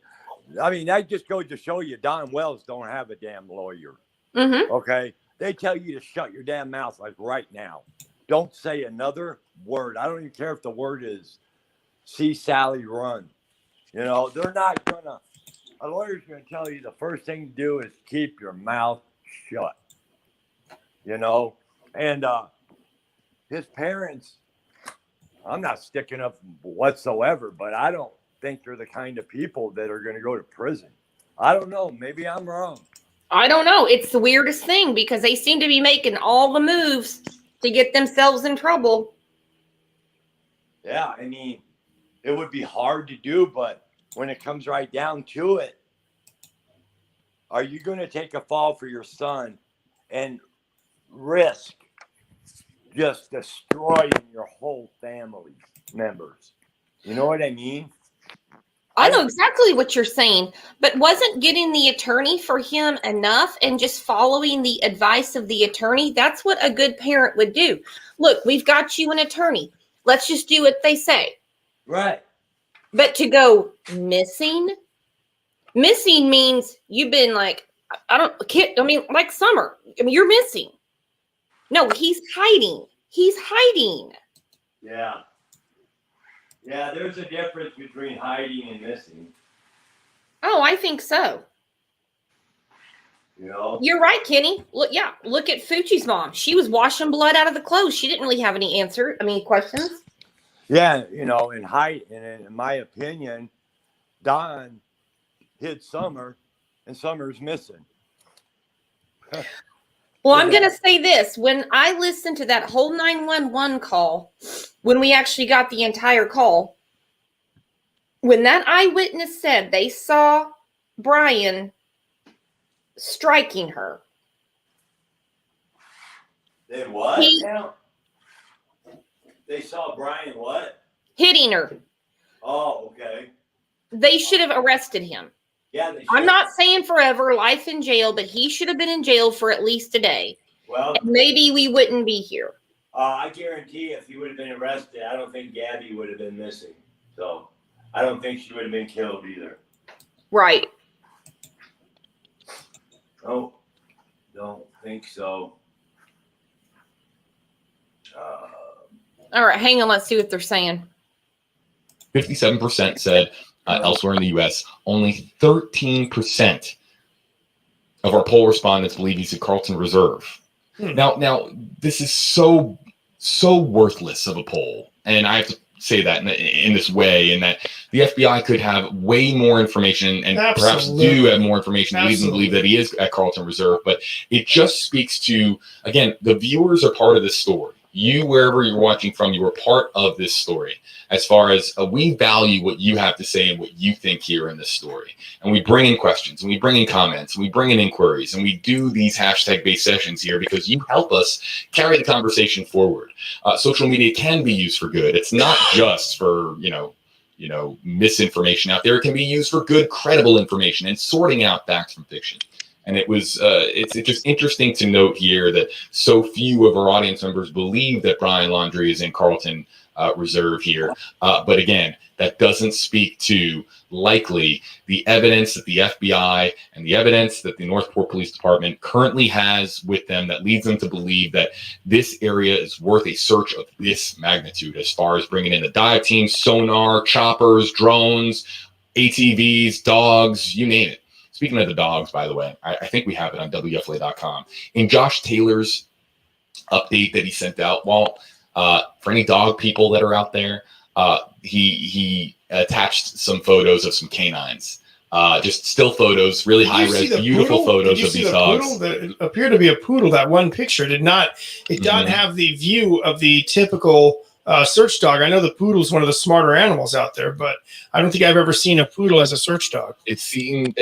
that just goes to show you Don Wells don't have a damn lawyer. Mm-hmm. Okay? They tell you to shut your damn mouth like right now. Don't say another word. I don't even care if the word is see Sally run. They're not gonna. A lawyer's gonna tell you the first thing to do is keep your mouth shut. And his parents, I'm not sticking up whatsoever, but I don't think they're the kind of people that are going to go to prison. I don't know. Maybe I'm wrong. I don't know. It's the weirdest thing because they seem to be making all the moves to get themselves in trouble. Yeah, it would be hard to do, but when it comes right down to it, are you going to take a fall for your son and risk just destroying your whole family members? You know what I mean? I know exactly what you're saying, but wasn't getting the attorney for him enough and just following the advice of the attorney? That's what a good parent would do. Look, we've got you an attorney. Let's just do what they say. Right. But to go missing means you've been like, like Summer. You're missing. No, he's hiding. Yeah. Yeah, there's a difference between hiding and missing. Oh, I think so. You're right, Kenny. Look at Fucci's mom. She was washing blood out of the clothes. She didn't really have any questions. Yeah, in my opinion, Don hid Summer, and Summer's missing. Well, I'm going to say this. When I listened to that whole 911 call, when we actually got the entire call, when that eyewitness said they saw Brian striking her. They what now? They saw Brian what? Hitting her. Oh, okay. They should have arrested him. Yeah, they should. I'm not saying forever, life in jail, but he should have been in jail for at least a day. Well, and maybe we wouldn't be here. I guarantee if he would have been arrested, I don't think Gabby would have been missing. So I don't think she would have been killed either. Right. Oh, don't think so. All right, hang on. Let's see what they're saying. 57% said elsewhere in the U.S. Only 13% of our poll respondents believe he's a Carlton Reserve. Now, this is so worthless of a poll, and I have to say that in this way, in that the FBI could have way more information and perhaps do have more information to lead them to believe that he is at Carlton Reserve. But it just speaks to, again, the viewers are part of this story. You, wherever you're watching from, you are part of this story. As far as we value what you have to say and what you think here in this story. And we bring in questions, and we bring in comments, and we bring in inquiries, and we do these hashtag-based sessions here because you help us carry the conversation forward. Social media can be used for good. It's not just for, misinformation out there. It can be used for good, credible information and sorting out facts from fiction. And it was, it's just interesting to note here that so few of our audience members believe that Brian Laundrie is in Carlton Reserve here. But again, that doesn't speak to likely the evidence that the FBI and the evidence that the Northport Police Department currently has with them that leads them to believe that this area is worth a search of this magnitude, as far as bringing in the dive team, sonar, choppers, drones, ATVs, dogs, you name it. Speaking of the dogs, by the way, I think we have it on WFLA.com. In Josh Taylor's update that he sent out, for any dog people that are out there, he attached some photos of some canines. Just still photos, really high res, beautiful photos of these dogs. It appeared to be a poodle. That one picture did not have the view of the typical search dog. I know the poodle is one of the smarter animals out there, but I don't think I've ever seen a poodle as a search dog. It's seen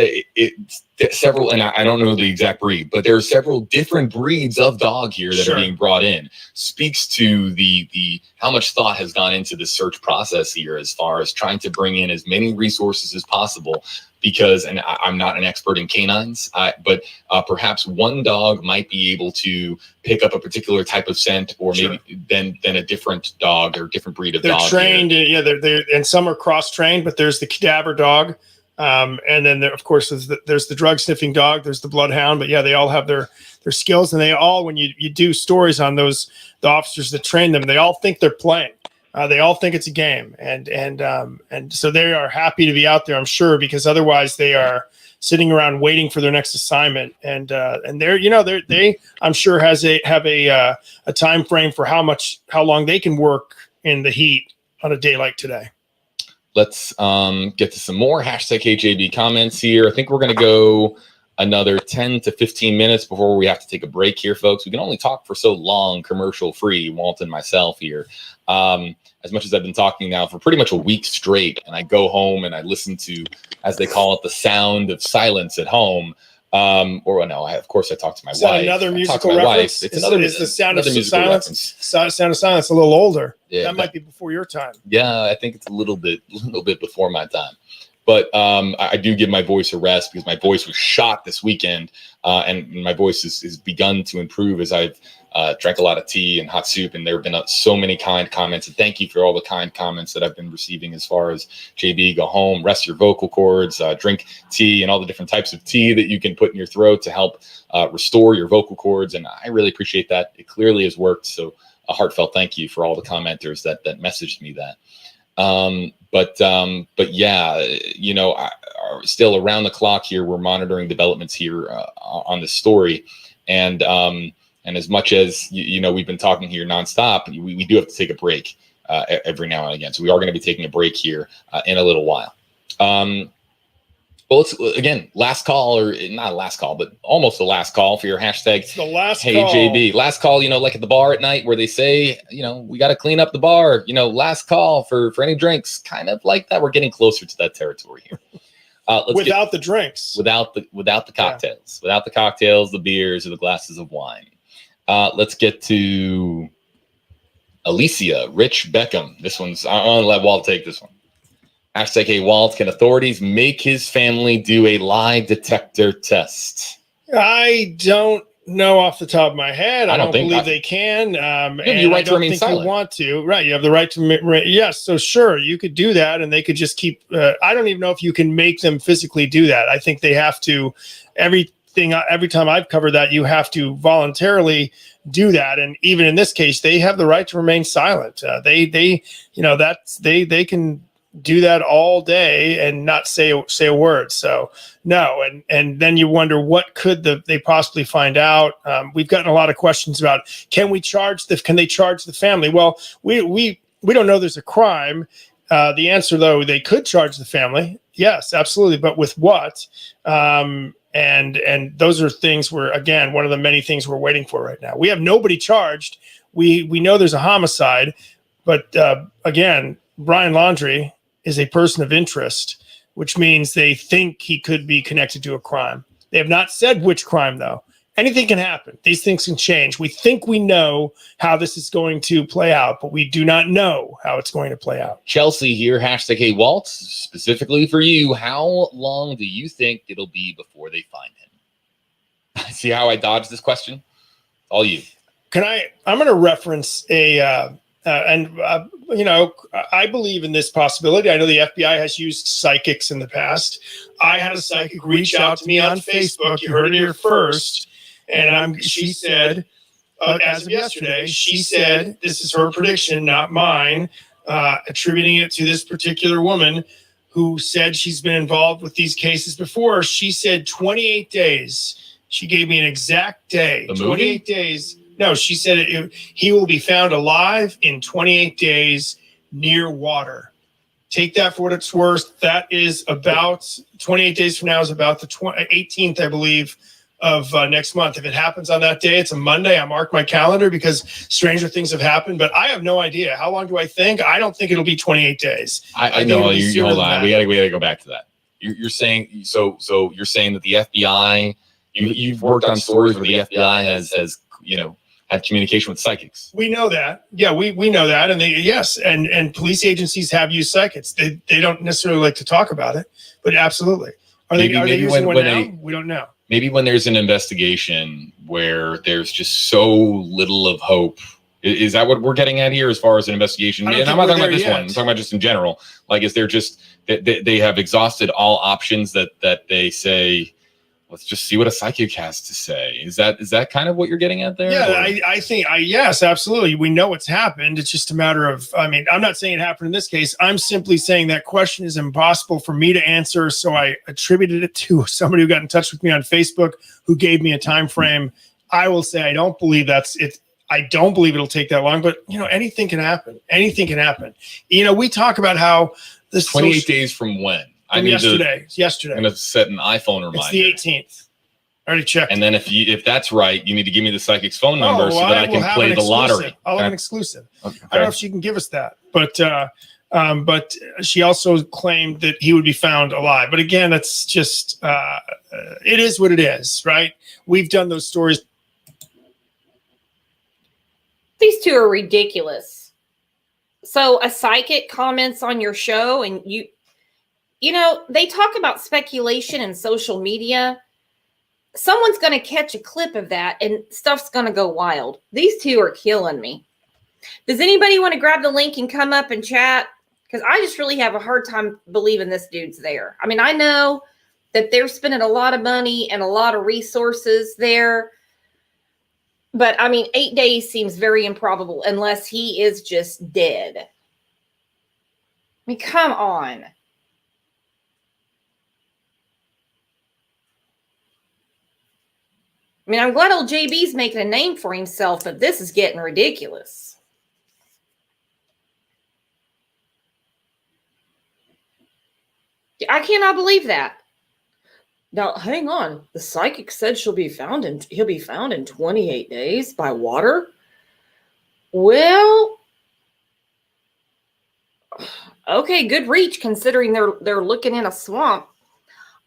several, and I don't know the exact breed, but there are several different breeds of dog here that are being brought in. Speaks to the how much thought has gone into the search process here, as far as trying to bring in as many resources as possible. Because, and I'm not an expert in canines, but perhaps one dog might be able to pick up a particular type of scent, or maybe than a different dog or different breed of dog. They're trained, they're and some are cross-trained, but there's the cadaver dog, and then of course there's the drug-sniffing dog, there's the bloodhound, but they all have their skills, and they all, when you do stories on the officers that train them, they all think they're playing. They all think it's a game, and so they are happy to be out there, I'm sure, because otherwise they are sitting around waiting for their next assignment. And they I'm sure have a time frame for how long they can work in the heat on a day like today. Let's get to some more hashtag KJB comments here. I think we're going to go another 10 to 15 minutes before we have to take a break here, folks. We can only talk for so long, commercial free, Walt and myself here. As much as I've been talking now for pretty much a week straight, and I go home and I listen to, as they call it, the sound of silence at home. Of course I talk to my wife. Another musical reference? It's the sound of silence. Sound of silence, a little older. Yeah, that might be before your time. Yeah, I think it's a little bit before my time. But I do give my voice a rest, because my voice was shot this weekend, and my voice has begun to improve as I've drank a lot of tea and hot soup, and there have been so many kind comments. And thank you for all the kind comments that I've been receiving, as far as JB, go home, rest your vocal cords, drink tea, and all the different types of tea that you can put in your throat to help restore your vocal cords. And I really appreciate that. It clearly has worked. So a heartfelt thank you for all the commenters that messaged me that. But yeah, still around the clock here, we're monitoring developments here on this story. And as much as, we've been talking here nonstop, we do have to take a break every now and again. So we are going to be taking a break here in a little while. But Well, it's again, last call, or not last call, but almost the last call for your hashtag. It's the last Hey, call. JB, last call, like at the bar at night where they say, we got to clean up the bar, last call for any drinks, kind of like that. We're getting closer to that territory here. Without the drinks. Without the cocktails, without the cocktails, the beers, or the glasses of wine. Let's get to Alicia Rich Beckham. This one's, I'm going to let Walt take this one. Hashtag, hey, Walt, can authorities make his family do a lie detector test? I don't know off the top of my head. I don't believe they can. You have and your right I to don't remain think silent. you want to. Right. You have the right to. Yes. So sure, you could do that, and they could just keep. I don't even know if you can make them physically do that. I think they have to. Every time I've covered that, you have to voluntarily do that, and even in this case, they have the right to remain silent. They can do that all day and not say a word. So no, and then you wonder what could they possibly find out. We've gotten a lot of questions about can they charge the family? Well, we don't know there's a crime. The answer though, they could charge the family. Yes, absolutely, but with what? And those are things where, again, one of the many things we're waiting for right now. We have nobody charged. We know there's a homicide, but again, Brian Laundrie is a person of interest, which means they think he could be connected to a crime. They have not said which crime, though. Anything can happen. These things can change. We think we know how this is going to play out, but we do not know how it's going to play out. Chelsea here, hashtag, hey, Walt, specifically for you, how long do you think it'll be before they find him? See how I dodged this question? All you. I'm going to reference I believe in this possibility. I know the FBI has used psychics in the past. I had a psychic reach out to me on Facebook. You heard it here first. And she said, as of yesterday, she said, this is her prediction, not mine, attributing it to this particular woman who said she's been involved with these cases before. She said 28 days. She gave me an exact day. 28 days. No, she said he will be found alive in 28 days near water. Take that for what it's worth. That is about 28 days from now is about the 18th, I believe, of next month. If it happens on that day, it's a Monday. I mark my calendar because stranger things have happened, but I have no idea. How long do I think? I don't think it'll be 28 days. I know. Hold on. We gotta go back to that. You're saying you're saying that the FBI. You've worked on stories where the FBI has had communication with psychics. We know that. Yeah, we know that. And and police agencies have used psychics. They don't necessarily like to talk about it, but absolutely. Are they using one now? We don't know. Maybe when there's an investigation where there's just so little of hope. Is that what we're getting at here as far as an investigation? And I'm not talking about this one. I'm talking about just in general. Like, is there just they have exhausted all options that they say, let's just see what a psychic has to say. Is that kind of what you're getting at there? Yeah, I think yes, absolutely. We know what's happened. It's just a matter of, I'm not saying it happened in this case. I'm simply saying that question is impossible for me to answer. So I attributed it to somebody who got in touch with me on Facebook who gave me a time frame. I will say I don't believe that's it. I don't believe it'll take that long, but anything can happen. Anything can happen. We talk about how this 28 days from when? Yesterday. I'm going to set an iPhone reminder. It's the 18th. I already checked. And then if that's right, you need to give me the psychic's phone number so that I can play the lottery. I'll have an exclusive. Okay. I don't know if she can give us that, but she also claimed that he would be found alive. But again, that's just it is what it is, right? We've done those stories. These two are ridiculous. So a psychic comments on your show and they talk about speculation and social media. Someone's going to catch a clip of that and stuff's going to go wild. These two are killing me. Does anybody want to grab the link and come up and chat? Because I just really have a hard time believing this dude's there. I know that they're spending a lot of money and a lot of resources there. But 8 days seems very improbable unless he is just dead. Come on. I'm glad old JB's making a name for himself, but this is getting ridiculous. I cannot believe that. Now, hang on. The psychic said he'll be found in 28 days by water. Well, okay, good reach considering they're looking in a swamp.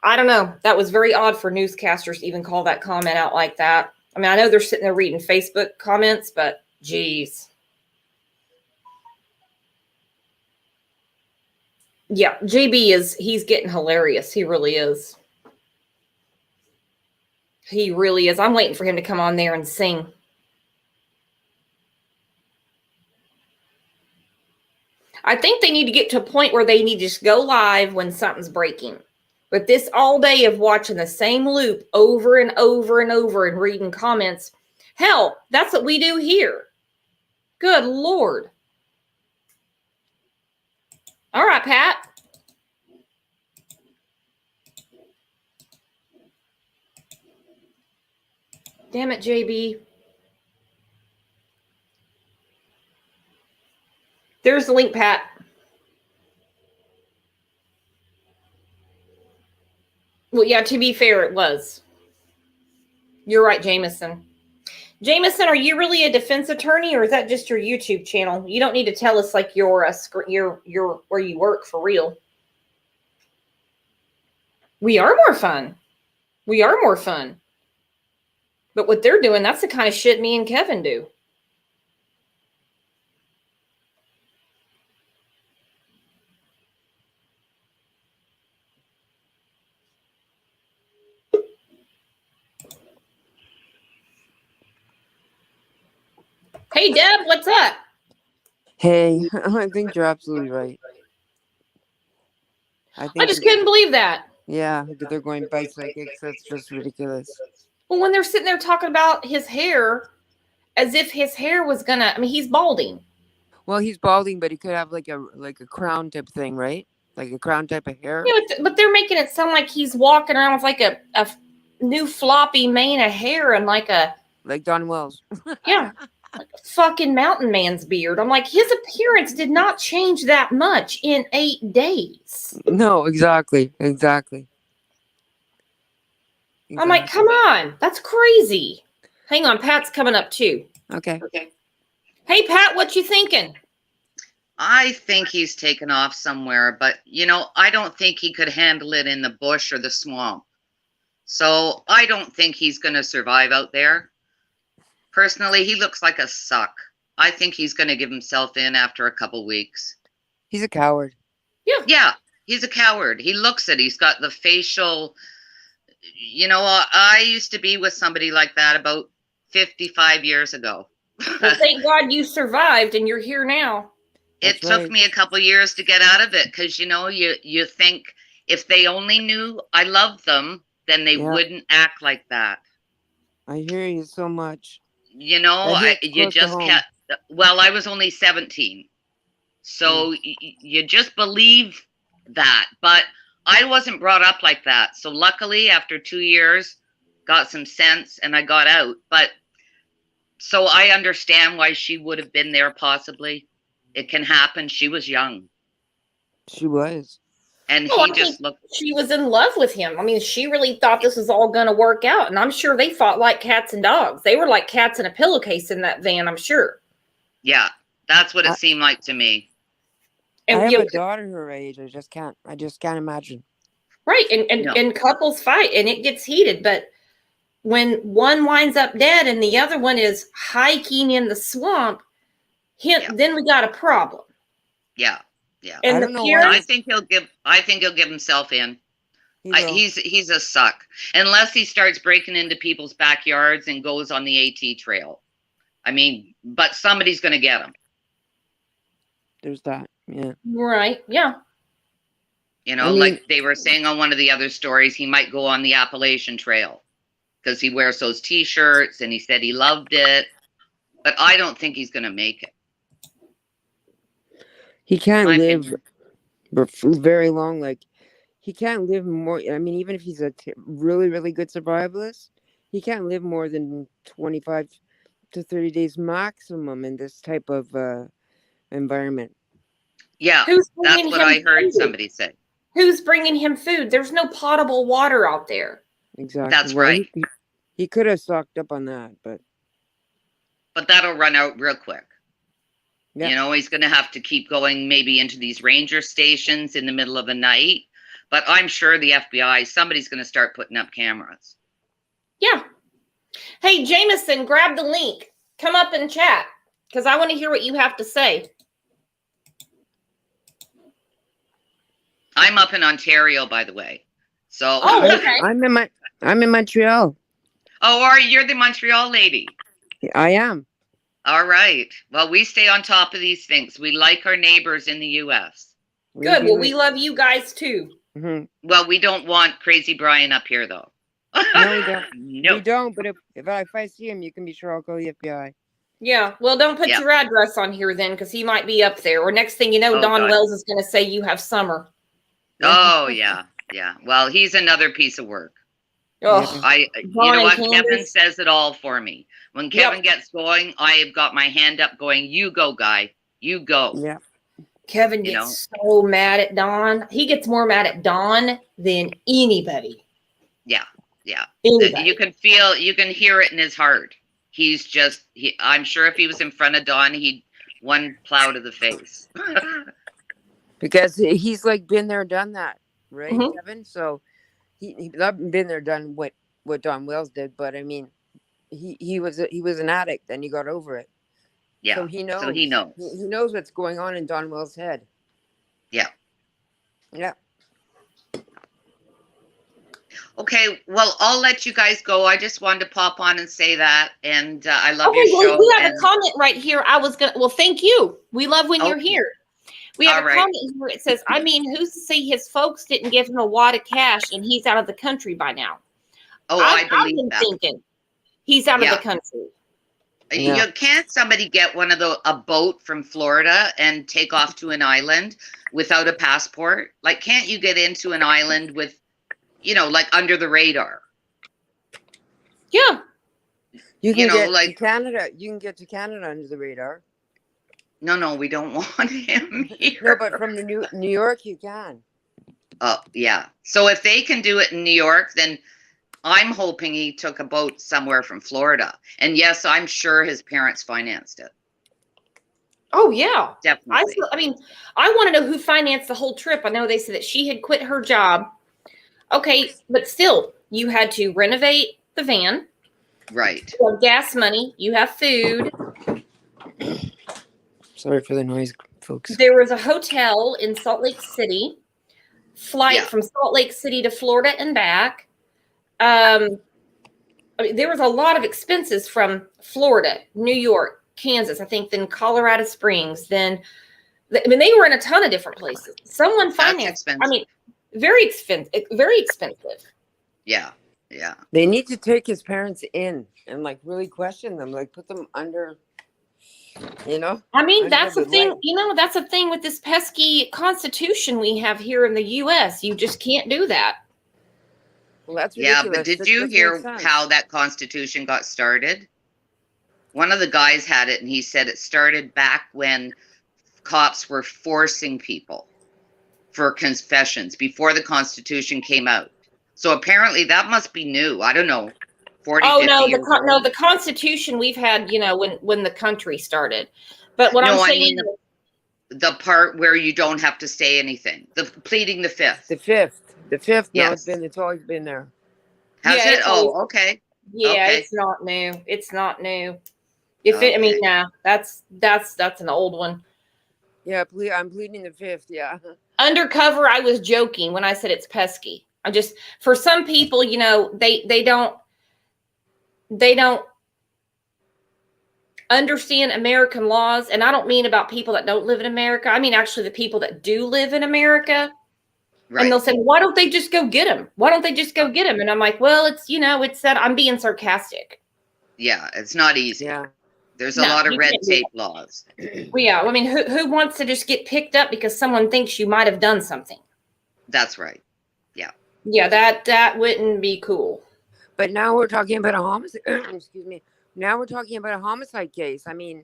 I don't know. That was very odd for newscasters to even call that comment out like that. I mean, I know they're sitting there reading Facebook comments, but geez. Yeah, he's getting hilarious. He really is. He really is. I'm waiting for him to come on there and sing. I think they need to get to a point where they need to just go live when something's breaking. But this all day of watching the same loop over and over and over and reading comments, hell, that's what we do here. Good Lord. All right, Pat. Damn it, JB. There's the link, Pat. Well, yeah, to be fair, it was. You're right, Jameson. Jameson, are you really a defense attorney, or is that just your YouTube channel? You don't need to tell us like you're where you work for real. We are more fun. We are more fun. But what they're doing, that's the kind of shit me and Kevin do. Hey, Deb, what's up? Hey, I think you're absolutely right. I just couldn't believe that. Yeah, they're going by psychics. That's just ridiculous. Well, when they're sitting there talking about his hair, as if his hair was gonna, I mean, he's balding. Well, he's balding, but he could have like a crown type thing, right? Like a crown type of hair. Yeah, but they're making it sound like he's walking around with like a new floppy mane of hair and like Don Wells. Yeah. Like a fucking mountain man's beard. I'm like, his appearance did not change that much in 8 daes. No, exactly. I'm like, come on, that's crazy. Hang on, Pat's coming up too. Okay. Hey, Pat, what you thinking? I think he's taken off somewhere, but I don't think he could handle it in the bush or the swamp. So I don't think he's going to survive out there. Personally, he looks like a suck. I think he's going to give himself in after a couple weeks. He's a coward. Yeah, he's a coward. He looks it. He's got the facial. I used to be with somebody like that about 55 years ago. Well, thank God you survived and you're here now. It took me a couple years to get out of it because, you think if they only knew I loved them, then they wouldn't act like that. I hear you so much. You just kept. Well, I was only 17. So you just believe that. But I wasn't brought up like that. So luckily, after 2 years, got some sense and I got out. But so I understand why she would have been there possibly. It can happen. She was young. She was. And I he just think looked. She was in love with him. I mean, she really thought this was all going to work out. And I'm sure they fought like cats and dogs. They were like cats in a pillowcase in that van, I'm sure. Yeah, that's what it seemed like to me. And I have a daughter her age. I just can't imagine. Right. And couples fight and it gets heated. But when one winds up dead and the other one is hiking in the swamp, then we got a problem. Yeah. Yeah. And I think he'll give himself in. He's a suck. Unless he starts breaking into people's backyards and goes on the AT trail. I mean, but somebody's going to get him. There's that. Yeah. Right. Yeah. Like they were saying on one of the other stories, he might go on the Appalachian Trail because he wears those T-shirts and he said he loved it. But I don't think he's going to make it. He can't live for very long. Like, he can't live more. I mean, even if he's a really, really good survivalist, he can't live more than 25 to 30 days maximum in this type of environment. Yeah, that's what I heard somebody say. Who's bringing him food? There's no potable water out there. Exactly. That's Well, right. He could have stocked up on that, but that'll run out real quick. yeah. You know, he's going to have to keep going maybe into these ranger stations in the middle of the night. But I'm sure the FBI, somebody's going to start putting up cameras. Yeah. Hey, Jameson, grab the link. Come up and chat because I want to hear what you have to say. I'm up in Ontario, by the way. So. Oh, okay. I'm in Montreal. Oh, you're the Montreal lady. I am. All right. Well, we stay on top of these things. We like our neighbors in the U.S. Good. Well, we love you guys too. Mm-hmm. Well, we don't want Crazy Brian up here, though. No, we don't. No. We don't. But if I see him, you can be sure I'll call the FBI. Yeah. Well, don't put your address on here then, because he might be up there. Or next thing you know, Don Wells is going to say you have summer. Oh yeah, yeah. Well, he's another piece of work. Oh, you know what? Kevin says it all for me. When Kevin gets going, I have got my hand up going, you go, guy. You go. Yeah. Kevin gets so mad at Don. He gets more mad at Don than anybody. Yeah. Yeah. Anybody. You can hear it in his heart. He's just, I'm sure if he was in front of Don, he'd one plow to the face. Because he's like been there, done that, right, Mhm. Kevin? So he's not been there, done what Don Wells did, but I mean, he was an addict, and he got over it. Yeah. So he knows. He knows. He knows what's going on in Don Wells' head. Yeah. Yeah. Okay, well, I'll let you guys go. I just wanted to pop on and say that, and I love Okay, your show. we have a comment right here. Well, thank you. We love when you're here. We have a comment here. It says, I mean, who's to say his folks didn't give him a wad of cash and he's out of the country by now? Oh, I believe I've been that. thinking he's out of the country. Can't somebody get a boat from Florida and take off to an island without a passport? Like, can't you get into an island with, like under the radar? Yeah. You can get like to Canada. You can get to Canada under the radar. No, we don't want him here. No, but from New York, you can. Oh, yeah. So if they can do it in New York, then I'm hoping he took a boat somewhere from Florida. And yes, I'm sure his parents financed it. Oh, yeah. Definitely. I want to know who financed the whole trip. I know they said that she had quit her job. Okay, but still, you had to renovate the van. Right. You have gas money. You have food. Sorry for the noise, folks. There was a hotel in Salt Lake City. Flight from Salt Lake City to Florida and back. There was a lot of expenses from Florida, New York, Kansas, I think, then Colorado Springs. Then, they were in a ton of different places. Someone financed. Very expensive. Very expensive. Yeah, yeah. They need to take his parents in and really question them, put them under. That's the thing. That's the thing with this pesky Constitution we have here in the U.S. You just can't do that. Well, that's ridiculous. Yeah, but did you hear how that Constitution got started? One of the guys had it, and he said it started back when cops were forcing people for confessions before the Constitution came out. So apparently that must be new. I don't know. 40, the Constitution we've had, when the country started. But what I'm saying, the part where you don't have to say anything, the pleading the fifth. The fifth. Yes. No, it's always been there. Has it? Oh, okay. Yeah, okay. It's not new. It's not new. That's an old one. Yeah, I'm pleading the fifth. Yeah. Undercover. I was joking when I said it's pesky. I'm just, for some people, they don't understand American laws. And I don't mean about people that don't live in America. I mean, actually the people that do live in America. Right. And they'll say, why don't they just go get him? Why don't they just go get him? And I'm like, well, it's that I'm being sarcastic. Yeah. It's not easy. Yeah. There's a lot of red tape laws. Well, yeah. I mean, who wants to just get picked up because someone thinks you might have done something? That's right. Yeah. Yeah. That wouldn't be cool. But now we're talking about a homicide. Excuse me. Now we're talking about a homicide case. I mean,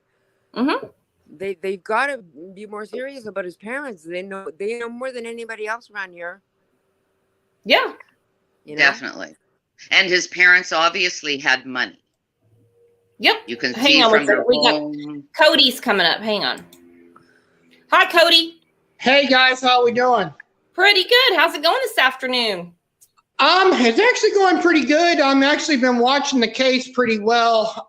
they've got to be more serious about his parents. They know more than anybody else around here. Yeah, you know? Definitely. And his parents obviously had money. Yep. You can Hang see on, from their we got home. Cody's coming up. Hang on. Hi, Cody. Hey guys, how we doing? Pretty good. How's it going this afternoon? It's actually going pretty good. I'm actually been watching the case pretty well.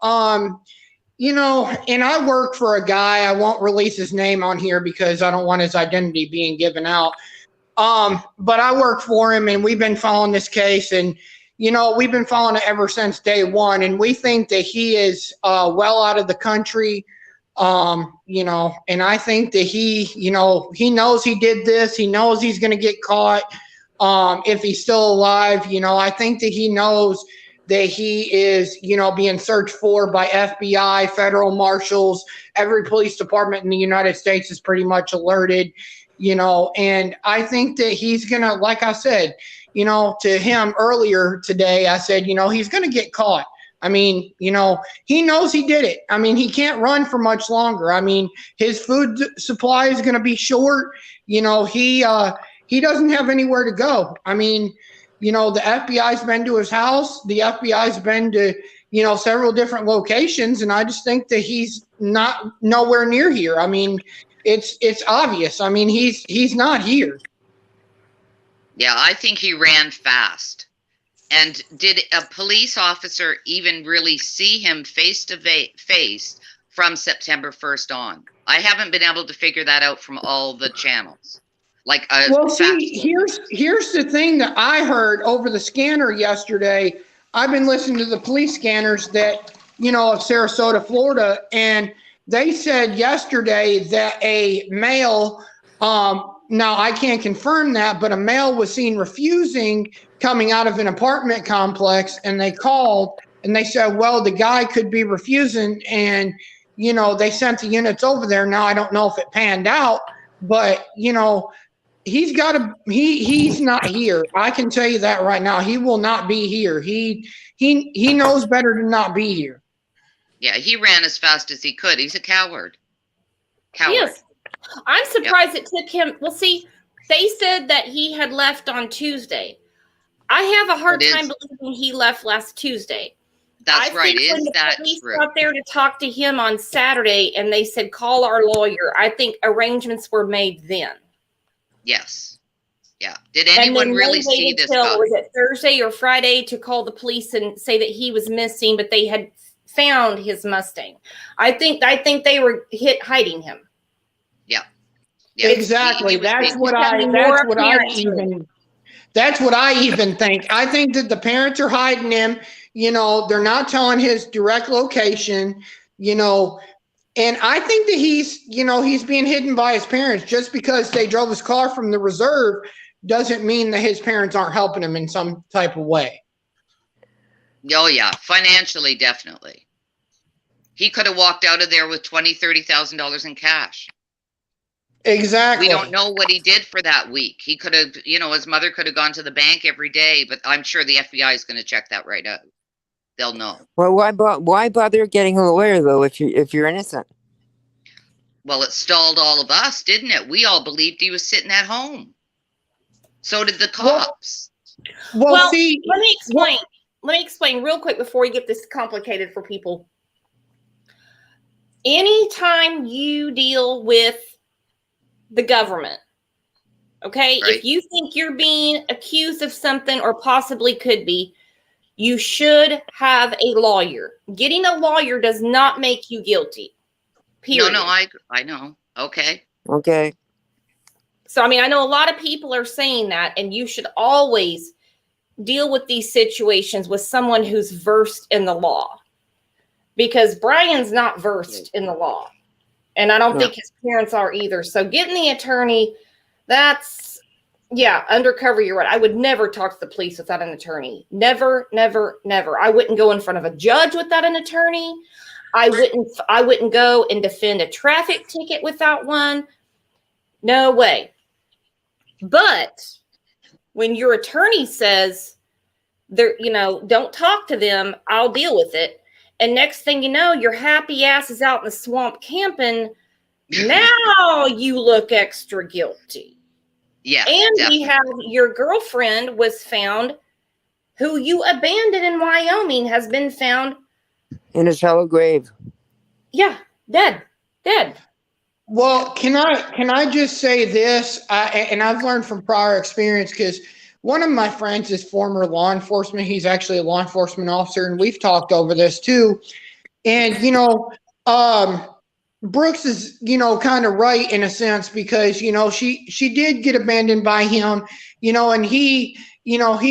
You know, and I work for a guy. I won't release his name on here because I don't want his identity being given out. But I work for him, and we've been following this case, and you know, we've been following it ever since day one, and we think that he is well out of the country. You know, and I think that he knows he did this. He knows he's going to get caught. If he's still alive, you know, I think that he knows that he is, you know, being searched for by FBI, federal marshals. Every police department in the United States is pretty much alerted, you know, and I think that he's going to, like I said, you know, to him earlier today, I said, you know, he's going to get caught. I mean, you know, he knows he did it. I mean, he can't run for much longer. I mean, his food supply is going to be short. You know, he doesn't have anywhere to go. I mean, you know, the FBI's been to his house. The FBI's been to, you know, several different locations. And I just think that he's not nowhere near here. I mean, it's obvious. I mean, he's not here. Yeah, I think he ran fast. And did a police officer even really see him face to face from September 1st on? I haven't been able to figure that out from all the channels. Like, well, see, here's the thing that I heard over the scanner yesterday. I've been listening to the police scanners that, you know, of Sarasota, Florida, and they said yesterday that a male, now I can't confirm that, but a male was seen refusing coming out of an apartment complex, and they called and they said, well, the guy could be refusing, and, you know, they sent the units over there. Now, I don't know if it panned out, but, you know, he's not here. I can tell you that right now. He will not be here. He knows better to not be here. Yeah, he ran as fast as he could. He's a coward. Yes. I'm surprised it took him. Well, see, they said that he had left on Tuesday. I have a hard time believing he left last Tuesday. That's right. Is that true? Police got there to talk to him on Saturday, and they said, call our lawyer. I think arrangements were made then. Yes. Yeah. Did anyone really see this guy? Was it Thursday or Friday to call the police and say that he was missing, but they had found his Mustang? I think they were hiding him. Yeah. Exactly. That's what I even think. I think that the parents are hiding him. You know, they're not telling his direct location, you know, and I think that he's being hidden by his parents. Just because they drove his car from the reserve doesn't mean that his parents aren't helping him in some type of way. Oh yeah, financially, definitely. He could have walked out of there with $20,000-$30,000 in cash. Exactly. We don't know what he did for that week. He could have, you know, his mother could have gone to the bank every day, but I'm sure the FBI is going to check that right out. They'll know. Well, why bother getting a lawyer though if you're innocent? Well, it stalled all of us, didn't it? We all believed he was sitting at home. So did the cops. Well, see, let me explain. Let me explain real quick before we get this complicated for people. Anytime you deal with the government, okay, right. If you think you're being accused of something or possibly could be, you should have a lawyer. Getting a lawyer does not make you guilty. Period. No, I know. Okay. So, I mean, I know a lot of people are saying that, and you should always deal with these situations with someone who's versed in the law, because Brian's not versed in the law, and I don't think his parents are either. So getting the attorney, that's, undercover, you're right. I would never talk to the police without an attorney. Never, never, never. I wouldn't go in front of a judge without an attorney. I wouldn't go and defend a traffic ticket without one. No way. But when your attorney says, don't talk to them, I'll deal with it. And next thing you know, your happy ass is out in the swamp camping, Now you look extra guilty. Yeah. And definitely. we have your girlfriend was found, who you abandoned in Wyoming, has been found in a shallow grave. Yeah, dead. Well, can I just say this? And I've learned from prior experience, because one of my friends is former law enforcement. He's actually a law enforcement officer, and we've talked over this too. And Brooks is kind of right in a sense, because she did get abandoned by him, and he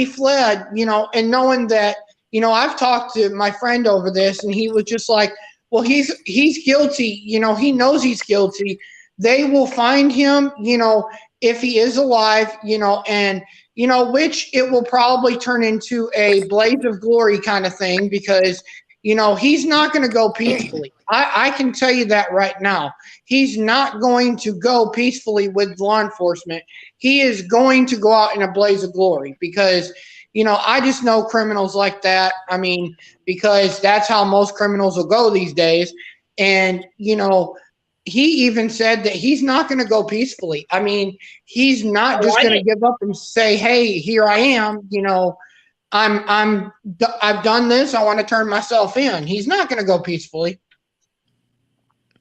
fled, and knowing that, I've talked to my friend over this, and he was just like, well, he's guilty. He knows he's guilty. They will find him, if he is alive, and, which it will probably turn into a blaze of glory kind of thing, because, he's not going to go peacefully. I can tell you that right now. He's not going to go peacefully with law enforcement. He is going to go out in a blaze of glory, because I just know criminals like that. I mean, because that's how most criminals will go these days. And, he even said that he's not going to go peacefully. I mean, he's not just going to give up and say, hey, here I am, I've done this. I want to turn myself in. He's not going to go peacefully.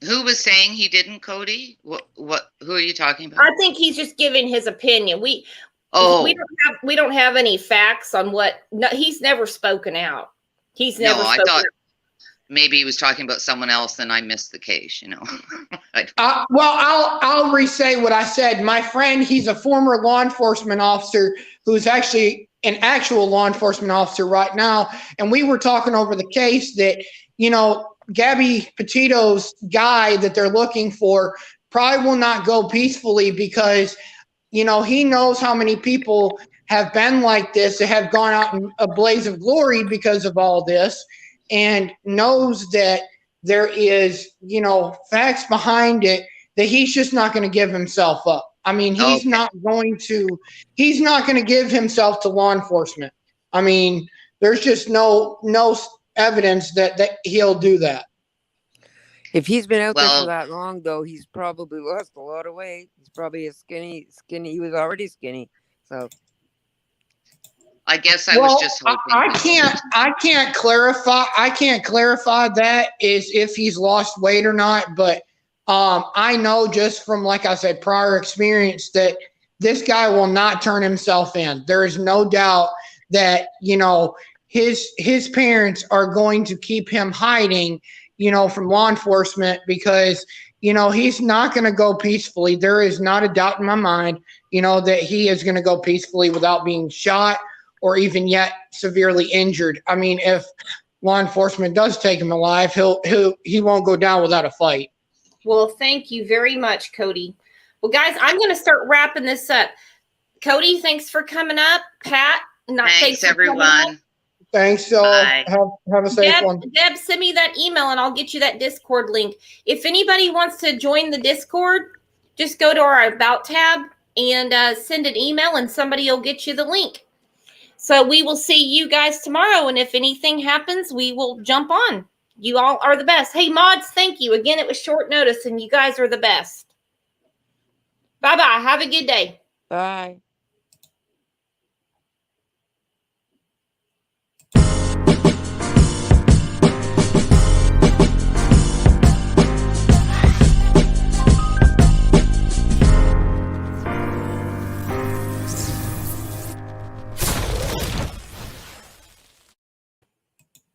Who was saying he didn't, Cody? Who are you talking about? I think he's just giving his opinion. We don't have any facts on what. No, he's never spoken out. He's never. No, I spoken thought out. maybe he was talking about someone else, and I missed the case. Well, I'll re-say what I said. My friend, he's a former law enforcement officer who's actually an actual law enforcement officer right now, and we were talking over the case that Gabby Petito's guy that they're looking for probably will not go peacefully, because he knows how many people have been like this, that have gone out in a blaze of glory because of all this, and knows that there is, facts behind it, that he's just not going to give himself up. I mean, he's not going to give himself to law enforcement. I mean, there's just no evidence that he'll do that. If he's been out there for that long, though, he's probably lost a lot of weight. He's probably a skinny. He was already skinny. So I guess I was just hoping. I can't clarify that is if he's lost weight or not, but I know just from, like I said, prior experience, that this guy will not turn himself in. There is no doubt that his parents are going to keep him hiding, from law enforcement, because he's not going to go peacefully. There is not a doubt in my mind, that he is going to go peacefully without being shot or even yet severely injured. I mean, if law enforcement does take him alive, he won't go down without a fight. Well, thank you very much, Cody. Well, guys, I'm going to start wrapping this up. Cody, thanks for coming up. Pat, thanks everyone. Thanks. Have a safe one. Deb, send me that email and I'll get you that Discord link. If anybody wants to join the Discord, just go to our About tab and send an email and somebody will get you the link. So we will see you guys tomorrow. And if anything happens, we will jump on. You all are the best. Hey, mods, thank you. Again, it was short notice and you guys are the best. Bye-bye. Have a good day. Bye.